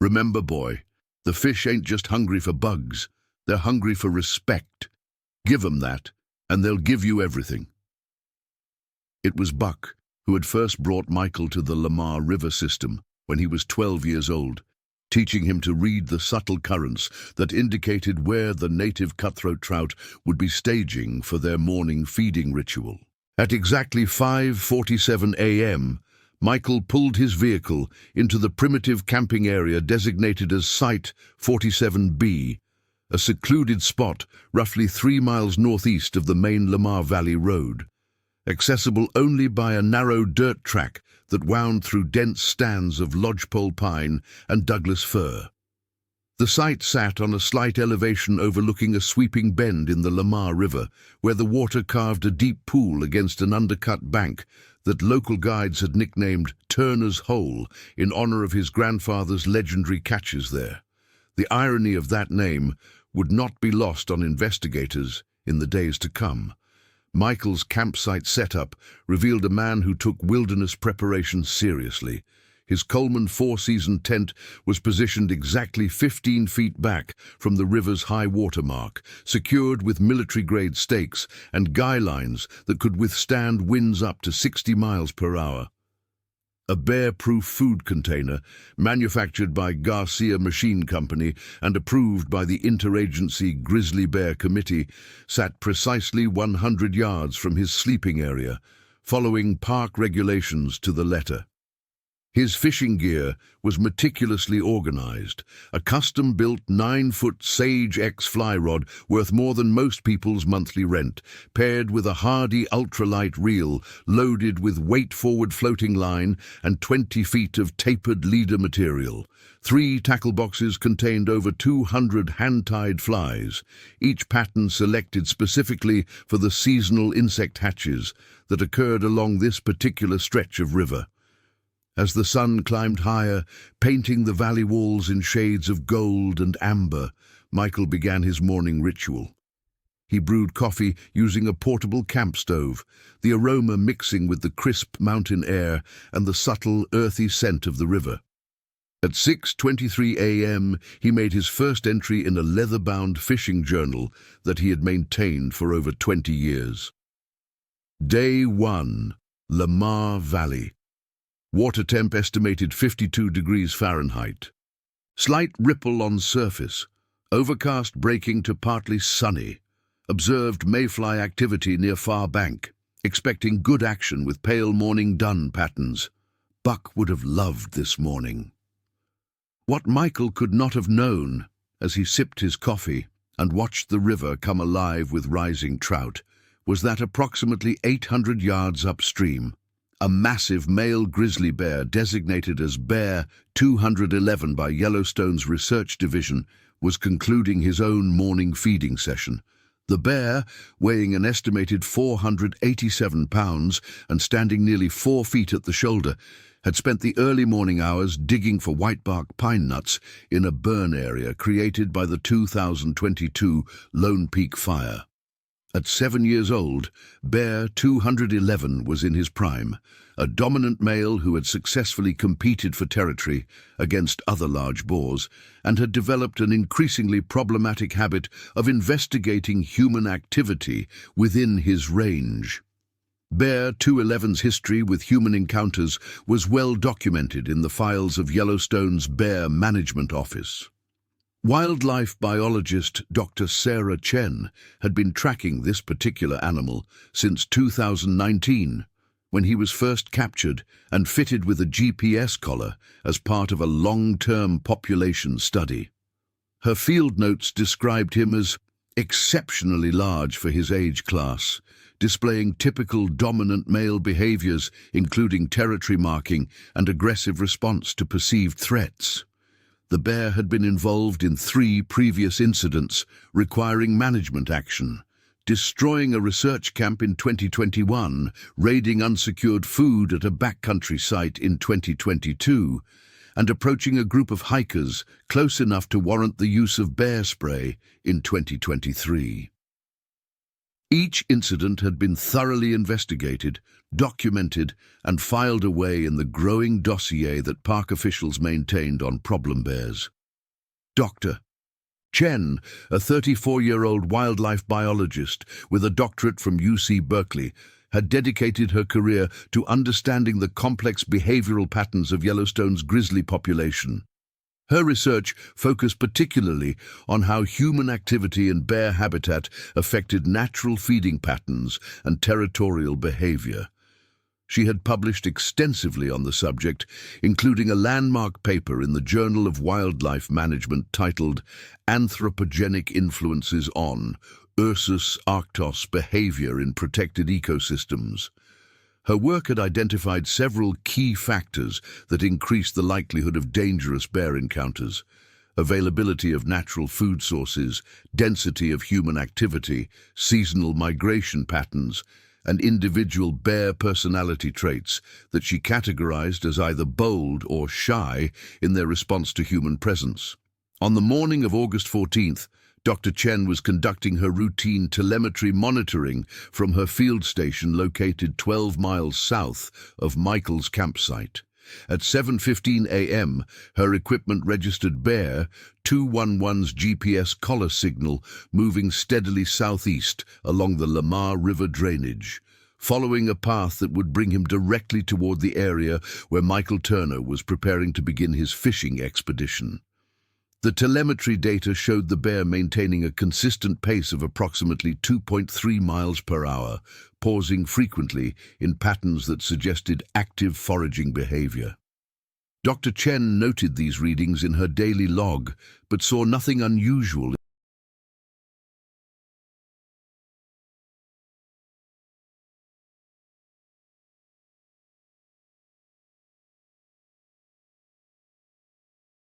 Remember, boy, the fish ain't just hungry for bugs, they're hungry for respect. Give 'em that, and they'll give you everything. It was Buck who had first brought Michael to the Lamar River system when he was 12 years old, teaching him to read the subtle currents that indicated where the native cutthroat trout would be staging for their morning feeding ritual. At exactly 5:47 a.m., Michael pulled his vehicle into the primitive camping area designated as Site 47B, a secluded spot roughly 3 miles northeast of the main Lamar Valley Road, accessible only by a narrow dirt track that wound through dense stands of lodgepole pine and Douglas fir. The site sat on a slight elevation overlooking a sweeping bend in the Lamar River, where the water carved a deep pool against an undercut bank that local guides had nicknamed Turner's Hole in honor of his grandfather's legendary catches there. The irony of that name would not be lost on investigators in the days to come. Michael's campsite setup revealed a man who took wilderness preparation seriously. His Coleman four-season tent was positioned exactly 15 feet back from the river's high water mark, secured with military-grade stakes and guy lines that could withstand winds up to 60 miles per hour. A bear-proof food container, manufactured by Garcia Machine Company and approved by the Interagency Grizzly Bear Committee, sat precisely 100 yards from his sleeping area, following park regulations to the letter. His fishing gear was meticulously organized, a custom-built 9-foot Sage X fly rod worth more than most people's monthly rent, paired with a hardy ultralight reel loaded with weight-forward floating line and 20 feet of tapered leader material. 3 tackle boxes contained over 200 hand-tied flies, each pattern selected specifically for the seasonal insect hatches that occurred along this particular stretch of river. As the sun climbed higher, painting the valley walls in shades of gold and amber, Michael began his morning ritual. He brewed coffee using a portable camp stove, the aroma mixing with the crisp mountain air and the subtle, earthy scent of the river. At 6:23 a.m., he made his first entry in a leather-bound fishing journal that he had maintained for over 20 years. Day 1, Lamar Valley. Water temp estimated 52 degrees Fahrenheit. Slight ripple on surface. Overcast breaking to partly sunny. Observed mayfly activity near far bank. Expecting good action with pale morning dun patterns. Buck would have loved this morning. What Michael could not have known, as he sipped his coffee and watched the river come alive with rising trout, was that approximately 800 yards upstream, a massive male grizzly bear designated as Bear 211 by Yellowstone's Research Division was concluding his own morning feeding session. The bear, weighing an estimated 487 pounds and standing nearly 4 feet at the shoulder, had spent the early morning hours digging for whitebark pine nuts in a burn area created by the 2022 Lone Peak fire. At 7 years old, Bear 211 was in his prime, a dominant male who had successfully competed for territory against other large boars and had developed an increasingly problematic habit of investigating human activity within his range. Bear 211's history with human encounters was well documented in the files of Yellowstone's Bear Management Office. Wildlife biologist Dr. Sarah Chen had been tracking this particular animal since 2019, when he was first captured and fitted with a GPS collar as part of a long-term population study. Her field notes described him as exceptionally large for his age class, displaying typical dominant male behaviors, including territory marking and aggressive response to perceived threats. The bear had been involved in 3 previous incidents requiring management action, destroying a research camp in 2021, raiding unsecured food at a backcountry site in 2022, and approaching a group of hikers close enough to warrant the use of bear spray in 2023. Each incident had been thoroughly investigated, documented, and filed away in the growing dossier that park officials maintained on problem bears. Dr. Chen, a 34-year-old wildlife biologist with a doctorate from UC Berkeley, had dedicated her career to understanding the complex behavioral patterns of Yellowstone's grizzly population. Her research focused particularly on how human activity in bear habitat affected natural feeding patterns and territorial behavior. She had published extensively on the subject, including a landmark paper in the Journal of Wildlife Management titled Anthropogenic Influences on Ursus arctos Behavior in Protected Ecosystems. Her work had identified several key factors that increased the likelihood of dangerous bear encounters: availability of natural food sources, density of human activity, seasonal migration patterns, and individual bear personality traits that she categorized as either bold or shy in their response to human presence. On the morning of August 14th, Dr. Chen was conducting her routine telemetry monitoring from her field station located 12 miles south of Michael's campsite. At 7:15 a.m., her equipment registered Bear 211's GPS collar signal moving steadily southeast along the Lamar River drainage, following a path that would bring him directly toward the area where Michael Turner was preparing to begin his fishing expedition. The telemetry data showed the bear maintaining a consistent pace of approximately 2.3 miles per hour, pausing frequently in patterns that suggested active foraging behavior. Dr. Chen noted these readings in her daily log, but saw nothing unusual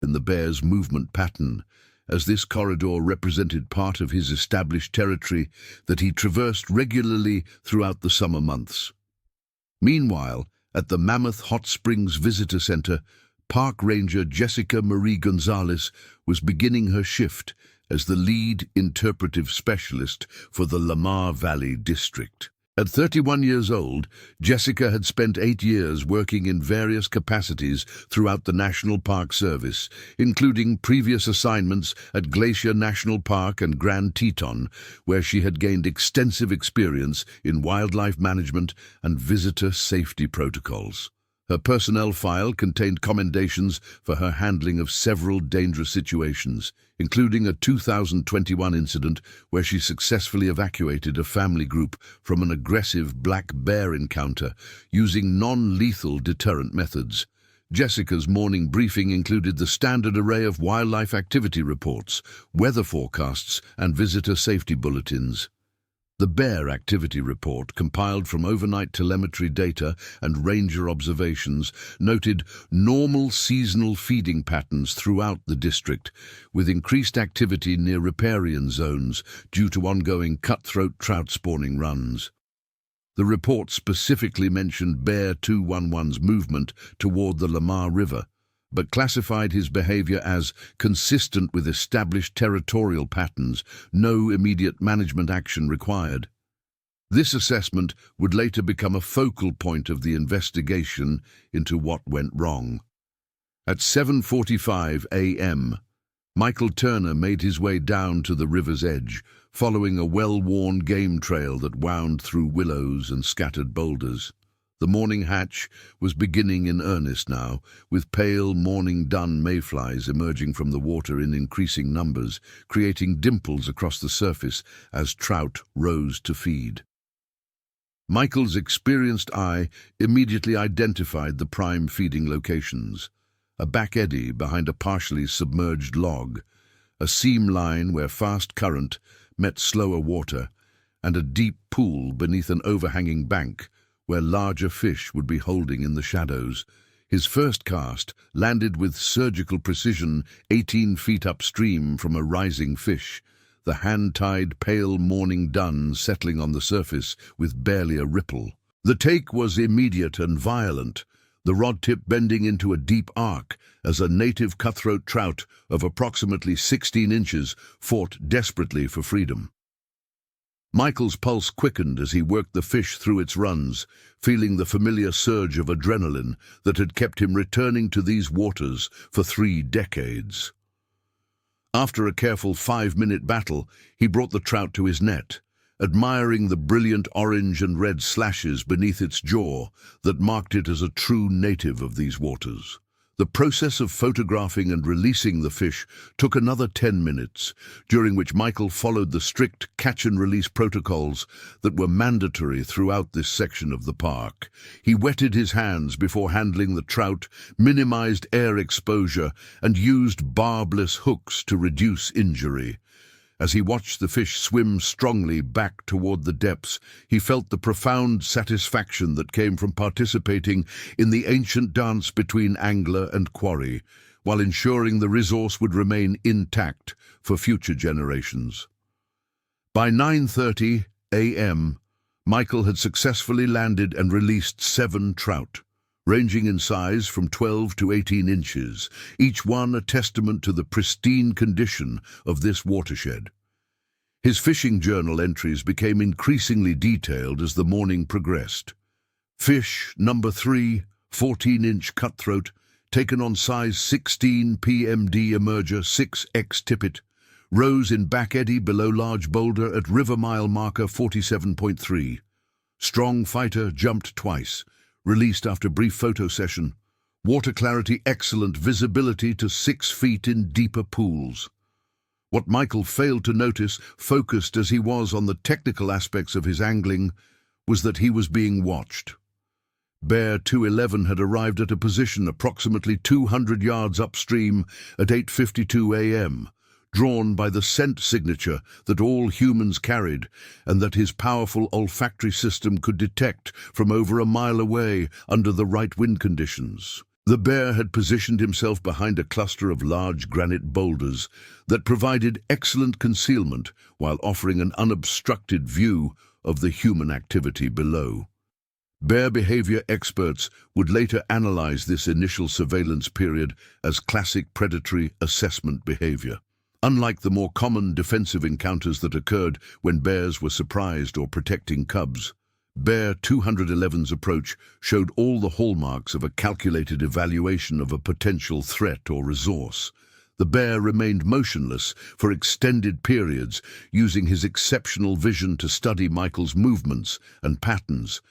in the bear's movement pattern, as this corridor represented part of his established territory that he traversed regularly throughout the summer months. Meanwhile, at the Mammoth Hot Springs Visitor Center, Park Ranger Jessica Marie Gonzalez was beginning her shift as the lead interpretive specialist for the Lamar Valley District. At 31 years old, Jessica had spent 8 years working in various capacities throughout the National Park Service, including previous assignments at Glacier National Park and Grand Teton, where she had gained extensive experience in wildlife management and visitor safety protocols. Her personnel file contained commendations for her handling of several dangerous situations, including a 2021 incident where she successfully evacuated a family group from an aggressive black bear encounter using non-lethal deterrent methods. Jessica's morning briefing included the standard array of wildlife activity reports, weather forecasts, and visitor safety bulletins. The Bear Activity Report, compiled from overnight telemetry data and ranger observations, noted normal seasonal feeding patterns throughout the district, with increased activity near riparian zones due to ongoing cutthroat trout spawning runs. The report specifically mentioned Bear 211's movement toward the Lamar River, but classified his behavior as consistent with established territorial patterns, no immediate management action required. This assessment would later become a focal point of the investigation into what went wrong. At 7:45 a.m., Michael Turner made his way down to the river's edge, following a well-worn game trail that wound through willows and scattered boulders. The morning hatch was beginning in earnest now, with pale morning dun mayflies emerging from the water in increasing numbers, creating dimples across the surface as trout rose to feed. Michael's experienced eye immediately identified the prime feeding locations: a back eddy behind a partially submerged log, a seam line where fast current met slower water, and a deep pool beneath an overhanging bank where larger fish would be holding in the shadows. His first cast landed with surgical precision 18 feet upstream from a rising fish, the hand-tied pale morning dun settling on the surface with barely a ripple. The take was immediate and violent, the rod tip bending into a deep arc as a native cutthroat trout of approximately 16 inches fought desperately for freedom. Michael's pulse quickened as he worked the fish through its runs, feeling the familiar surge of adrenaline that had kept him returning to these waters for 3 decades. After a careful 5-minute battle, he brought the trout to his net, admiring the brilliant orange and red slashes beneath its jaw that marked it as a true native of these waters. The process of photographing and releasing the fish took another 10 minutes, during which Michael followed the strict catch-and-release protocols that were mandatory throughout this section of the park. He wetted his hands before handling the trout, minimized air exposure, and used barbless hooks to reduce injury. As he watched the fish swim strongly back toward the depths, he felt the profound satisfaction that came from participating in the ancient dance between angler and quarry, while ensuring the resource would remain intact for future generations. By 9:30 a.m., Michael had successfully landed and released 7 trout, ranging in size from 12 to 18 inches, each one a testament to the pristine condition of this watershed. His fishing journal entries became increasingly detailed as the morning progressed. Fish number 3, 14-inch cutthroat, taken on size 16 PMD emerger 6X tippet, rose in back eddy below large boulder at river mile marker 47.3. Strong fighter jumped twice, released after brief photo session. Water clarity excellent, visibility to 6 feet in deeper pools. What Michael failed to notice, focused as he was on the technical aspects of his angling, was that he was being watched. Bear 211 had arrived at a position approximately 200 yards upstream at 8:52 a.m., drawn by the scent signature that all humans carried and that his powerful olfactory system could detect from over a mile away under the right wind conditions. The bear had positioned himself behind a cluster of large granite boulders that provided excellent concealment while offering an unobstructed view of the human activity below. Bear behavior experts would later analyze this initial surveillance period as classic predatory assessment behavior. Unlike the more common defensive encounters that occurred when bears were surprised or protecting cubs, Bear 211's approach showed all the hallmarks of a calculated evaluation of a potential threat or resource. The bear remained motionless for extended periods, using his exceptional vision to study Michael's movements and patterns.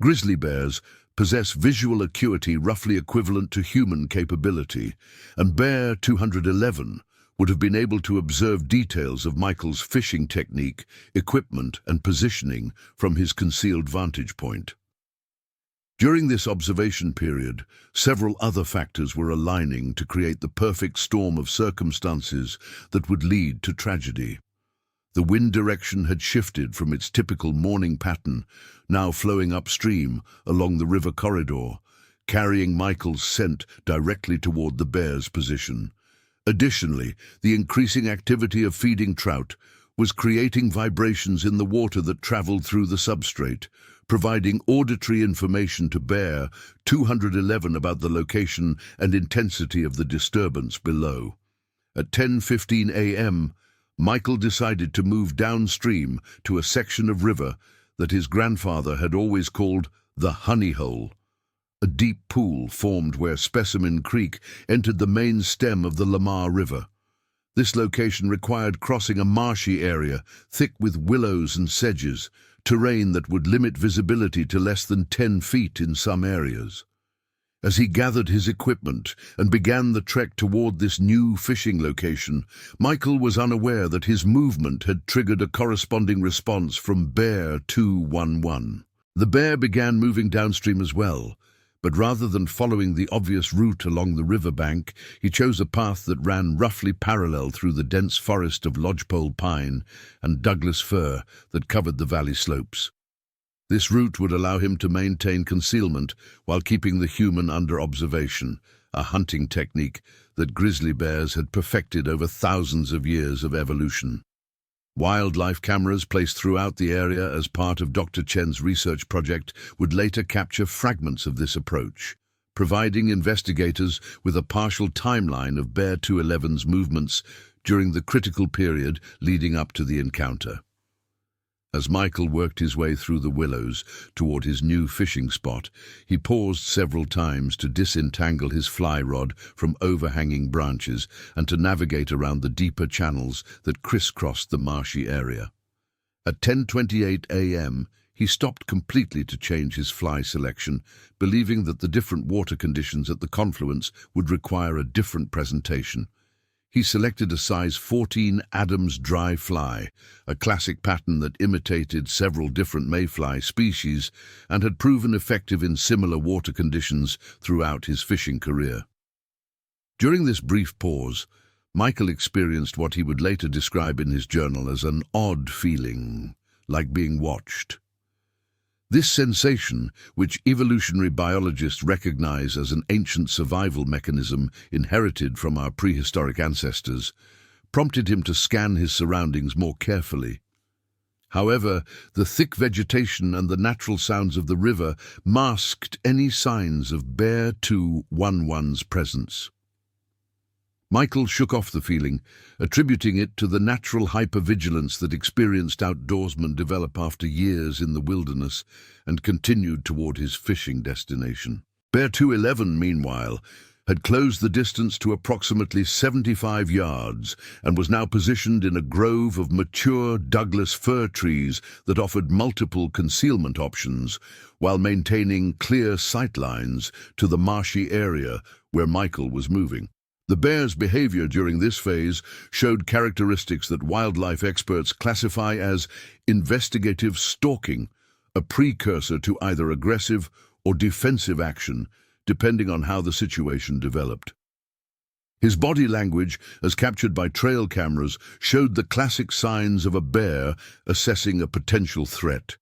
Grizzly bears possess visual acuity roughly equivalent to human capability, and Bear 211 would have been able to observe details of Michael's fishing technique, equipment, and positioning from his concealed vantage point. During this observation period, several other factors were aligning to create the perfect storm of circumstances that would lead to tragedy. The wind direction had shifted from its typical morning pattern, now flowing upstream along the river corridor, carrying Michael's scent directly toward the bear's position. Additionally, the increasing activity of feeding trout was creating vibrations in the water that traveled through the substrate, providing auditory information to Bear 211 about the location and intensity of the disturbance below. At 10:15 a.m., Michael decided to move downstream to a section of river that his grandfather had always called the Honey Hole, a deep pool formed where Specimen Creek entered the main stem of the Lamar River. This location required crossing a marshy area, thick with willows and sedges, terrain that would limit visibility to less than 10 feet in some areas. As he gathered his equipment and began the trek toward this new fishing location, Michael was unaware that his movement had triggered a corresponding response from Bear 211. The bear began moving downstream as well, but rather than following the obvious route along the riverbank, he chose a path that ran roughly parallel through the dense forest of lodgepole pine and Douglas fir that covered the valley slopes. This route would allow him to maintain concealment while keeping the human under observation, a hunting technique that grizzly bears had perfected over thousands of years of evolution. Wildlife cameras placed throughout the area as part of Dr. Chen's research project would later capture fragments of this approach, providing investigators with a partial timeline of Bear 211's movements during the critical period leading up to the encounter. As Michael worked his way through the willows toward his new fishing spot, he paused several times to disentangle his fly rod from overhanging branches and to navigate around the deeper channels that crisscrossed the marshy area. At 10:28 a.m., he stopped completely to change his fly selection, believing that the different water conditions at the confluence would require a different presentation. He selected a size 14 Adams dry fly, a classic pattern that imitated several different mayfly species and had proven effective in similar water conditions throughout his fishing career. During this brief pause, Michael experienced what he would later describe in his journal as an odd feeling, like being watched. This sensation, which evolutionary biologists recognize as an ancient survival mechanism inherited from our prehistoric ancestors, prompted him to scan his surroundings more carefully. However, the thick vegetation and the natural sounds of the river masked any signs of Bear 211's presence. Michael shook off the feeling, attributing it to the natural hypervigilance that experienced outdoorsmen develop after years in the wilderness, and continued toward his fishing destination. Bear 211, meanwhile, had closed the distance to approximately 75 yards and was now positioned in a grove of mature Douglas fir trees that offered multiple concealment options while maintaining clear sightlines to the marshy area where Michael was moving. The bear's behavior during this phase showed characteristics that wildlife experts classify as investigative stalking, a precursor to either aggressive or defensive action, depending on how the situation developed. His body language, as captured by trail cameras, showed the classic signs of a bear assessing a potential threat.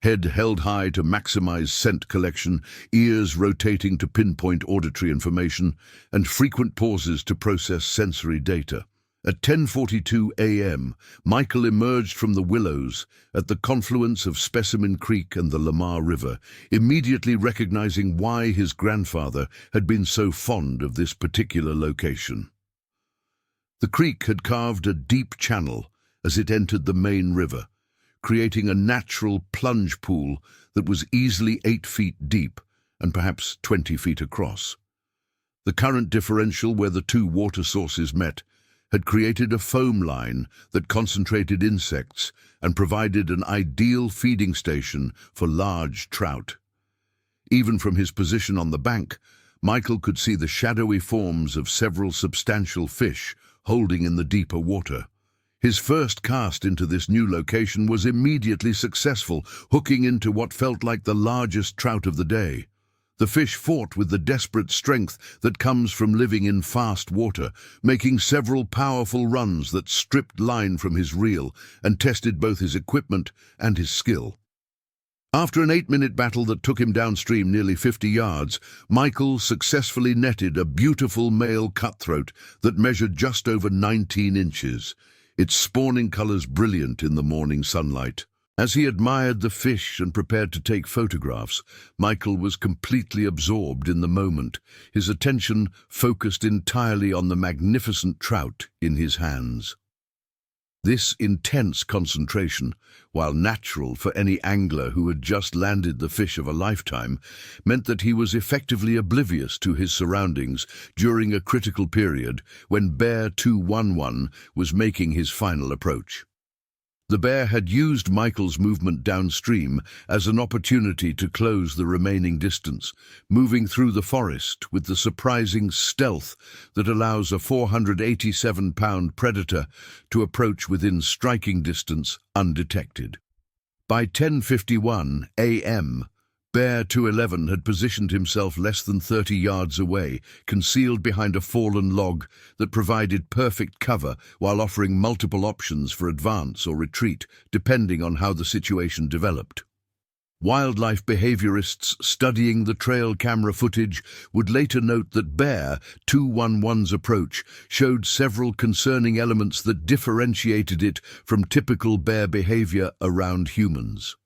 Head held high to maximize scent collection, ears rotating to pinpoint auditory information, and frequent pauses to process sensory data. At 10:42 a.m., Michael emerged from the willows at the confluence of Specimen Creek and the Lamar River, immediately recognizing why his grandfather had been so fond of this particular location. The creek had carved a deep channel as it entered the main river, creating a natural plunge pool that was easily 8 feet deep and perhaps 20 feet across. The current differential where the two water sources met had created a foam line that concentrated insects and provided an ideal feeding station for large trout. Even from his position on the bank, Michael could see the shadowy forms of several substantial fish holding in the deeper water. His first cast into this new location was immediately successful, hooking into what felt like the largest trout of the day. The fish fought with the desperate strength that comes from living in fast water, making several powerful runs that stripped line from his reel and tested both his equipment and his skill. After an 8-minute battle that took him downstream nearly 50 yards, Michael successfully netted a beautiful male cutthroat that measured just over 19 inches. Its spawning colors brilliant in the morning sunlight. As he admired the fish and prepared to take photographs, Michael was completely absorbed in the moment, his attention focused entirely on the magnificent trout in his hands. This intense concentration, while natural for any angler who had just landed the fish of a lifetime, meant that he was effectively oblivious to his surroundings during a critical period when Bear 211 was making his final approach. The bear had used Michael's movement downstream as an opportunity to close the remaining distance, moving through the forest with the surprising stealth that allows a 487-pound predator to approach within striking distance undetected. By 10:51 a.m., Bear 211 had positioned himself less than 30 yards away, concealed behind a fallen log that provided perfect cover while offering multiple options for advance or retreat, depending on how the situation developed. Wildlife behaviorists studying the trail camera footage would later note that Bear 211's approach showed several concerning elements that differentiated it from typical bear behavior around humans.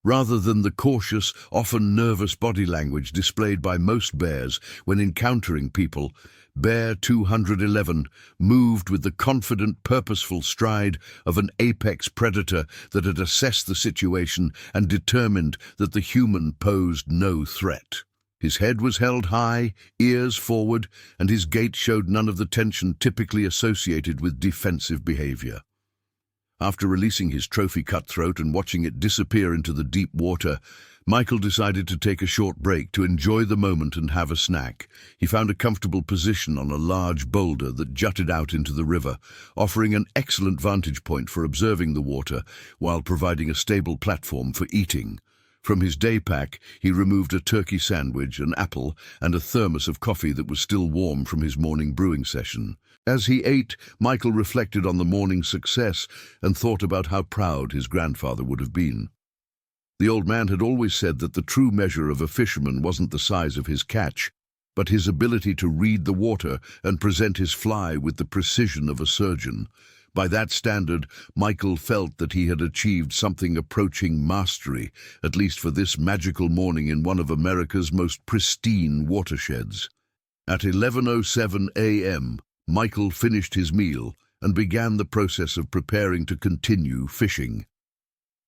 rather than the cautious, often nervous body language displayed by most bears when encountering people. Bear 211 moved with the confident, purposeful stride of an apex predator that had assessed the situation and determined that the human posed no threat. His head was held high, ears forward, and his gait showed none of the tension typically associated with defensive behavior. After releasing his trophy cutthroat and watching it disappear into the deep water, Michael decided to take a short break to enjoy the moment and have a snack. He found a comfortable position on a large boulder that jutted out into the river, offering an excellent vantage point for observing the water while providing a stable platform for eating. From his day pack, he removed a turkey sandwich, an apple, and a thermos of coffee that was still warm from his morning brewing session. As he ate, Michael reflected on the morning's success and thought about how proud his grandfather would have been. The old man had always said that the true measure of a fisherman wasn't the size of his catch, but his ability to read the water and present his fly with the precision of a surgeon. By that standard, Michael felt that he had achieved something approaching mastery, at least for this magical morning in one of America's most pristine watersheds. At 11:07 a.m., Michael finished his meal and began the process of preparing to continue fishing.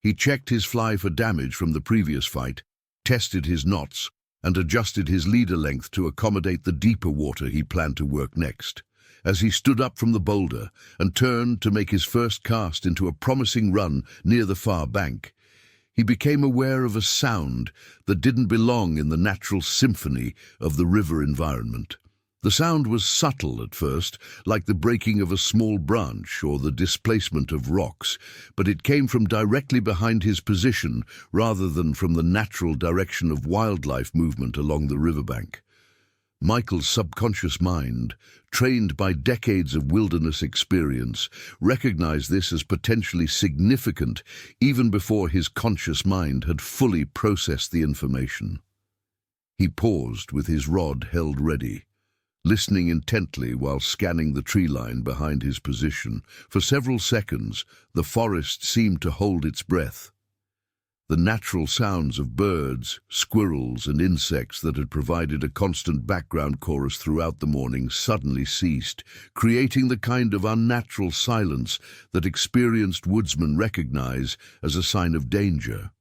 He checked his fly for damage from the previous fight, tested his knots, and adjusted his leader length to accommodate the deeper water he planned to work next. As he stood up from the boulder and turned to make his first cast into a promising run near the far bank, he became aware of a sound that didn't belong in the natural symphony of the river environment. The sound was subtle at first, like the breaking of a small branch or the displacement of rocks, but it came from directly behind his position rather than from the natural direction of wildlife movement along the riverbank. Michael's subconscious mind, trained by decades of wilderness experience, recognized this as potentially significant even before his conscious mind had fully processed the information. He paused with his rod held ready, listening intently while scanning the tree line behind his position. For several seconds, the forest seemed to hold its breath. The natural sounds of birds, squirrels, and insects that had provided a constant background chorus throughout the morning suddenly ceased, creating the kind of unnatural silence that experienced woodsmen recognize as a sign of danger.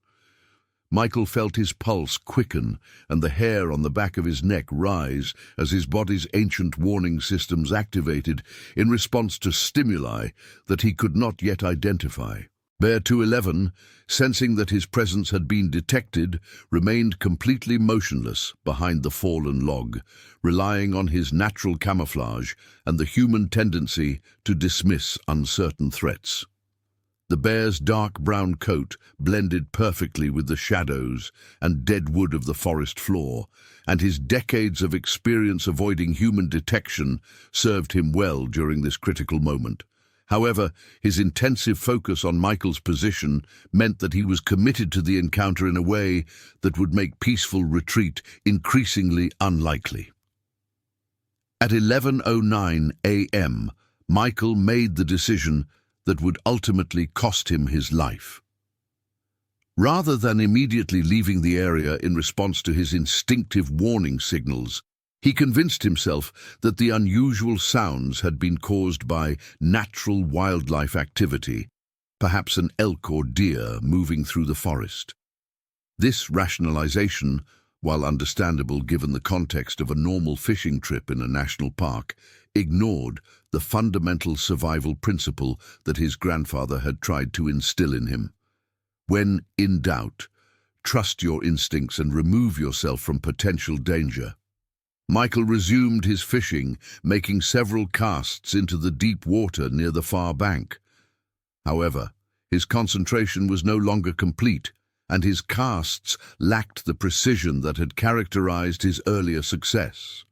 Michael felt his pulse quicken and the hair on the back of his neck rise as his body's ancient warning systems activated in response to stimuli that he could not yet identify. Bear 211, sensing that his presence had been detected, remained completely motionless behind the fallen log, relying on his natural camouflage and the human tendency to dismiss uncertain threats. The bear's dark brown coat blended perfectly with the shadows and dead wood of the forest floor, and his decades of experience avoiding human detection served him well during this critical moment. However, his intensive focus on Michael's position meant that he was committed to the encounter in a way that would make peaceful retreat increasingly unlikely. At 11:09 a.m., Michael made the decision that would ultimately cost him his life. Rather than immediately leaving the area in response to his instinctive warning signals, he convinced himself that the unusual sounds had been caused by natural wildlife activity, perhaps an elk or deer moving through the forest. This rationalization, while understandable given the context of a normal fishing trip in a national park, ignored the fundamental survival principle that his grandfather had tried to instill in him. When in doubt, trust your instincts and remove yourself from potential danger. Michael resumed his fishing, making several casts into the deep water near the far bank. However, his concentration was no longer complete, and his casts lacked the precision that had characterized his earlier success.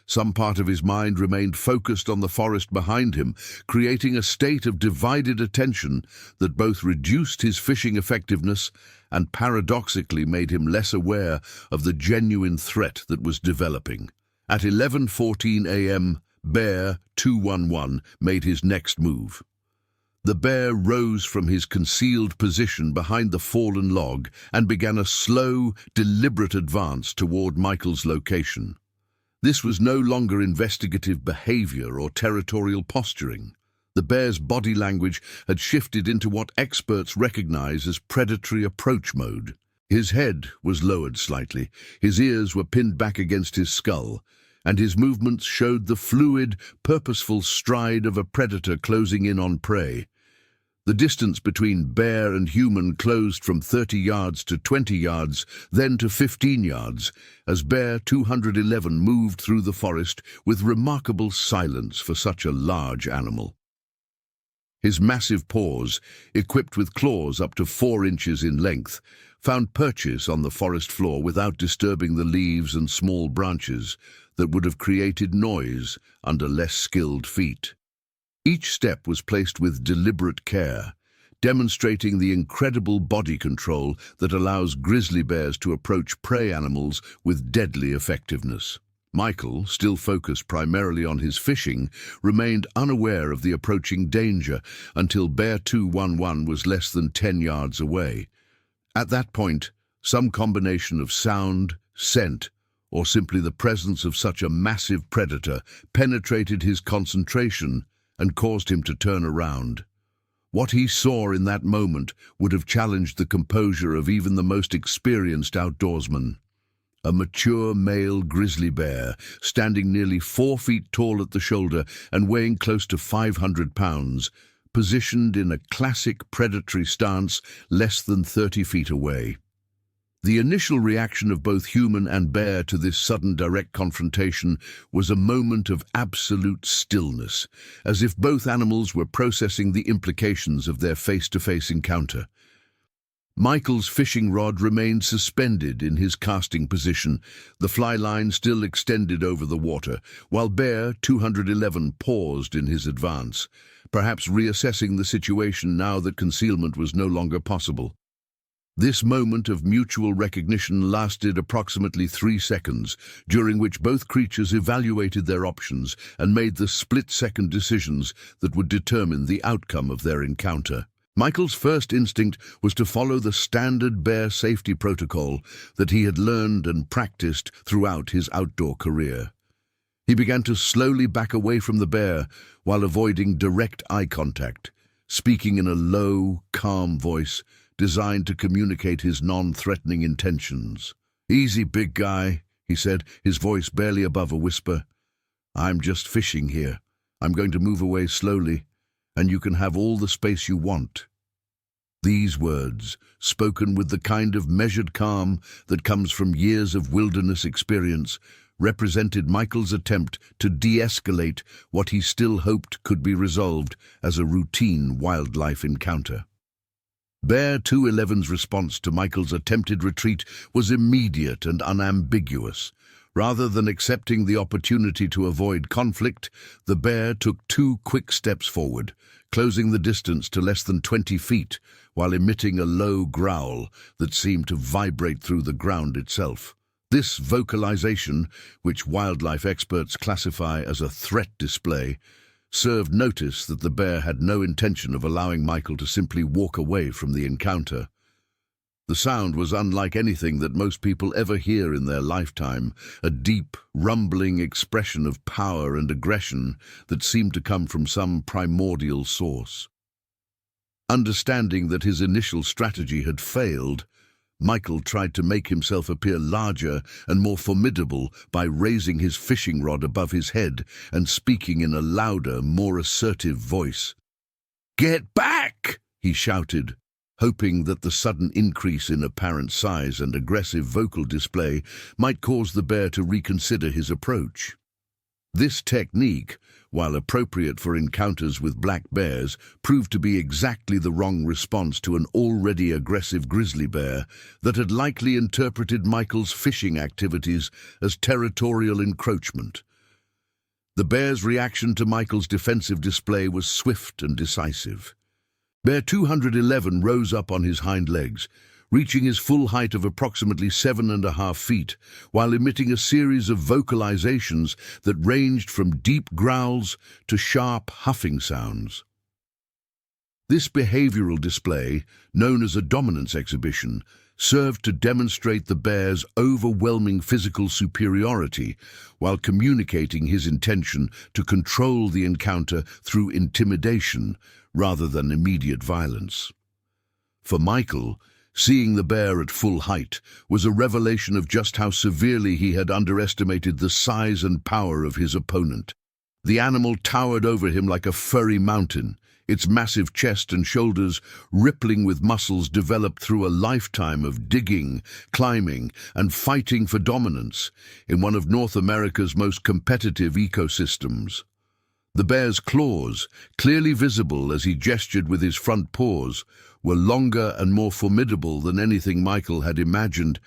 Some part of his mind remained focused on the forest behind him, creating a state of divided attention that both reduced his fishing effectiveness and paradoxically made him less aware of the genuine threat that was developing. At 11:14 a.m., Bear 211 made his next move. The bear rose from his concealed position behind the fallen log and began a slow, deliberate advance toward Michael's location. This was no longer investigative behavior or territorial posturing. The bear's body language had shifted into what experts recognize as predatory approach mode. His head was lowered slightly, his ears were pinned back against his skull, and his movements showed the fluid, purposeful stride of a predator closing in on prey. The distance between bear and human closed from 30 yards to 20 yards, then to 15 yards, as Bear 211 moved through the forest with remarkable silence for such a large animal. His massive paws, equipped with claws up to 4 inches in length, found purchase on the forest floor without disturbing the leaves and small branches that would have created noise under less skilled feet. Each step was placed with deliberate care, demonstrating the incredible body control that allows grizzly bears to approach prey animals with deadly effectiveness. Michael, still focused primarily on his fishing, remained unaware of the approaching danger until Bear 211 was less than 10 yards away. At that point, some combination of sound, scent, or simply the presence of such a massive predator penetrated his concentration and caused him to turn around. What he saw in that moment would have challenged the composure of even the most experienced outdoorsman. A mature male grizzly bear, standing nearly 4 feet tall at the shoulder and weighing close to 500 pounds, positioned in a classic predatory stance less than 30 feet away. The initial reaction of both human and bear to this sudden direct confrontation was a moment of absolute stillness, as if both animals were processing the implications of their face-to-face encounter. Michael's fishing rod remained suspended in his casting position, the fly line still extended over the water, while Bear 211 paused in his advance, perhaps reassessing the situation now that concealment was no longer possible. This moment of mutual recognition lasted approximately 3 seconds, during which both creatures evaluated their options and made the split-second decisions that would determine the outcome of their encounter. Michael's first instinct was to follow the standard bear safety protocol that he had learned and practiced throughout his outdoor career. He began to slowly back away from the bear while avoiding direct eye contact, speaking in a low, calm voice designed to communicate his non-threatening intentions. "Easy, big guy," he said, his voice barely above a whisper. "I'm just fishing here. I'm going to move away slowly, and you can have all the space you want." These words, spoken with the kind of measured calm that comes from years of wilderness experience, represented Michael's attempt to de-escalate what he still hoped could be resolved as a routine wildlife encounter. Bear 211's response to Michael's attempted retreat was immediate and unambiguous. Rather than accepting the opportunity to avoid conflict, the bear took 2 quick steps forward, closing the distance to less than 20 feet, while emitting a low growl that seemed to vibrate through the ground itself. This vocalization, which wildlife experts classify as a threat display, served notice that the bear had no intention of allowing Michael to simply walk away from the encounter. The sound was unlike anything that most people ever hear in their lifetime, a deep, rumbling expression of power and aggression that seemed to come from some primordial source. Understanding that his initial strategy had failed, Michael tried to make himself appear larger and more formidable by raising his fishing rod above his head and speaking in a louder, more assertive voice. "Get back!" he shouted, hoping that the sudden increase in apparent size and aggressive vocal display might cause the bear to reconsider his approach. This technique, while appropriate for encounters with black bears, proved to be exactly the wrong response to an already aggressive grizzly bear that had likely interpreted Michael's fishing activities as territorial encroachment. The bear's reaction to Michael's defensive display was swift and decisive. Bear 211 rose up on his hind legs, reaching his full height of approximately 7.5 feet, while emitting a series of vocalizations that ranged from deep growls to sharp huffing sounds. This behavioral display, known as a dominance exhibition, served to demonstrate the bear's overwhelming physical superiority while communicating his intention to control the encounter through intimidation rather than immediate violence. For Michael, seeing the bear at full height was a revelation of just how severely he had underestimated the size and power of his opponent. The animal towered over him like a furry mountain, its massive chest and shoulders rippling with muscles developed through a lifetime of digging, climbing, and fighting for dominance in one of North America's most competitive ecosystems. The bear's claws, clearly visible as he gestured with his front paws, were longer and more formidable than anything Michael had imagined,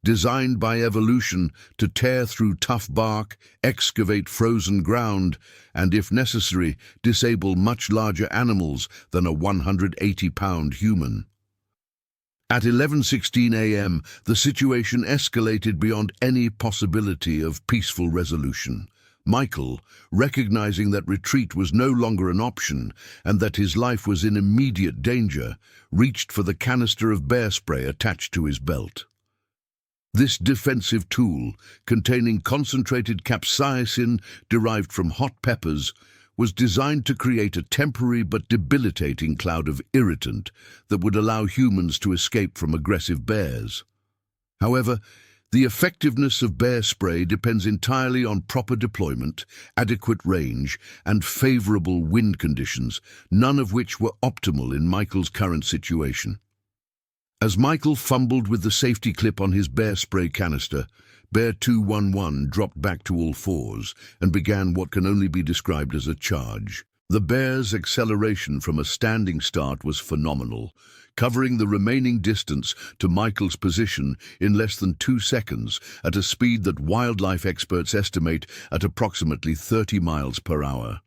designed by evolution to tear through tough bark, excavate frozen ground, and, if necessary, disable much larger animals than a 180-pound human. At 11:16 a.m., the situation escalated beyond any possibility of peaceful resolution. Michael, recognizing that retreat was no longer an option and that his life was in immediate danger, reached for the canister of bear spray attached to his belt. This defensive tool, containing concentrated capsaicin derived from hot peppers, was designed to create a temporary but debilitating cloud of irritant that would allow humans to escape from aggressive bears. However, the effectiveness of bear spray depends entirely on proper deployment, adequate range, and favorable wind conditions, none of which were optimal in Michael's current situation. As Michael fumbled with the safety clip on his bear spray canister, Bear 211 dropped back to all fours and began what can only be described as a charge. The bear's acceleration from a standing start was phenomenal, covering the remaining distance to Michael's position in less than 2 seconds at a speed that wildlife experts estimate at approximately 30 miles per hour.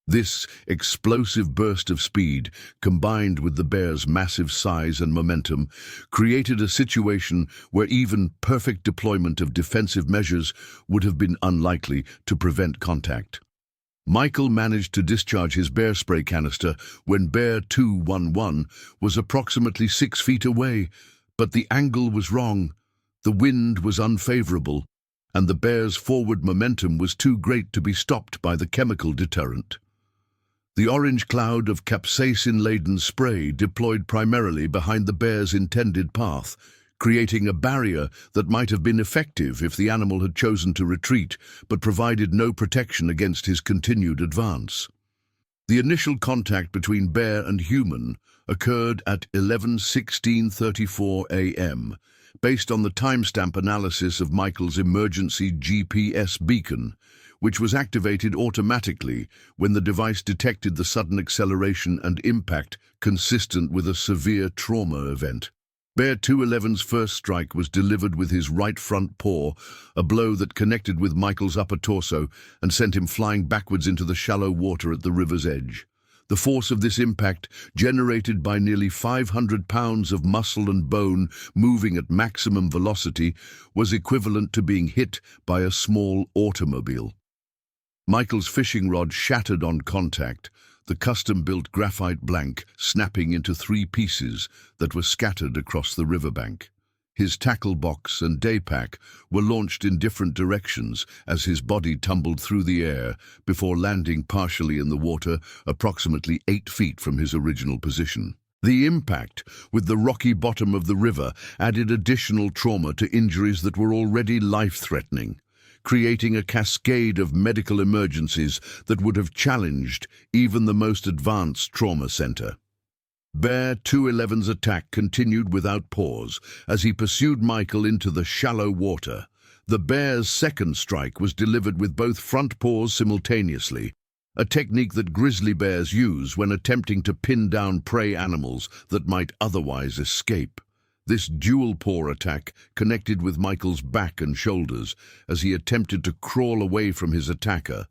This explosive burst of speed, combined with the bear's massive size and momentum, created a situation where even perfect deployment of defensive measures would have been unlikely to prevent contact. Michael managed to discharge his bear spray canister when Bear 211 was approximately 6 feet away, but the angle was wrong, the wind was unfavorable, and the bear's forward momentum was too great to be stopped by the chemical deterrent. The orange cloud of capsaicin-laden spray deployed primarily behind the bear's intended path, creating a barrier that might have been effective if the animal had chosen to retreat, but provided no protection against his continued advance. The initial contact between bear and human occurred at 11:16:34 a.m., based on the timestamp analysis of Michael's emergency GPS beacon, which was activated automatically when the device detected the sudden acceleration and impact consistent with a severe trauma event. Bear 211's first strike was delivered with his right front paw, a blow that connected with Michael's upper torso and sent him flying backwards into the shallow water at the river's edge. The force of this impact, generated by nearly 500 pounds of muscle and bone moving at maximum velocity, was equivalent to being hit by a small automobile. Michael's fishing rod shattered on contact, the custom-built graphite blank snapping into 3 pieces that were scattered across the riverbank. His tackle box and day pack were launched in different directions as his body tumbled through the air before landing partially in the water approximately 8 feet from his original position. The impact with the rocky bottom of the river added additional trauma to injuries that were already life-threatening, creating a cascade of medical emergencies that would have challenged even the most advanced trauma center. Bear 211's attack continued without pause as he pursued Michael into the shallow water. The bear's second strike was delivered with both front paws simultaneously, a technique that grizzly bears use when attempting to pin down prey animals that might otherwise escape. This dual paw attack connected with Michael's back and shoulders as he attempted to crawl away from his attacker,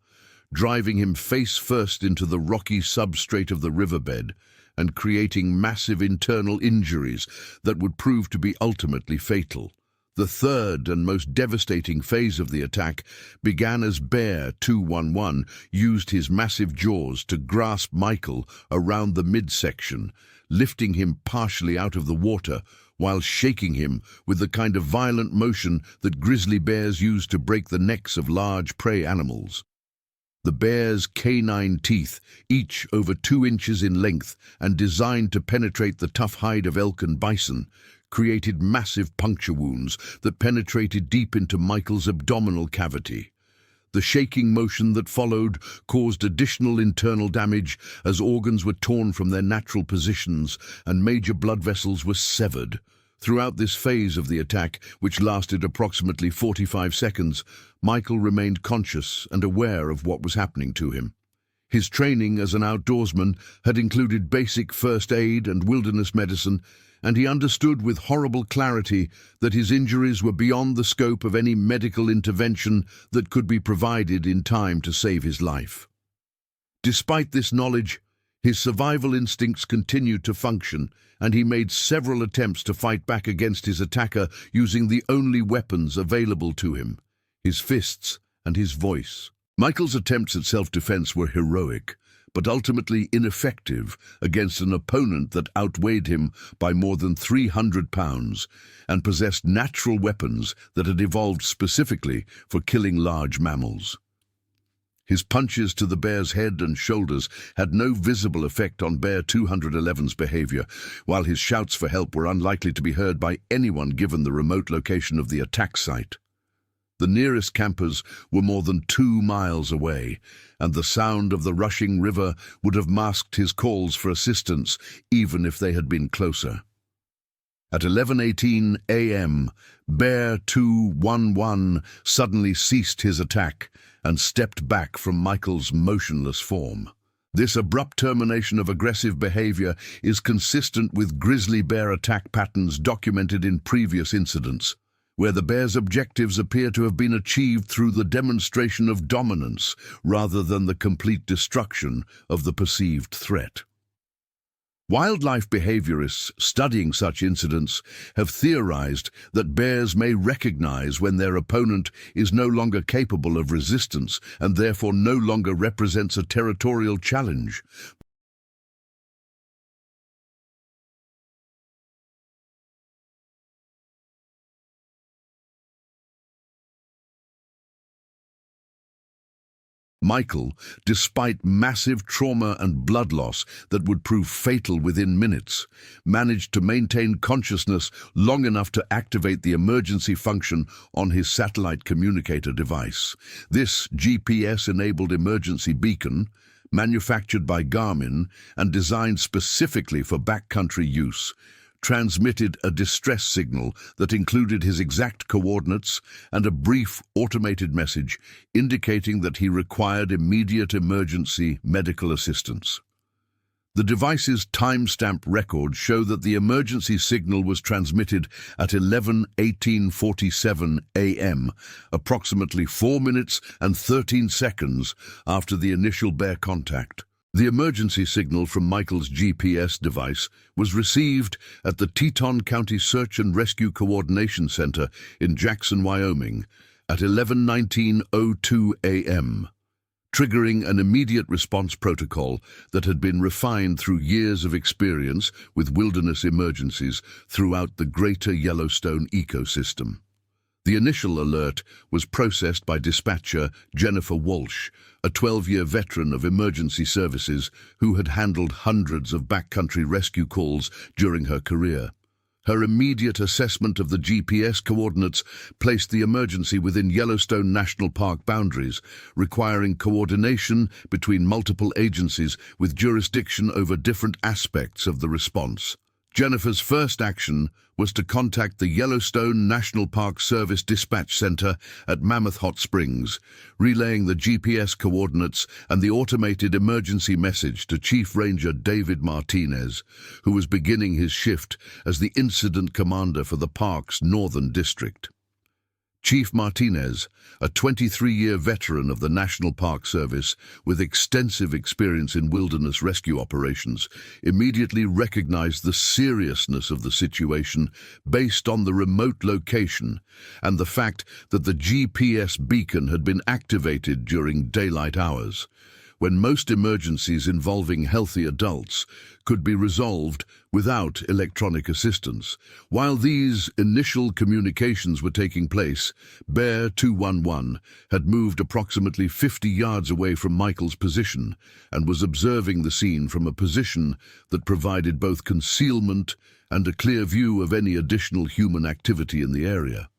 driving him face first into the rocky substrate of the riverbed and creating massive internal injuries that would prove to be ultimately fatal. The third and most devastating phase of the attack began as Bear 211 used his massive jaws to grasp Michael around the midsection, lifting him partially out of the water while shaking him with the kind of violent motion that grizzly bears use to break the necks of large prey animals. The bear's canine teeth, each over 2 inches in length and designed to penetrate the tough hide of elk and bison, created massive puncture wounds that penetrated deep into Michael's abdominal cavity. The shaking motion that followed caused additional internal damage as organs were torn from their natural positions and major blood vessels were severed. Throughout this phase of the attack, which lasted approximately 45 seconds, Michael remained conscious and aware of what was happening to him. His training as an outdoorsman had included basic first aid and wilderness medicine, and he understood with horrible clarity that his injuries were beyond the scope of any medical intervention that could be provided in time to save his life. Despite this knowledge, his survival instincts continued to function, and he made several attempts to fight back against his attacker using the only weapons available to him, his fists and his voice. Michael's attempts at self-defense were heroic, but ultimately ineffective against an opponent that outweighed him by more than 300 pounds and possessed natural weapons that had evolved specifically for killing large mammals. His punches to the bear's head and shoulders had no visible effect on Bear 211's behavior, while his shouts for help were unlikely to be heard by anyone given the remote location of the attack site. The nearest campers were more than 2 miles away, and the sound of the rushing river would have masked his calls for assistance even if they had been closer. At 11:18 a.m., Bear 211 suddenly ceased his attack and stepped back from Michael's motionless form. This abrupt termination of aggressive behavior is consistent with grizzly bear attack patterns documented in previous incidents, where the bear's objectives appear to have been achieved through the demonstration of dominance rather than the complete destruction of the perceived threat. Wildlife behaviorists studying such incidents have theorized that bears may recognize when their opponent is no longer capable of resistance and therefore no longer represents a territorial challenge. Michael, despite massive trauma and blood loss that would prove fatal within minutes, managed to maintain consciousness long enough to activate the emergency function on his satellite communicator device. This GPS-enabled emergency beacon, manufactured by Garmin and designed specifically for backcountry use, transmitted a distress signal that included his exact coordinates and a brief automated message indicating that he required immediate emergency medical assistance. The device's timestamp records show that the emergency signal was transmitted at 11:18:47 a.m., approximately 4 minutes and 13 seconds after the initial bear contact. The emergency signal from Michael's GPS device was received at the Teton County Search and Rescue Coordination Center in Jackson, Wyoming, at 11:19:02 a.m., triggering an immediate response protocol that had been refined through years of experience with wilderness emergencies throughout the greater Yellowstone ecosystem. The initial alert was processed by dispatcher Jennifer Walsh, a 12-year veteran of emergency services who had handled hundreds of backcountry rescue calls during her career. Her immediate assessment of the GPS coordinates placed the emergency within Yellowstone National Park boundaries, requiring coordination between multiple agencies with jurisdiction over different aspects of the response. Jennifer's first action was to contact the Yellowstone National Park Service Dispatch Center at Mammoth Hot Springs, relaying the GPS coordinates and the automated emergency message to Chief Ranger David Martinez, who was beginning his shift as the incident commander for the park's northern district. Chief Martinez, a 23-year veteran of the National Park Service with extensive experience in wilderness rescue operations, immediately recognized the seriousness of the situation based on the remote location and the fact that the GPS beacon had been activated during daylight hours, when most emergencies involving healthy adults could be resolved without electronic assistance. While these initial communications were taking place, Bear 211 had moved approximately 50 yards away from Michael's position and was observing the scene from a position that provided both concealment and a clear view of any additional human activity in the area.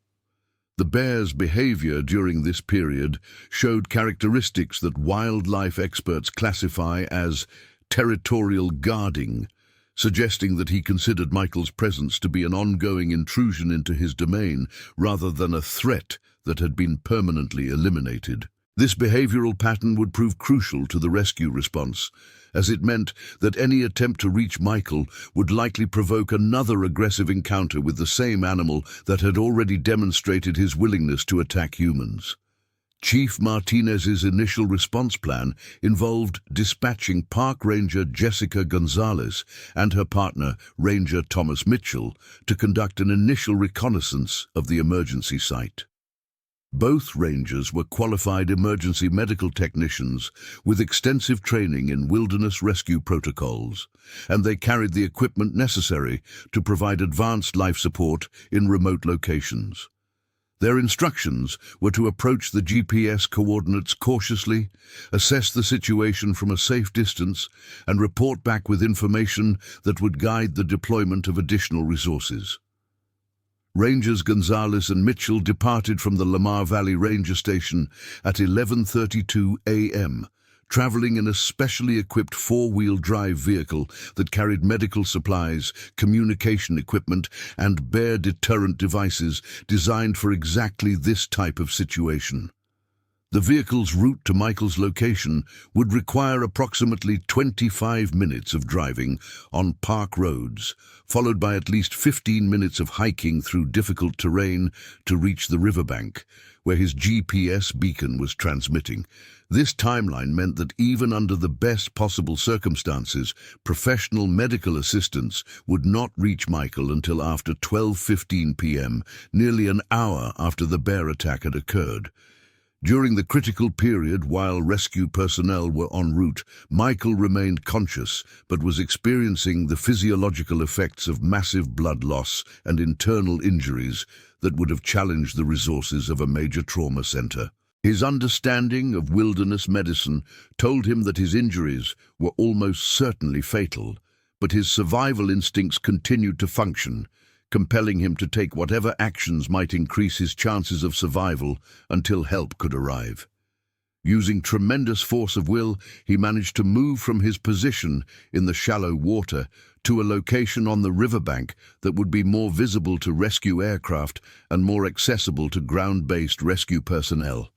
The bear's behavior during this period showed characteristics that wildlife experts classify as territorial guarding, suggesting that he considered Michael's presence to be an ongoing intrusion into his domain rather than a threat that had been permanently eliminated. This behavioral pattern would prove crucial to the rescue response, as it meant that any attempt to reach Michael would likely provoke another aggressive encounter with the same animal that had already demonstrated his willingness to attack humans. Chief Martinez's initial response plan involved dispatching Park Ranger Jessica Gonzalez and her partner, Ranger Thomas Mitchell, to conduct an initial reconnaissance of the emergency site. Both rangers were qualified emergency medical technicians with extensive training in wilderness rescue protocols, and they carried the equipment necessary to provide advanced life support in remote locations. Their instructions were to approach the GPS coordinates cautiously, assess the situation from a safe distance, and report back with information that would guide the deployment of additional resources. Rangers Gonzalez and Mitchell departed from the Lamar Valley Ranger Station at 11:32 a.m., traveling in a specially equipped four-wheel drive vehicle that carried medical supplies, communication equipment, and bear deterrent devices designed for exactly this type of situation. The vehicle's route to Michael's location would require approximately 25 minutes of driving on park roads, followed by at least 15 minutes of hiking through difficult terrain to reach the riverbank, where his GPS beacon was transmitting. This timeline meant that even under the best possible circumstances, professional medical assistance would not reach Michael until after 12:15 p.m., nearly an hour after the bear attack had occurred. During the critical period while rescue personnel were en route, Michael remained conscious but was experiencing the physiological effects of massive blood loss and internal injuries that would have challenged the resources of a major trauma center. His understanding of wilderness medicine told him that his injuries were almost certainly fatal, but his survival instincts continued to function, compelling him to take whatever actions might increase his chances of survival until help could arrive. Using tremendous force of will, he managed to move from his position in the shallow water to a location on the riverbank that would be more visible to rescue aircraft and more accessible to ground-based rescue personnel.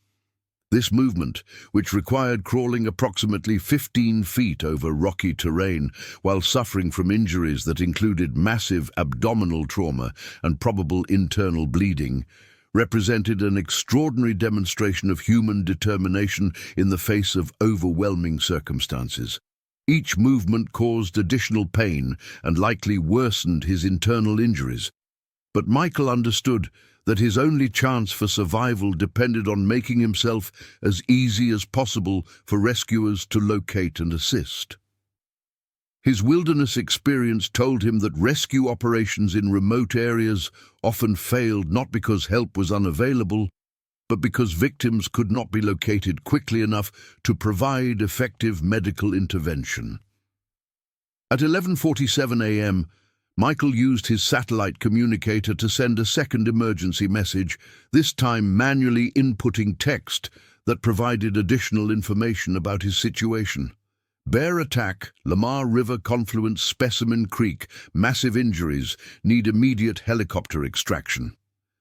This movement, which required crawling approximately 15 feet over rocky terrain while suffering from injuries that included massive abdominal trauma and probable internal bleeding, represented an extraordinary demonstration of human determination in the face of overwhelming circumstances. Each movement caused additional pain and likely worsened his internal injuries, but Michael understood that his only chance for survival depended on making himself as easy as possible for rescuers to locate and assist. His wilderness experience told him that rescue operations in remote areas often failed not because help was unavailable, but because victims could not be located quickly enough to provide effective medical intervention. At 11:47 a.m., Michael used his satellite communicator to send a second emergency message, this time manually inputting text that provided additional information about his situation. Bear attack, Lamar River confluence, Specimen Creek, massive injuries, need immediate helicopter extraction.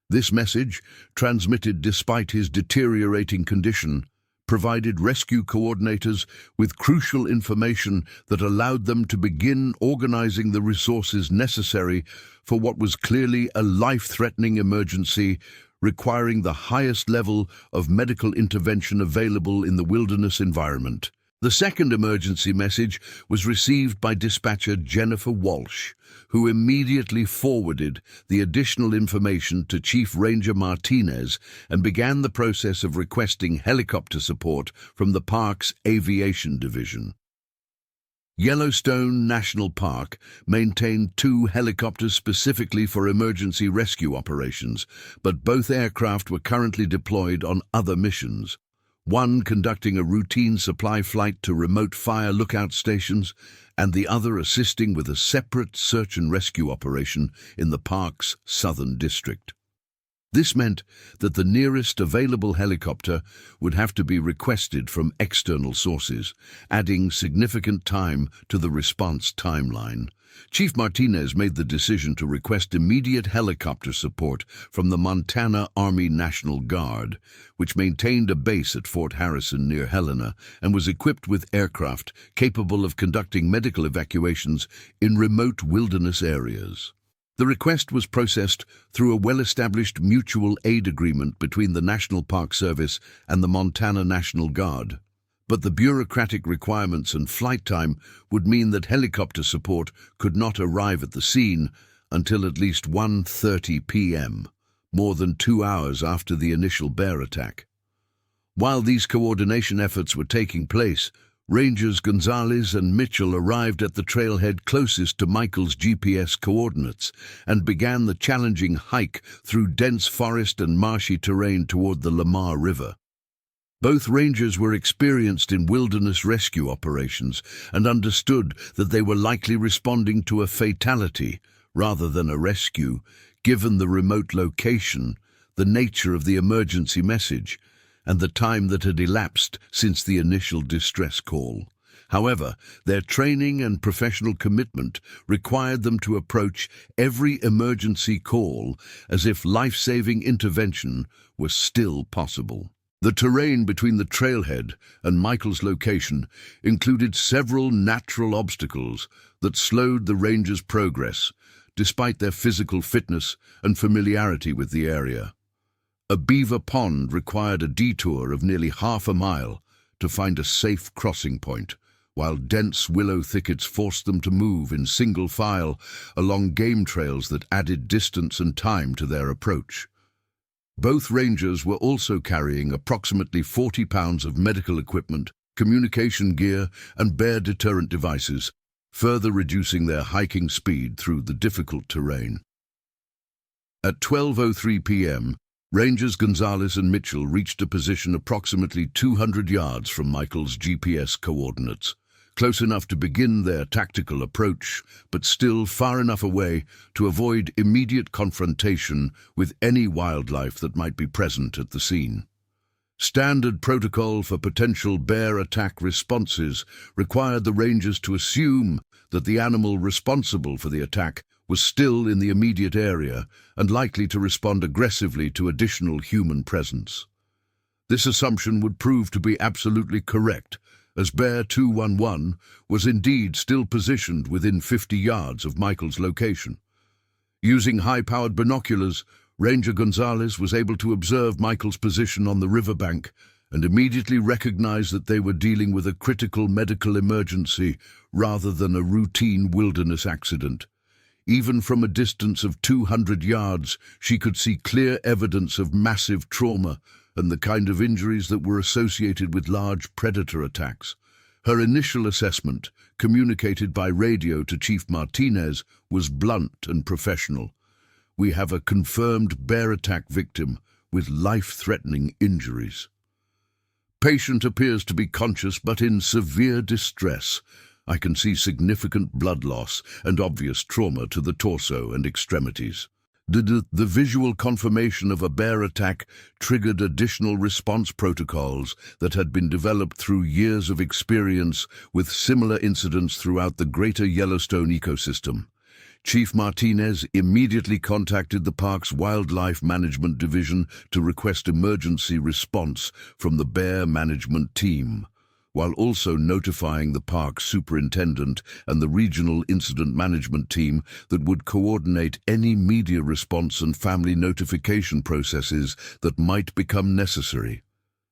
This message, transmitted despite his deteriorating condition, provided rescue coordinators with crucial information that allowed them to begin organizing the resources necessary for what was clearly a life-threatening emergency requiring the highest level of medical intervention available in the wilderness environment. The second emergency message was received by dispatcher Jennifer Walsh, who immediately forwarded the additional information to Chief Ranger Martinez and began the process of requesting helicopter support from the park's aviation division. Yellowstone National Park maintained 2 helicopters specifically for emergency rescue operations, but both aircraft were currently deployed on other missions. One conducting a routine supply flight to remote fire lookout stations, and the other assisting with a separate search and rescue operation in the park's southern district. This meant that the nearest available helicopter would have to be requested from external sources, adding significant time to the response timeline. Chief Martinez made the decision to request immediate helicopter support from the Montana Army National Guard, which maintained a base at Fort Harrison near Helena and was equipped with aircraft capable of conducting medical evacuations in remote wilderness areas. The request was processed through a well-established mutual aid agreement between the National Park Service and the Montana National Guard. But the bureaucratic requirements and flight time would mean that helicopter support could not arrive at the scene until at least 1:30 p.m., more than 2 hours after the initial bear attack. While these coordination efforts were taking place, Rangers Gonzalez and Mitchell arrived at the trailhead closest to Michael's GPS coordinates and began the challenging hike through dense forest and marshy terrain toward the Lamar River. Both rangers were experienced in wilderness rescue operations and understood that they were likely responding to a fatality rather than a rescue, given the remote location, the nature of the emergency message, and the time that had elapsed since the initial distress call. However, their training and professional commitment required them to approach every emergency call as if life-saving intervention was still possible. The terrain between the trailhead and Michael's location included several natural obstacles that slowed the rangers' progress, despite their physical fitness and familiarity with the area. A beaver pond required a detour of nearly half a mile to find a safe crossing point, while dense willow thickets forced them to move in single file along game trails that added distance and time to their approach. Both rangers were also carrying approximately 40 pounds of medical equipment, communication gear, and bear deterrent devices, further reducing their hiking speed through the difficult terrain. At 12:03 p.m., Rangers Gonzalez and Mitchell reached a position approximately 200 yards from Michael's GPS coordinates, close enough to begin their tactical approach, but still far enough away to avoid immediate confrontation with any wildlife that might be present at the scene. Standard protocol for potential bear attack responses required the rangers to assume that the animal responsible for the attack was still in the immediate area and likely to respond aggressively to additional human presence. This assumption would prove to be absolutely correct, as Bear 211 was indeed still positioned within 50 yards of Michael's location. Using high-powered binoculars, Ranger Gonzalez was able to observe Michael's position on the riverbank and immediately recognize that they were dealing with a critical medical emergency rather than a routine wilderness accident. Even from a distance of 200 yards, she could see clear evidence of massive trauma and the kind of injuries that were associated with large predator attacks. Her initial assessment, communicated by radio to Chief Martinez, was blunt and professional. "We have a confirmed bear attack victim with life-threatening injuries. Patient appears to be conscious but in severe distress. I can see significant blood loss and obvious trauma to the torso and extremities." The visual confirmation of a bear attack triggered additional response protocols that had been developed through years of experience with similar incidents throughout the greater Yellowstone ecosystem. Chief Martinez immediately contacted the park's Wildlife Management Division to request emergency response from the bear management team. while also notifying the park superintendent and the regional incident management team that would coordinate any media response and family notification processes that might become necessary.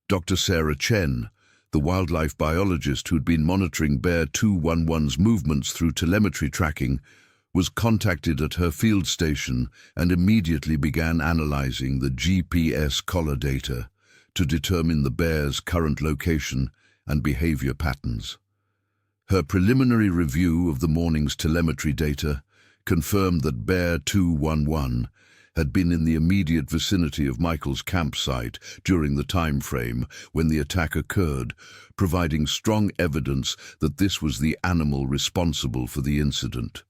Dr. Sarah Chen, the wildlife biologist who'd been monitoring Bear 211's movements through telemetry tracking, was contacted at her field station and immediately began analyzing the GPS collar data to determine the bear's current location and behavior patterns. Her preliminary review of the morning's telemetry data confirmed that Bear 211 had been in the immediate vicinity of Michael's campsite during the time frame when the attack occurred, providing strong evidence that this was the animal responsible for the incident.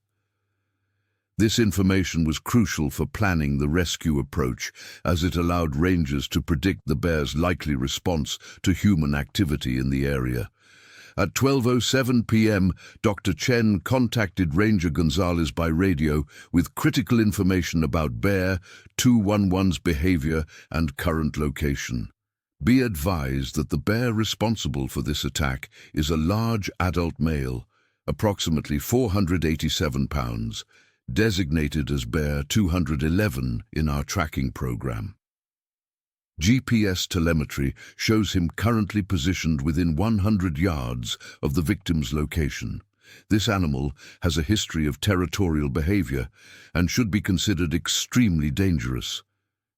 This information was crucial for planning the rescue approach, as it allowed rangers to predict the bear's likely response to human activity in the area. At 12:07 p.m., Dr. Chen contacted Ranger Gonzalez by radio with critical information about Bear 211's behavior and current location. Be advised that the bear responsible for this attack is a large adult male, approximately 487 pounds, designated as Bear 211 in our tracking program. GPS telemetry shows him currently positioned within 100 yards of the victim's location. This animal has a history of territorial behavior and should be considered extremely dangerous.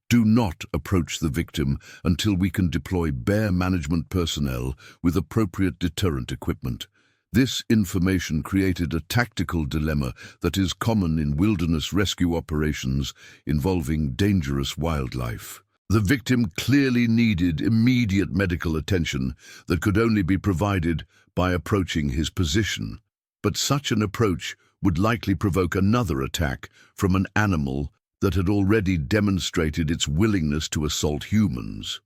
Do not approach the victim until we can deploy bear management personnel with appropriate deterrent equipment. This information created a tactical dilemma that is common in wilderness rescue operations involving dangerous wildlife. The victim clearly needed immediate medical attention that could only be provided by approaching his position. But such an approach would likely provoke another attack from an animal that had already demonstrated its willingness to assault humans.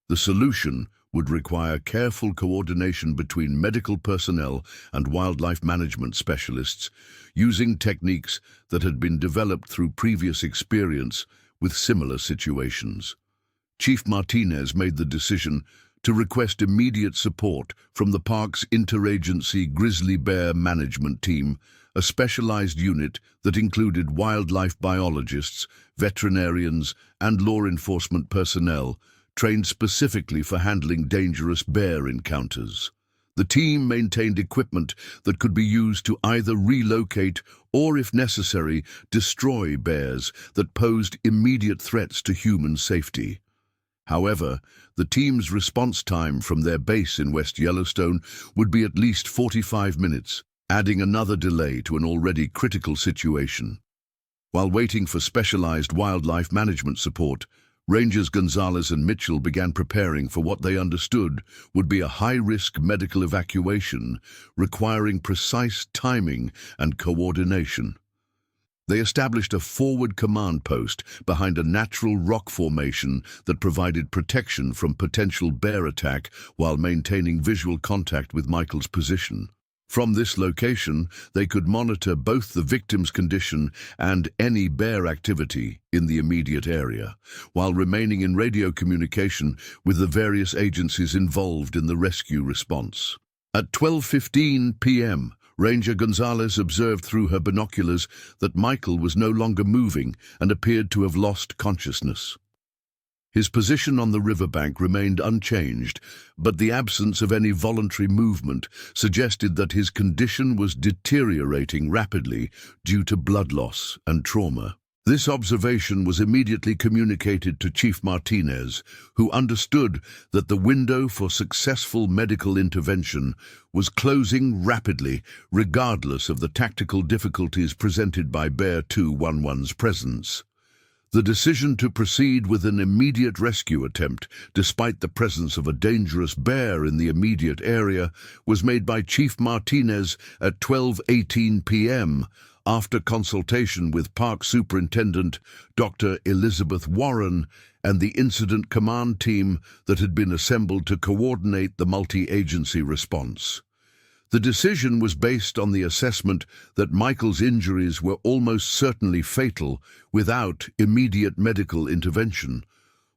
The solution would require careful coordination between medical personnel and wildlife management specialists, using techniques that had been developed through previous experience with similar situations. Chief Martinez made the decision to request immediate support from the park's interagency grizzly bear management team, a specialized unit that included wildlife biologists, veterinarians, and law enforcement personnel trained specifically for handling dangerous bear encounters. The team maintained equipment that could be used to either relocate or, if necessary, destroy bears that posed immediate threats to human safety. However, the team's response time from their base in West Yellowstone would be at least 45 minutes, adding another delay to an already critical situation. While waiting for specialized wildlife management support, Rangers Gonzalez and Mitchell began preparing for what they understood would be a high-risk medical evacuation requiring precise timing and coordination. They established a forward command post behind a natural rock formation that provided protection from potential bear attack while maintaining visual contact with Michael's position. From this location, they could monitor both the victim's condition and any bear activity in the immediate area, while remaining in radio communication with the various agencies involved in the rescue response. At 12:15 p.m., Ranger Gonzalez observed through her binoculars that Michael was no longer moving and appeared to have lost consciousness. His position on the riverbank remained unchanged, but the absence of any voluntary movement suggested that his condition was deteriorating rapidly due to blood loss and trauma. This observation was immediately communicated to Chief Martinez, who understood that the window for successful medical intervention was closing rapidly, regardless of the tactical difficulties presented by Bear 211's presence. The decision to proceed with an immediate rescue attempt, despite the presence of a dangerous bear in the immediate area, was made by Chief Martinez at 12:18 p.m., after consultation with Park Superintendent Dr. Elizabeth Warren and the incident command team that had been assembled to coordinate the multi-agency response. The decision was based on the assessment that Michael's injuries were almost certainly fatal without immediate medical intervention,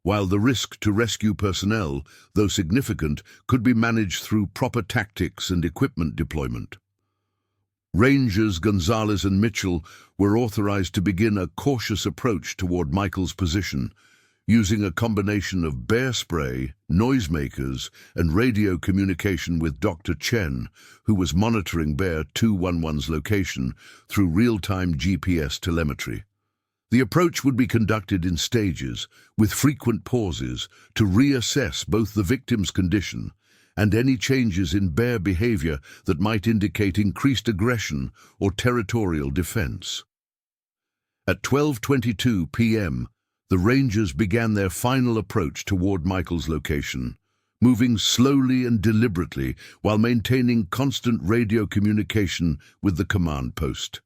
while the risk to rescue personnel, though significant, could be managed through proper tactics and equipment deployment. Rangers Gonzalez and Mitchell were authorized to begin a cautious approach toward Michael's position, using a combination of bear spray, noisemakers, and radio communication with Dr. Chen, who was monitoring Bear 211's location through real-time GPS telemetry. The approach would be conducted in stages, with frequent pauses, to reassess both the victim's condition and any changes in bear behavior that might indicate increased aggression or territorial defense. At 12:22 p.m., the Rangers began their final approach toward Michael's location, moving slowly and deliberately while maintaining constant radio communication with the command post.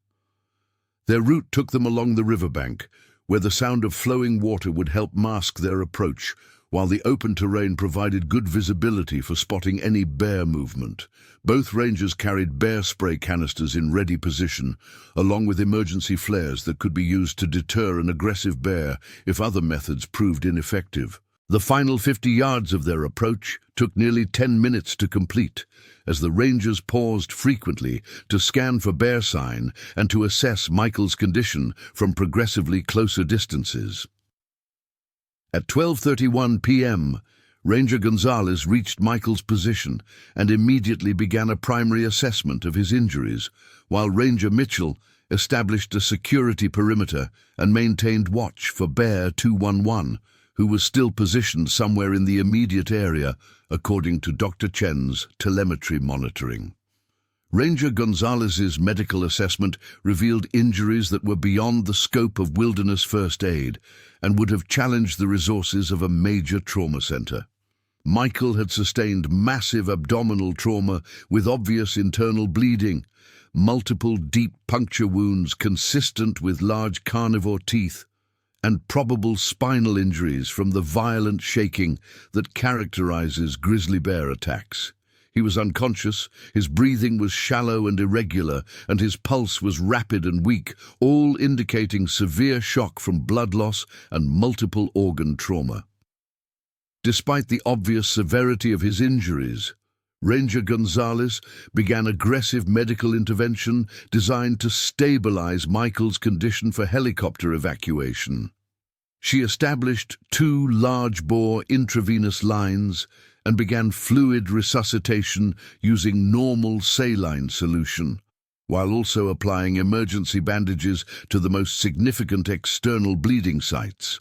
Their route took them along the riverbank, where the sound of flowing water would help mask their approach, while the open terrain provided good visibility for spotting any bear movement. Both Rangers carried bear spray canisters in ready position, along with emergency flares that could be used to deter an aggressive bear if other methods proved ineffective. The final 50 yards of their approach took nearly 10 minutes to complete, as the Rangers paused frequently to scan for bear sign and to assess Michael's condition from progressively closer distances. At 12:31 p.m., Ranger Gonzalez reached Michael's position and immediately began a primary assessment of his injuries, while Ranger Mitchell established a security perimeter and maintained watch for Bear 211, who was still positioned somewhere in the immediate area, according to Dr. Chen's telemetry monitoring. Ranger Gonzalez's medical assessment revealed injuries that were beyond the scope of wilderness first aid and would have challenged the resources of a major trauma center. Michael had sustained massive abdominal trauma with obvious internal bleeding, multiple deep puncture wounds consistent with large carnivore teeth, and probable spinal injuries from the violent shaking that characterizes grizzly bear attacks. He was unconscious, his breathing was shallow and irregular, and his pulse was rapid and weak, all indicating severe shock from blood loss and multiple organ trauma. Despite the obvious severity of his injuries, Ranger Gonzalez began aggressive medical intervention designed to stabilize Michael's condition for helicopter evacuation. She established 2 large-bore intravenous lines and began fluid resuscitation using normal saline solution, while also applying emergency bandages to the most significant external bleeding sites.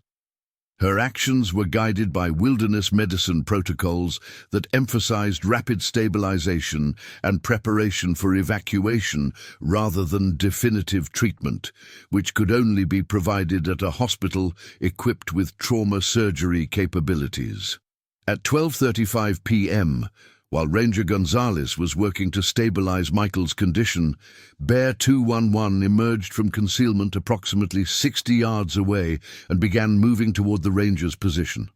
Her actions were guided by wilderness medicine protocols that emphasized rapid stabilization and preparation for evacuation rather than definitive treatment, which could only be provided at a hospital equipped with trauma surgery capabilities. At 12:35 p.m., while Ranger Gonzalez was working to stabilize Michael's condition, Bear 211 emerged from concealment approximately 60 yards away and began moving toward the Ranger's position.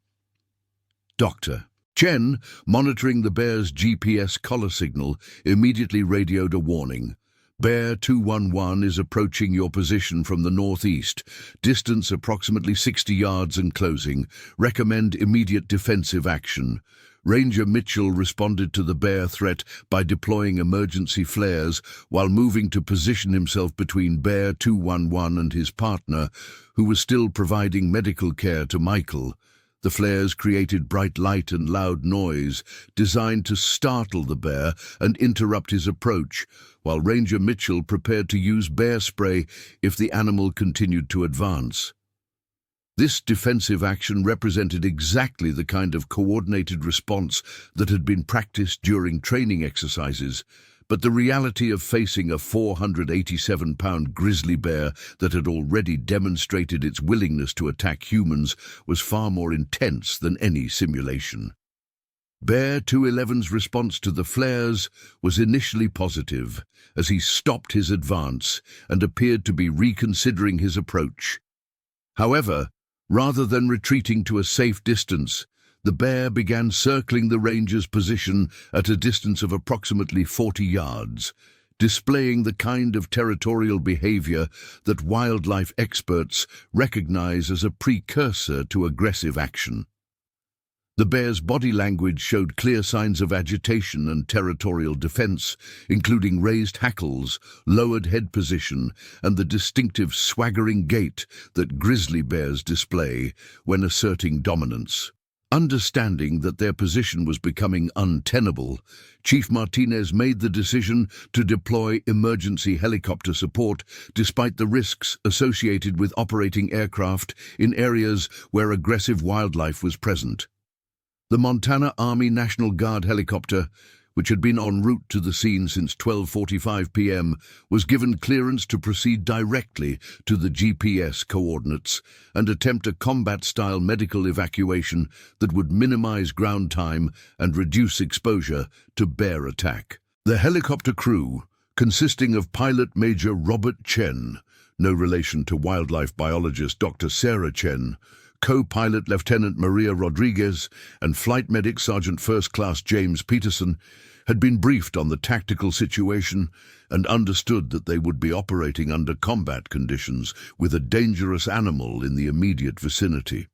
Dr. Chen, monitoring the bear's GPS collar signal, immediately radioed a warning. Bear 211 is approaching your position from the northeast, distance approximately 60 yards and closing. Recommend immediate defensive action. Ranger Mitchell responded to the bear threat by deploying emergency flares while moving to position himself between Bear 211 and his partner, who was still providing medical care to Michael. The flares created bright light and loud noise, designed to startle the bear and interrupt his approach, while Ranger Mitchell prepared to use bear spray if the animal continued to advance. This defensive action represented exactly the kind of coordinated response that had been practiced during training exercises, but the reality of facing a 487-pound grizzly bear that had already demonstrated its willingness to attack humans was far more intense than any simulation. Bear 211's response to the flares was initially positive, as he stopped his advance and appeared to be reconsidering his approach. However, rather than retreating to a safe distance, the bear began circling the Ranger's position at a distance of approximately 40 yards, displaying the kind of territorial behavior that wildlife experts recognize as a precursor to aggressive action. The bear's body language showed clear signs of agitation and territorial defense, including raised hackles, lowered head position, and the distinctive swaggering gait that grizzly bears display when asserting dominance. Understanding that their position was becoming untenable, Chief Martinez made the decision to deploy emergency helicopter support despite the risks associated with operating aircraft in areas where aggressive wildlife was present. The Montana Army National Guard helicopter, which had been en route to the scene since 12:45 p.m., was given clearance to proceed directly to the GPS coordinates and attempt a combat-style medical evacuation that would minimize ground time and reduce exposure to bear attack. The helicopter crew, consisting of Pilot Major Robert Chen, no relation to wildlife biologist Dr. Sarah Chen, co-pilot Lieutenant Maria Rodriguez, and Flight Medic Sergeant First Class James Peterson, had been briefed on the tactical situation and understood that they would be operating under combat conditions with a dangerous animal in the immediate vicinity.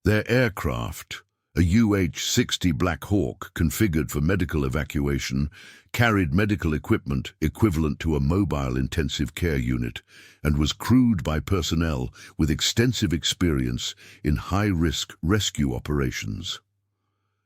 Their aircraft, a UH-60 Black Hawk configured for medical evacuation, carried medical equipment equivalent to a mobile intensive care unit and was crewed by personnel with extensive experience in high-risk rescue operations.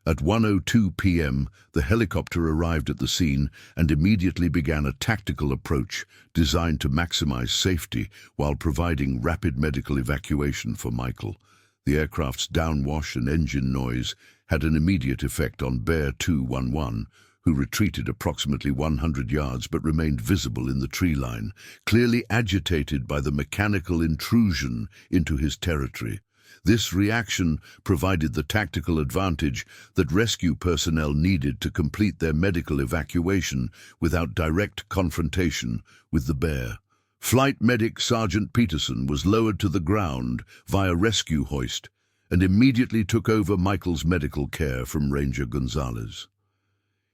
At 1:02 p.m., the helicopter arrived at the scene and immediately began a tactical approach designed to maximize safety while providing rapid medical evacuation for Michael. The aircraft's downwash and engine noise had an immediate effect on Bear 211, who retreated approximately 100 yards but remained visible in the tree line, clearly agitated by the mechanical intrusion into his territory. This reaction provided the tactical advantage that rescue personnel needed to complete their medical evacuation without direct confrontation with the bear. Flight Medic Sergeant Peterson was lowered to the ground via rescue hoist and immediately took over Michael's medical care from Ranger Gonzalez.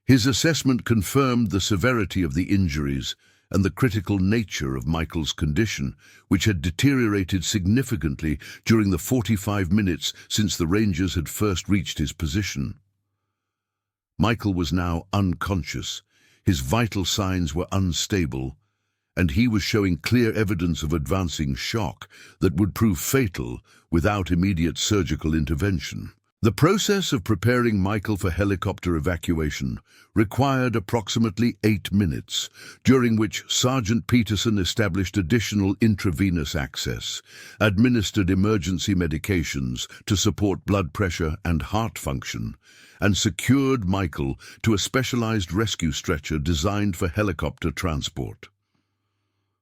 His assessment confirmed the severity of the injuries and the critical nature of Michael's condition, which had deteriorated significantly during the 45 minutes since the Rangers had first reached his position. Michael was now unconscious, his vital signs were unstable, and he was showing clear evidence of advancing shock that would prove fatal without immediate surgical intervention. The process of preparing Michael for helicopter evacuation required approximately 8 minutes, during which Sergeant Peterson established additional intravenous access, administered emergency medications to support blood pressure and heart function, and secured Michael to a specialized rescue stretcher designed for helicopter transport.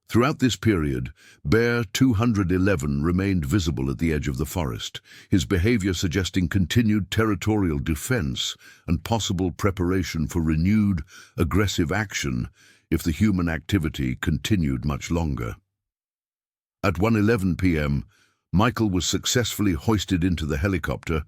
Throughout this period, Bear 211 remained visible at the edge of the forest, his behavior suggesting continued territorial defense and possible preparation for renewed, aggressive action if the human activity continued much longer. At 1:11 p.m., Michael was successfully hoisted into the helicopter,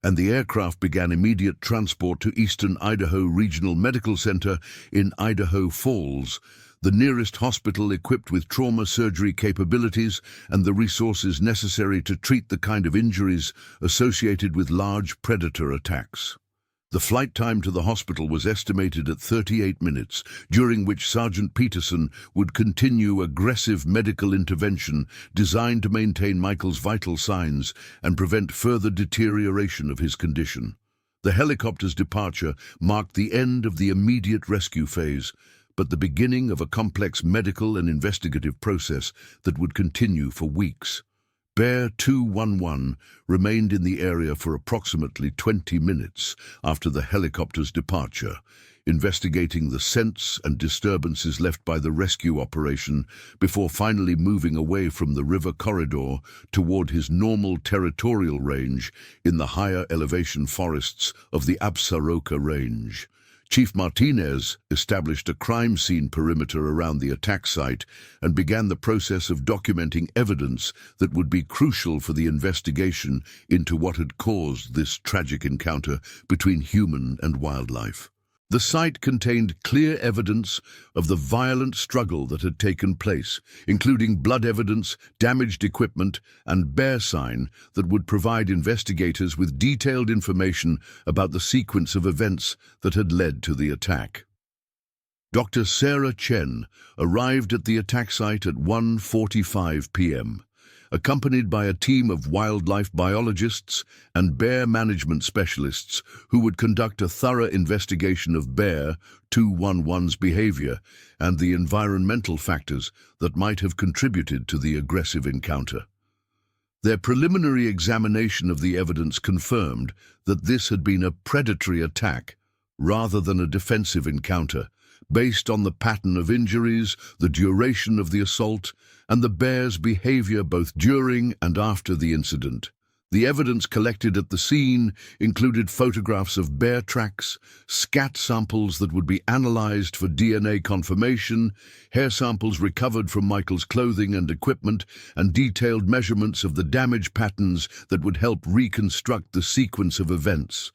and the aircraft began immediate transport to Eastern Idaho Regional Medical Center in Idaho Falls, the nearest hospital equipped with trauma surgery capabilities and the resources necessary to treat the kind of injuries associated with large predator attacks. The flight time to the hospital was estimated at 38 minutes, during which Sergeant Peterson would continue aggressive medical intervention designed to maintain Michael's vital signs and prevent further deterioration of his condition. The helicopter's departure marked the end of the immediate rescue phase, but the beginning of a complex medical and investigative process that would continue for weeks. Bear 211 remained in the area for approximately 20 minutes after the helicopter's departure, investigating the scents and disturbances left by the rescue operation before finally moving away from the river corridor toward his normal territorial range in the higher elevation forests of the Absaroka Range. Chief Martinez established a crime scene perimeter around the attack site and began the process of documenting evidence that would be crucial for the investigation into what had caused this tragic encounter between human and wildlife. The site contained clear evidence of the violent struggle that had taken place, including blood evidence, damaged equipment, and bear sign that would provide investigators with detailed information about the sequence of events that had led to the attack. Dr. Sarah Chen arrived at the attack site at 1:45 p.m., accompanied by a team of wildlife biologists and bear management specialists who would conduct a thorough investigation of Bear 211's behavior and the environmental factors that might have contributed to the aggressive encounter. Their preliminary examination of the evidence confirmed that this had been a predatory attack rather than a defensive encounter, based on the pattern of injuries, the duration of the assault, and the bear's behavior both during and after the incident. The evidence collected at the scene included photographs of bear tracks, scat samples that would be analyzed for DNA confirmation, hair samples recovered from Michael's clothing and equipment, and detailed measurements of the damage patterns that would help reconstruct the sequence of events.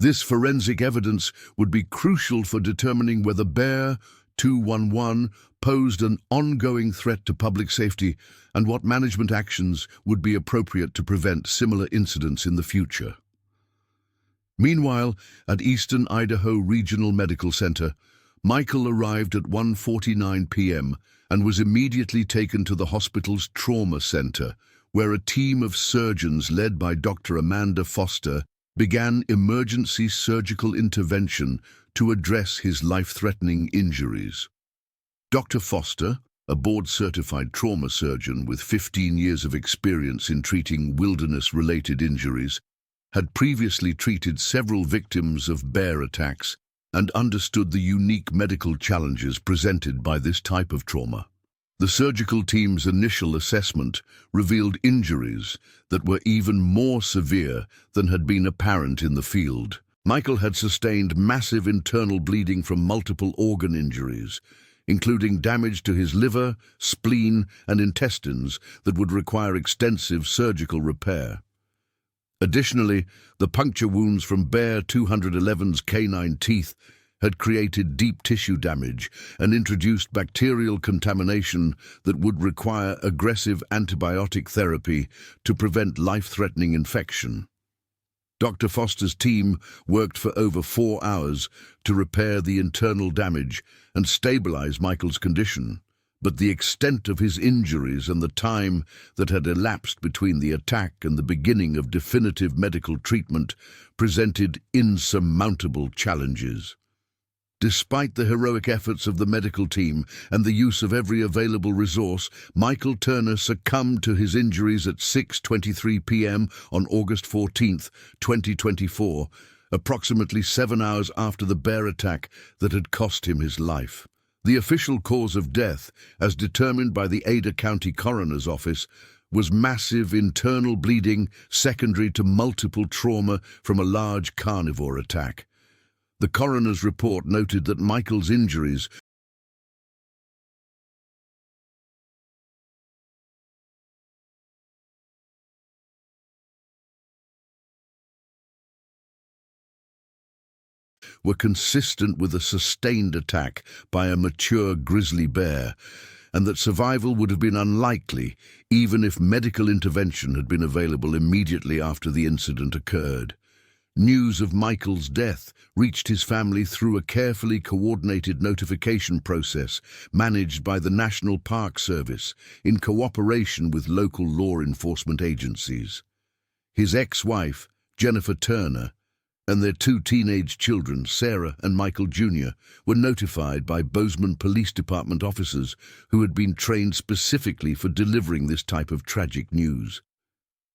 This forensic evidence would be crucial for determining whether Bear 211 posed an ongoing threat to public safety and what management actions would be appropriate to prevent similar incidents in the future. Meanwhile, at Eastern Idaho Regional Medical Center, Michael arrived at 1:49 p.m. and was immediately taken to the hospital's trauma center, where a team of surgeons led by Dr. Amanda Foster began emergency surgical intervention to address his life-threatening injuries. Dr. Foster, a board-certified trauma surgeon with 15 years of experience in treating wilderness-related injuries, had previously treated several victims of bear attacks and understood the unique medical challenges presented by this type of trauma. The surgical team's initial assessment revealed injuries that were even more severe than had been apparent in the field. Michael had sustained massive internal bleeding from multiple organ injuries, including damage to his liver, spleen, and intestines that would require extensive surgical repair. Additionally, the puncture wounds from Bear 211's canine teeth had created deep tissue damage and introduced bacterial contamination that would require aggressive antibiotic therapy to prevent life-threatening infection. Dr. Foster's team worked for over 4 hours to repair the internal damage and stabilize Michael's condition, but the extent of his injuries and the time that had elapsed between the attack and the beginning of definitive medical treatment presented insurmountable challenges. Despite the heroic efforts of the medical team and the use of every available resource, Michael Turner succumbed to his injuries at 6:23 p.m. on August 14, 2024, approximately 7 hours after the bear attack that had cost him his life. The official cause of death, as determined by the Ada County Coroner's Office, was massive internal bleeding secondary to multiple trauma from a large carnivore attack. The coroner's report noted that Michael's injuries were consistent with a sustained attack by a mature grizzly bear, and that survival would have been unlikely even if medical intervention had been available immediately after the incident occurred. News of Michael's death reached his family through a carefully coordinated notification process managed by the National Park Service in cooperation with local law enforcement agencies. His ex-wife, Jennifer Turner, and their 2 teenage children, Sarah and Michael Jr., were notified by Bozeman Police Department officers who had been trained specifically for delivering this type of tragic news.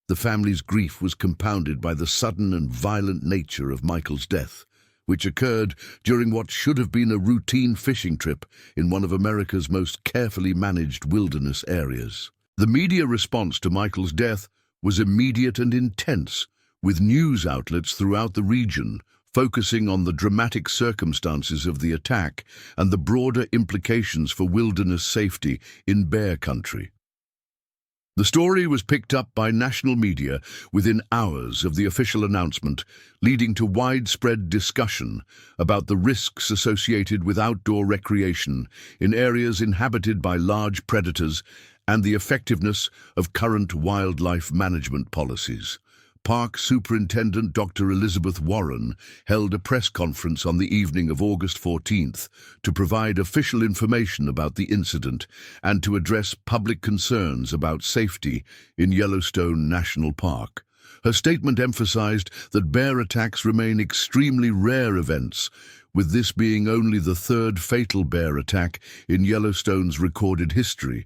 The family's grief was compounded by the sudden and violent nature of Michael's death, which occurred during what should have been a routine fishing trip in one of America's most carefully managed wilderness areas. The media response to Michael's death was immediate and intense, with news outlets throughout the region focusing on the dramatic circumstances of the attack and the broader implications for wilderness safety in bear country. The story was picked up by national media within hours of the official announcement, leading to widespread discussion about the risks associated with outdoor recreation in areas inhabited by large predators and the effectiveness of current wildlife management policies. Park Superintendent Dr. Elizabeth Warren held a press conference on the evening of August 14th to provide official information about the incident and to address public concerns about safety in Yellowstone National Park. Her statement emphasized that bear attacks remain extremely rare events, with this being only the third fatal bear attack in Yellowstone's recorded history,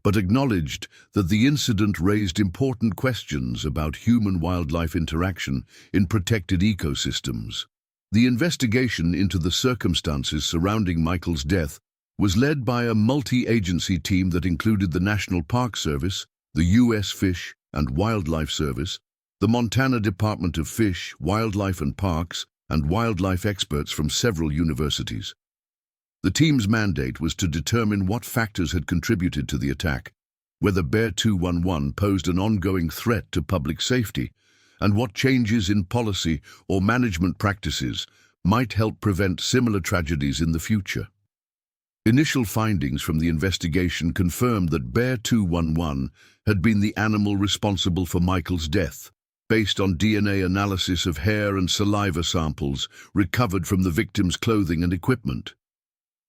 but acknowledged that the incident raised important questions about human-wildlife interaction in protected ecosystems. The investigation into the circumstances surrounding Michael's death was led by a multi-agency team that included the National Park Service, the U.S. Fish and Wildlife Service, the Montana Department of Fish, Wildlife and Parks, and wildlife experts from several universities. The team's mandate was to determine what factors had contributed to the attack, whether Bear 211 posed an ongoing threat to public safety, and what changes in policy or management practices might help prevent similar tragedies in the future. Initial findings from the investigation confirmed that Bear 211 had been the animal responsible for Michael's death, based on DNA analysis of hair and saliva samples recovered from the victim's clothing and equipment.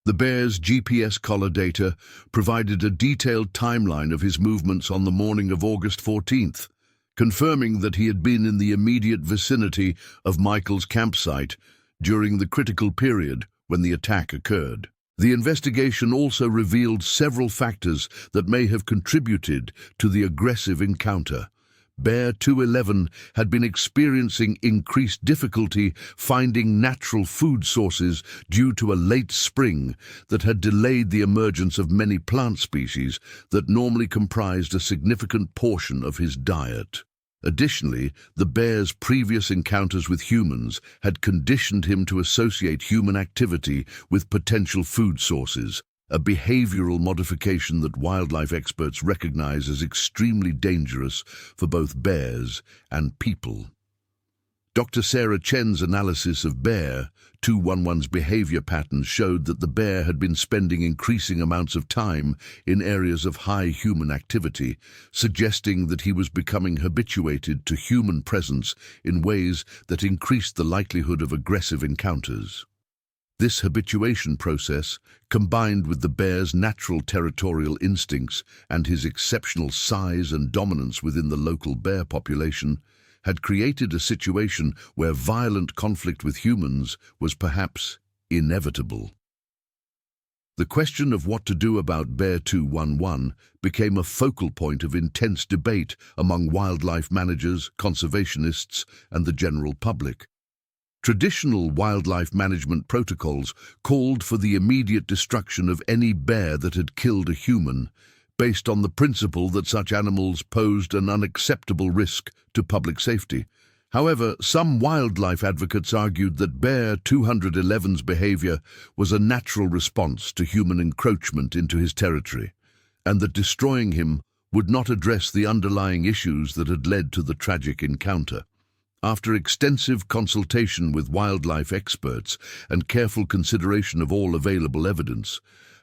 The bear's GPS collar data provided a detailed timeline of his movements on the morning of August 14th, confirming that he had been in the immediate vicinity of Michael's campsite during the critical period when the attack occurred. The investigation also revealed several factors that may have contributed to the aggressive encounter. Bear 211 had been experiencing increased difficulty finding natural food sources due to a late spring that had delayed the emergence of many plant species that normally comprised a significant portion of his diet. Additionally, the bear's previous encounters with humans had conditioned him to associate human activity with potential food sources, a behavioral modification that wildlife experts recognize as extremely dangerous for both bears and people. Dr. Sarah Chen's analysis of Bear 211's behavior patterns showed that the bear had been spending increasing amounts of time in areas of high human activity, suggesting that he was becoming habituated to human presence in ways that increased the likelihood of aggressive encounters. This habituation process, combined with the bear's natural territorial instincts and his exceptional size and dominance within the local bear population, had created a situation where violent conflict with humans was perhaps inevitable. The question of what to do about Bear 211 became a focal point of intense debate among wildlife managers, conservationists, and the general public. Traditional wildlife management protocols called for the immediate destruction of any bear that had killed a human, based on the principle that such animals posed an unacceptable risk to public safety. However, some wildlife advocates argued that Bear 211's behavior was a natural response to human encroachment into his territory, and that destroying him would not address the underlying issues that had led to the tragic encounter. After extensive consultation with wildlife experts and careful consideration of all available evidence,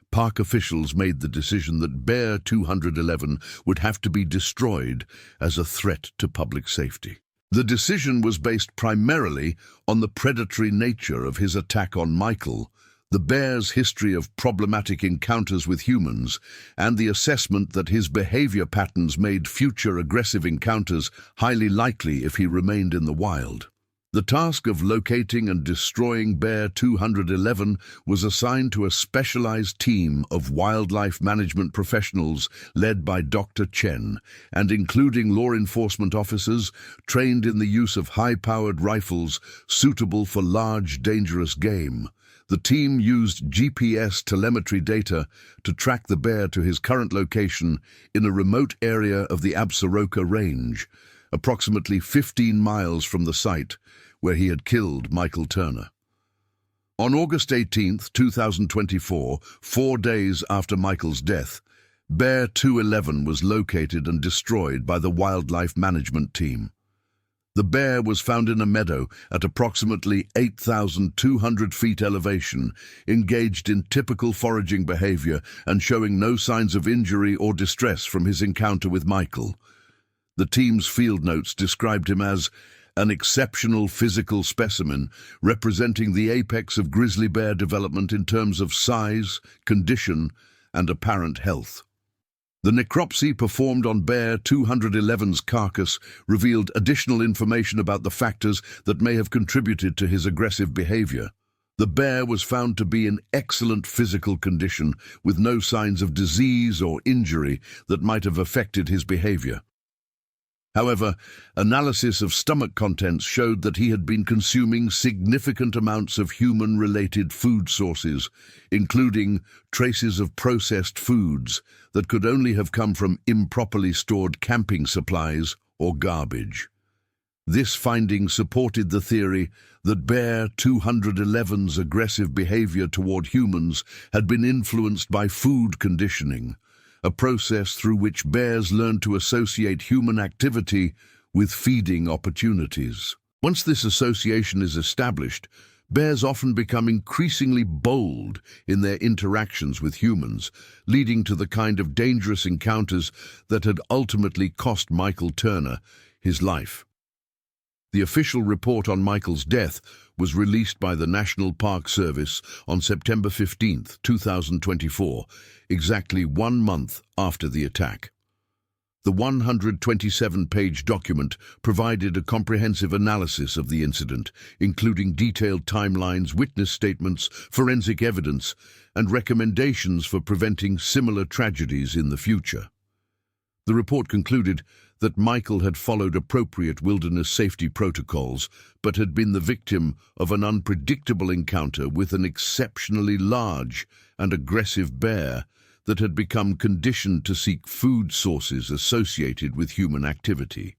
park officials made the decision that Bear 211 would have to be destroyed as a threat to public safety. The decision was based primarily on the predatory nature of his attack on Michael, the bear's history of problematic encounters with humans, and the assessment that his behavior patterns made future aggressive encounters highly likely if he remained in the wild. The task of locating and destroying Bear 211 was assigned to a specialized team of wildlife management professionals led by Dr. Chen, and including law enforcement officers trained in the use of high-powered rifles suitable for large, dangerous game. The team used GPS telemetry data to track the bear to his current location in a remote area of the Absaroka Range, approximately 15 miles from the site where he had killed Michael Turner. On August 18, 2024, 4 days after Michael's death, Bear 211 was located and destroyed by the wildlife management team. The bear was found in a meadow at approximately 8,200 feet elevation, engaged in typical foraging behavior and showing no signs of injury or distress from his encounter with Michael. The team's field notes described him as an exceptional physical specimen, representing the apex of grizzly bear development in terms of size, condition, and apparent health. The necropsy performed on Bear 211's carcass revealed additional information about the factors that may have contributed to his aggressive behavior. The bear was found to be in excellent physical condition, with no signs of disease or injury that might have affected his behavior. However, analysis of stomach contents showed that he had been consuming significant amounts of human-related food sources, including traces of processed foods that could only have come from improperly stored camping supplies or garbage. This finding supported the theory that Bear 211's aggressive behavior toward humans had been influenced by food conditioning, a process through which bears learn to associate human activity with feeding opportunities. Once this association is established, bears often become increasingly bold in their interactions with humans, leading to the kind of dangerous encounters that had ultimately cost Michael Turner his life. The official report on Michael's death was released by the National Park Service on September 15, 2024, exactly 1 month after the attack. The 127-page document provided a comprehensive analysis of the incident, including detailed timelines, witness statements, forensic evidence, and recommendations for preventing similar tragedies in the future. The report concluded that Michael had followed appropriate wilderness safety protocols, but had been the victim of an unpredictable encounter with an exceptionally large and aggressive bear that had become conditioned to seek food sources associated with human activity.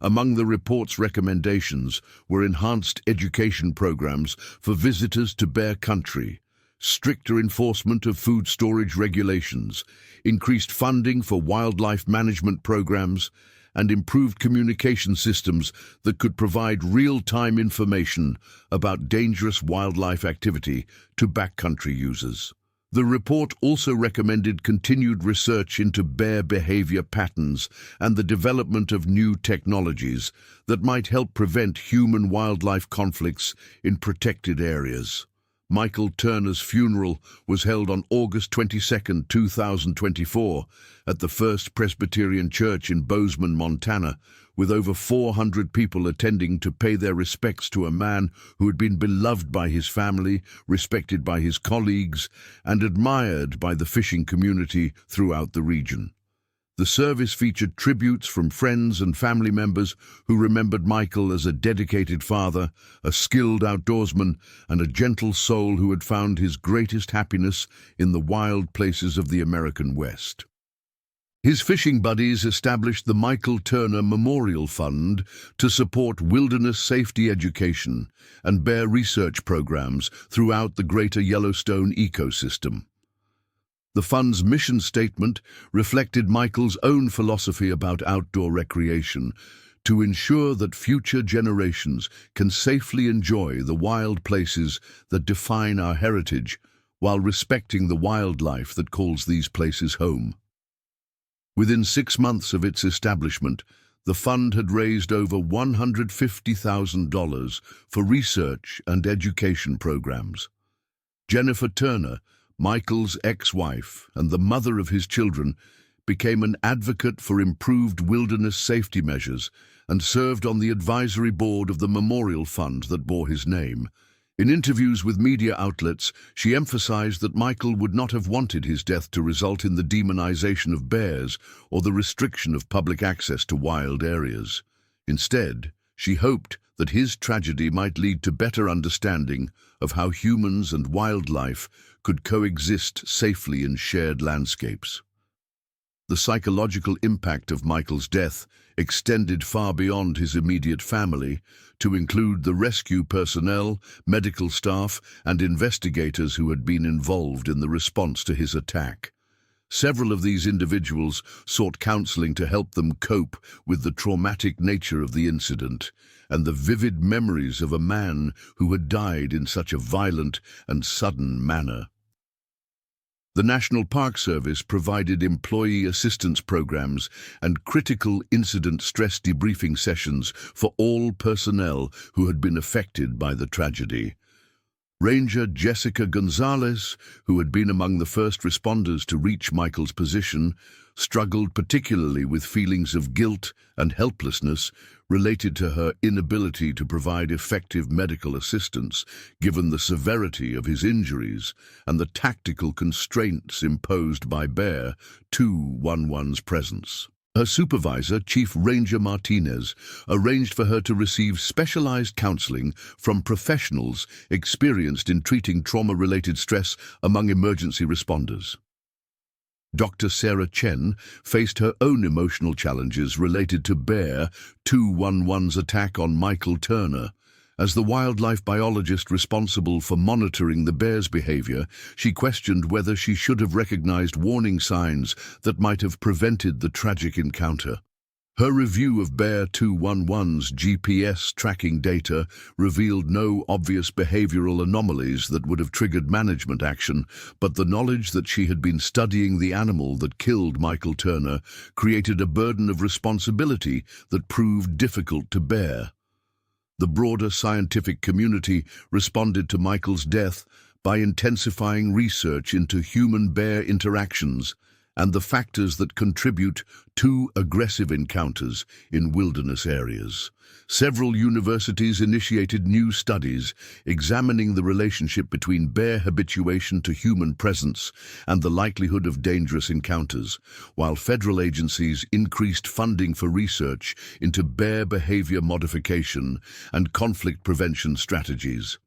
Among the report's recommendations were enhanced education programs for visitors to bear country, stricter enforcement of food storage regulations, increased funding for wildlife management programs, and improved communication systems that could provide real-time information about dangerous wildlife activity to backcountry users. The report also recommended continued research into bear behavior patterns and the development of new technologies that might help prevent human-wildlife conflicts in protected areas. Michael Turner's funeral was held on August 22, 2024, at the First Presbyterian Church in Bozeman, Montana, with over 400 people attending to pay their respects to a man who had been beloved by his family, respected by his colleagues, and admired by the fishing community throughout the region. The service featured tributes from friends and family members who remembered Michael as a dedicated father, a skilled outdoorsman, and a gentle soul who had found his greatest happiness in the wild places of the American West. His fishing buddies established the Michael Turner Memorial Fund to support wilderness safety education and bear research programs throughout the greater Yellowstone ecosystem. The fund's mission statement reflected Michael's own philosophy about outdoor recreation to ensure that future generations can safely enjoy the wild places that define our heritage while respecting the wildlife that calls these places home. Within 6 months of its establishment, the fund had raised over $150,000 for research and education programs. Jennifer Turner, Michael's ex-wife and the mother of his children, became an advocate for improved wilderness safety measures and served on the advisory board of the memorial fund that bore his name. In interviews with media outlets, she emphasized that Michael would not have wanted his death to result in the demonization of bears or the restriction of public access to wild areas. Instead, she hoped that his tragedy might lead to better understanding of how humans and wildlife could coexist safely in shared landscapes. The psychological impact of Michael's death extended far beyond his immediate family, to include the rescue personnel, medical staff, and investigators who had been involved in the response to his attack. Several of these individuals sought counseling to help them cope with the traumatic nature of the incident and the vivid memories of a man who had died in such a violent and sudden manner. The National Park Service provided employee assistance programs and critical incident stress debriefing sessions for all personnel who had been affected by the tragedy. Ranger Jessica Gonzalez, who had been among the first responders to reach Michael's position, struggled particularly with feelings of guilt and helplessness related to her inability to provide effective medical assistance given the severity of his injuries and the tactical constraints imposed by Bear 211's presence. Her supervisor, Chief Ranger Martinez, arranged for her to receive specialized counseling from professionals experienced in treating trauma-related stress among emergency responders. Dr. Sarah Chen faced her own emotional challenges related to Bear 211's attack on Michael Turner. As the wildlife biologist responsible for monitoring the bear's behavior, she questioned whether she should have recognized warning signs that might have prevented the tragic encounter. Her review of Bear 211's GPS tracking data revealed no obvious behavioral anomalies that would have triggered management action, but the knowledge that she had been studying the animal that killed Michael Turner created a burden of responsibility that proved difficult to bear. The broader scientific community responded to Michael's death by intensifying research into human-bear interactions and the factors that contribute to aggressive encounters in wilderness areas. Several universities initiated new studies examining the relationship between bear habituation to human presence and the likelihood of dangerous encounters, while federal agencies increased funding for research into bear behavior modification and conflict prevention strategies.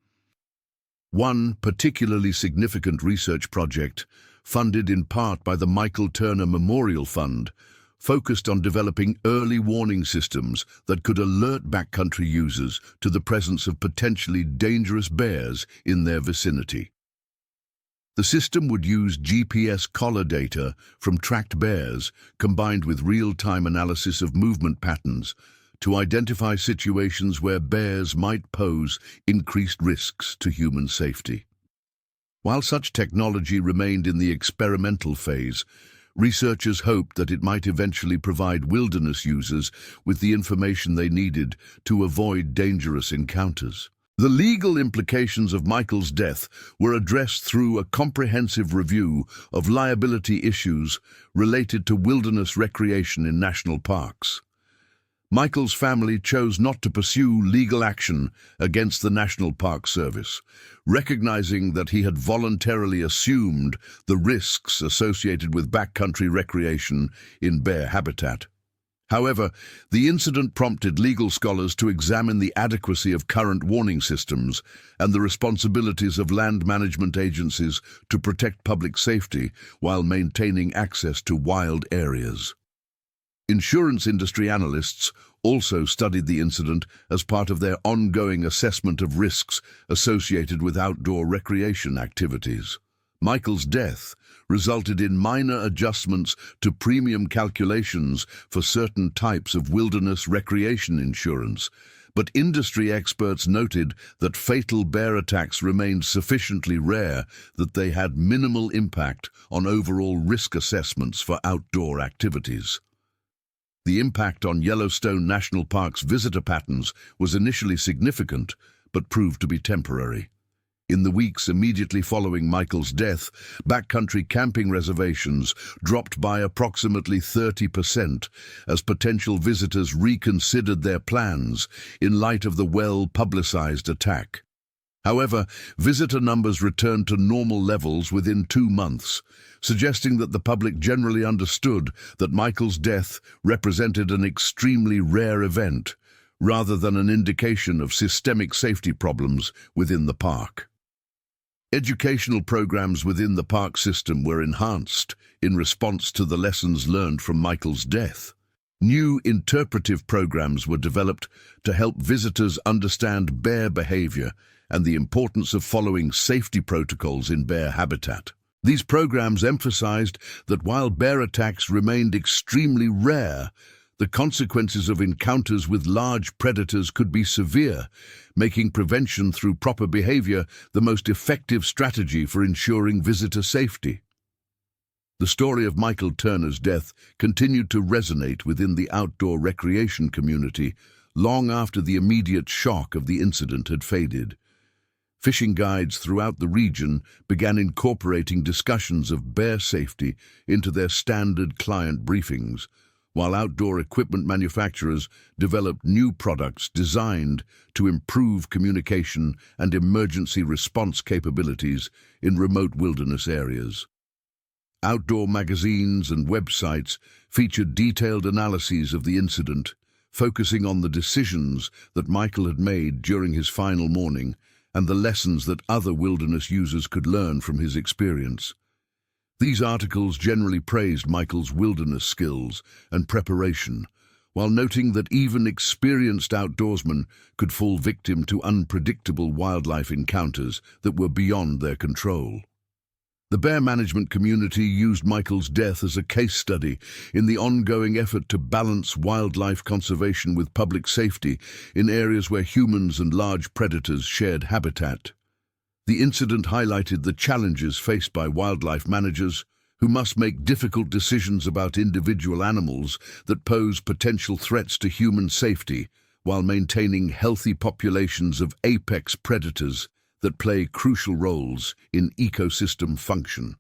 One particularly significant research project, funded in part by the Michael Turner Memorial Fund, focused on developing early warning systems that could alert backcountry users to the presence of potentially dangerous bears in their vicinity. The system would use GPS collar data from tracked bears combined with real-time analysis of movement patterns to identify situations where bears might pose increased risks to human safety. While such technology remained in the experimental phase, researchers hoped that it might eventually provide wilderness users with the information they needed to avoid dangerous encounters. The legal implications of Michael's death were addressed through a comprehensive review of liability issues related to wilderness recreation in national parks. Michael's family chose not to pursue legal action against the National Park Service, recognizing that he had voluntarily assumed the risks associated with backcountry recreation in bear habitat. However, the incident prompted legal scholars to examine the adequacy of current warning systems and the responsibilities of land management agencies to protect public safety while maintaining access to wild areas. Insurance industry analysts also studied the incident as part of their ongoing assessment of risks associated with outdoor recreation activities. Michael's death resulted in minor adjustments to premium calculations for certain types of wilderness recreation insurance, but industry experts noted that fatal bear attacks remained sufficiently rare that they had minimal impact on overall risk assessments for outdoor activities. The impact on Yellowstone National Park's visitor patterns was initially significant, but proved to be temporary. In the weeks immediately following Michael's death, backcountry camping reservations dropped by approximately 30% as potential visitors reconsidered their plans in light of the well-publicized attack. However, visitor numbers returned to normal levels within 2 months, suggesting that the public generally understood that Michael's death represented an extremely rare event, rather than an indication of systemic safety problems within the park. Educational programs within the park system were enhanced in response to the lessons learned from Michael's death. New interpretive programs were developed to help visitors understand bear behavior and the importance of following safety protocols in bear habitat. These programs emphasized that while bear attacks remained extremely rare, the consequences of encounters with large predators could be severe, making prevention through proper behavior the most effective strategy for ensuring visitor safety. The story of Michael Turner's death continued to resonate within the outdoor recreation community long after the immediate shock of the incident had faded. Fishing guides throughout the region began incorporating discussions of bear safety into their standard client briefings, while outdoor equipment manufacturers developed new products designed to improve communication and emergency response capabilities in remote wilderness areas. Outdoor magazines and websites featured detailed analyses of the incident, focusing on the decisions that Michael had made during his final morning and the lessons that other wilderness users could learn from his experience. These articles generally praised Michael's wilderness skills and preparation, while noting that even experienced outdoorsmen could fall victim to unpredictable wildlife encounters that were beyond their control. The bear management community used Michael's death as a case study in the ongoing effort to balance wildlife conservation with public safety in areas where humans and large predators shared habitat. The incident highlighted the challenges faced by wildlife managers, who must make difficult decisions about individual animals that pose potential threats to human safety, while maintaining healthy populations of apex predators that play crucial roles in ecosystem function.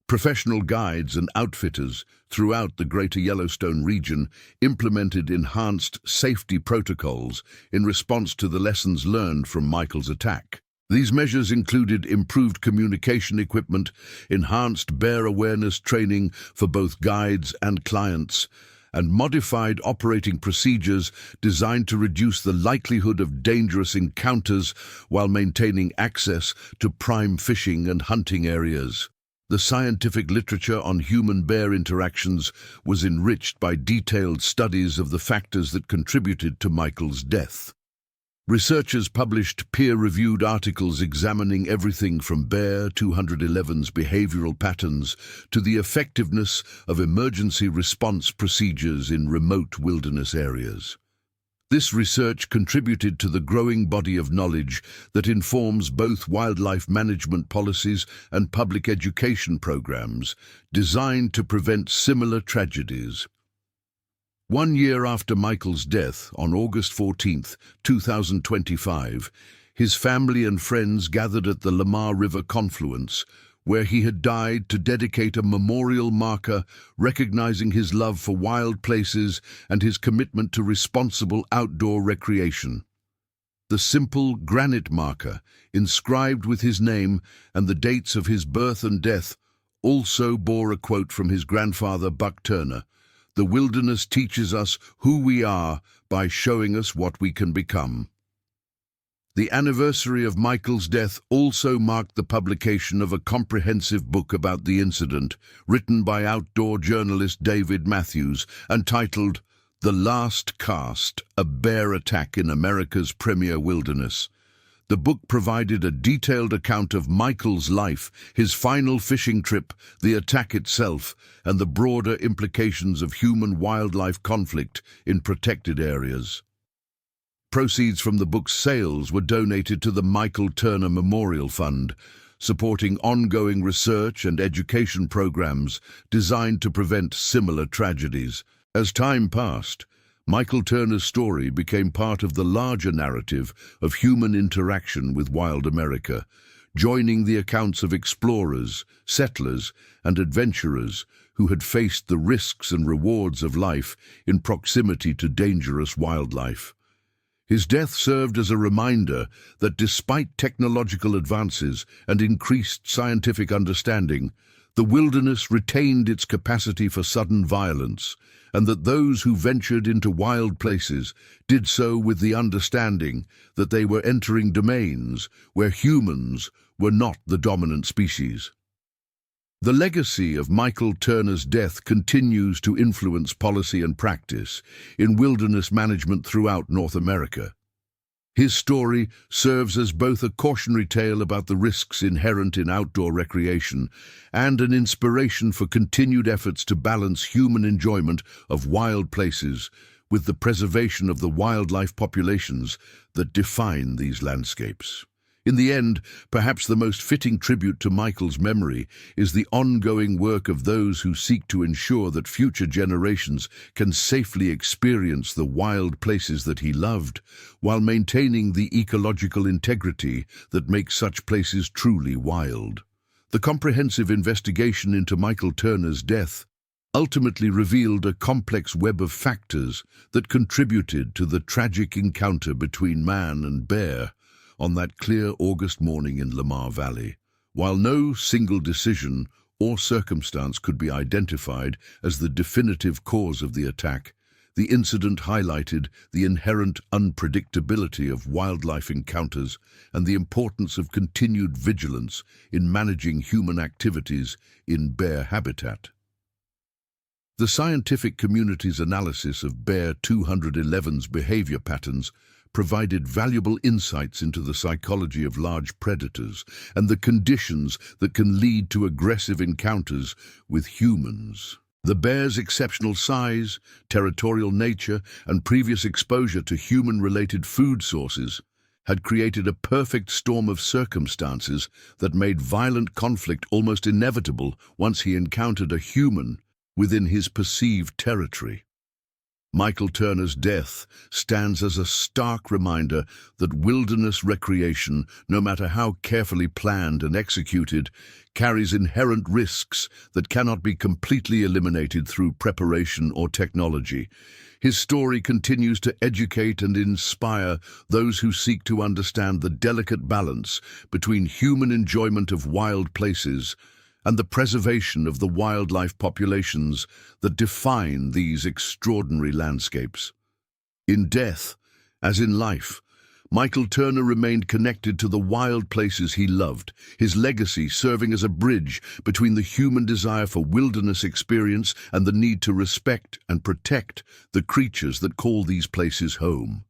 Professional guides and outfitters throughout the Greater Yellowstone region implemented enhanced safety protocols in response to the lessons learned from Michael's attack. These measures included improved communication equipment, enhanced bear awareness training for both guides and clients, and modified operating procedures designed to reduce the likelihood of dangerous encounters while maintaining access to prime fishing and hunting areas. The scientific literature on human-bear interactions was enriched by detailed studies of the factors that contributed to Michael's death. Researchers published peer-reviewed articles examining everything from Bear 211's behavioral patterns to the effectiveness of emergency response procedures in remote wilderness areas. This research contributed to the growing body of knowledge that informs both wildlife management policies and public education programs designed to prevent similar tragedies. 1 year after Michael's death, on August 14, 2025, his family and friends gathered at the Lamar River confluence, where he had died, to dedicate a memorial marker recognizing his love for wild places and his commitment to responsible outdoor recreation. The simple granite marker, inscribed with his name and the dates of his birth and death, also bore a quote from his grandfather, Buck Turner: "The wilderness teaches us who we are by showing us what we can become." The anniversary of Michael's death also marked the publication of a comprehensive book about the incident, written by outdoor journalist David Matthews, and titled The Last Cast: A Bear Attack in America's Premier Wilderness. The book provided a detailed account of Michael's life, his final fishing trip, the attack itself, and the broader implications of human-wildlife conflict in protected areas. Proceeds from the book's sales were donated to the Michael Turner Memorial Fund, supporting ongoing research and education programs designed to prevent similar tragedies. As time passed, Michael Turner's story became part of the larger narrative of human interaction with wild America, joining the accounts of explorers, settlers, and adventurers who had faced the risks and rewards of life in proximity to dangerous wildlife. His death served as a reminder that despite technological advances and increased scientific understanding, the wilderness retained its capacity for sudden violence, and that those who ventured into wild places did so with the understanding that they were entering domains where humans were not the dominant species. The legacy of Michael Turner's death continues to influence policy and practice in wilderness management throughout North America. His story serves as both a cautionary tale about the risks inherent in outdoor recreation and an inspiration for continued efforts to balance human enjoyment of wild places with the preservation of the wildlife populations that define these landscapes. In the end, perhaps the most fitting tribute to Michael's memory is the ongoing work of those who seek to ensure that future generations can safely experience the wild places that he loved, while maintaining the ecological integrity that makes such places truly wild. The comprehensive investigation into Michael Turner's death ultimately revealed a complex web of factors that contributed to the tragic encounter between man and bear on that clear August morning in Lamar Valley. While no single decision or circumstance could be identified as the definitive cause of the attack, the incident highlighted the inherent unpredictability of wildlife encounters and the importance of continued vigilance in managing human activities in bear habitat. The scientific community's analysis of Bear 211's behavior patterns provided valuable insights into the psychology of large predators and the conditions that can lead to aggressive encounters with humans. The bear's exceptional size, territorial nature, and previous exposure to human-related food sources had created a perfect storm of circumstances that made violent conflict almost inevitable once he encountered a human within his perceived territory. Michael Turner's death stands as a stark reminder that wilderness recreation, no matter how carefully planned and executed, carries inherent risks that cannot be completely eliminated through preparation or technology. His story continues to educate and inspire those who seek to understand the delicate balance between human enjoyment of wild places and the preservation of the wildlife populations that define these extraordinary landscapes. In death, as in life, Michael Turner remained connected to the wild places he loved, his legacy serving as a bridge between the human desire for wilderness experience and the need to respect and protect the creatures that call these places home.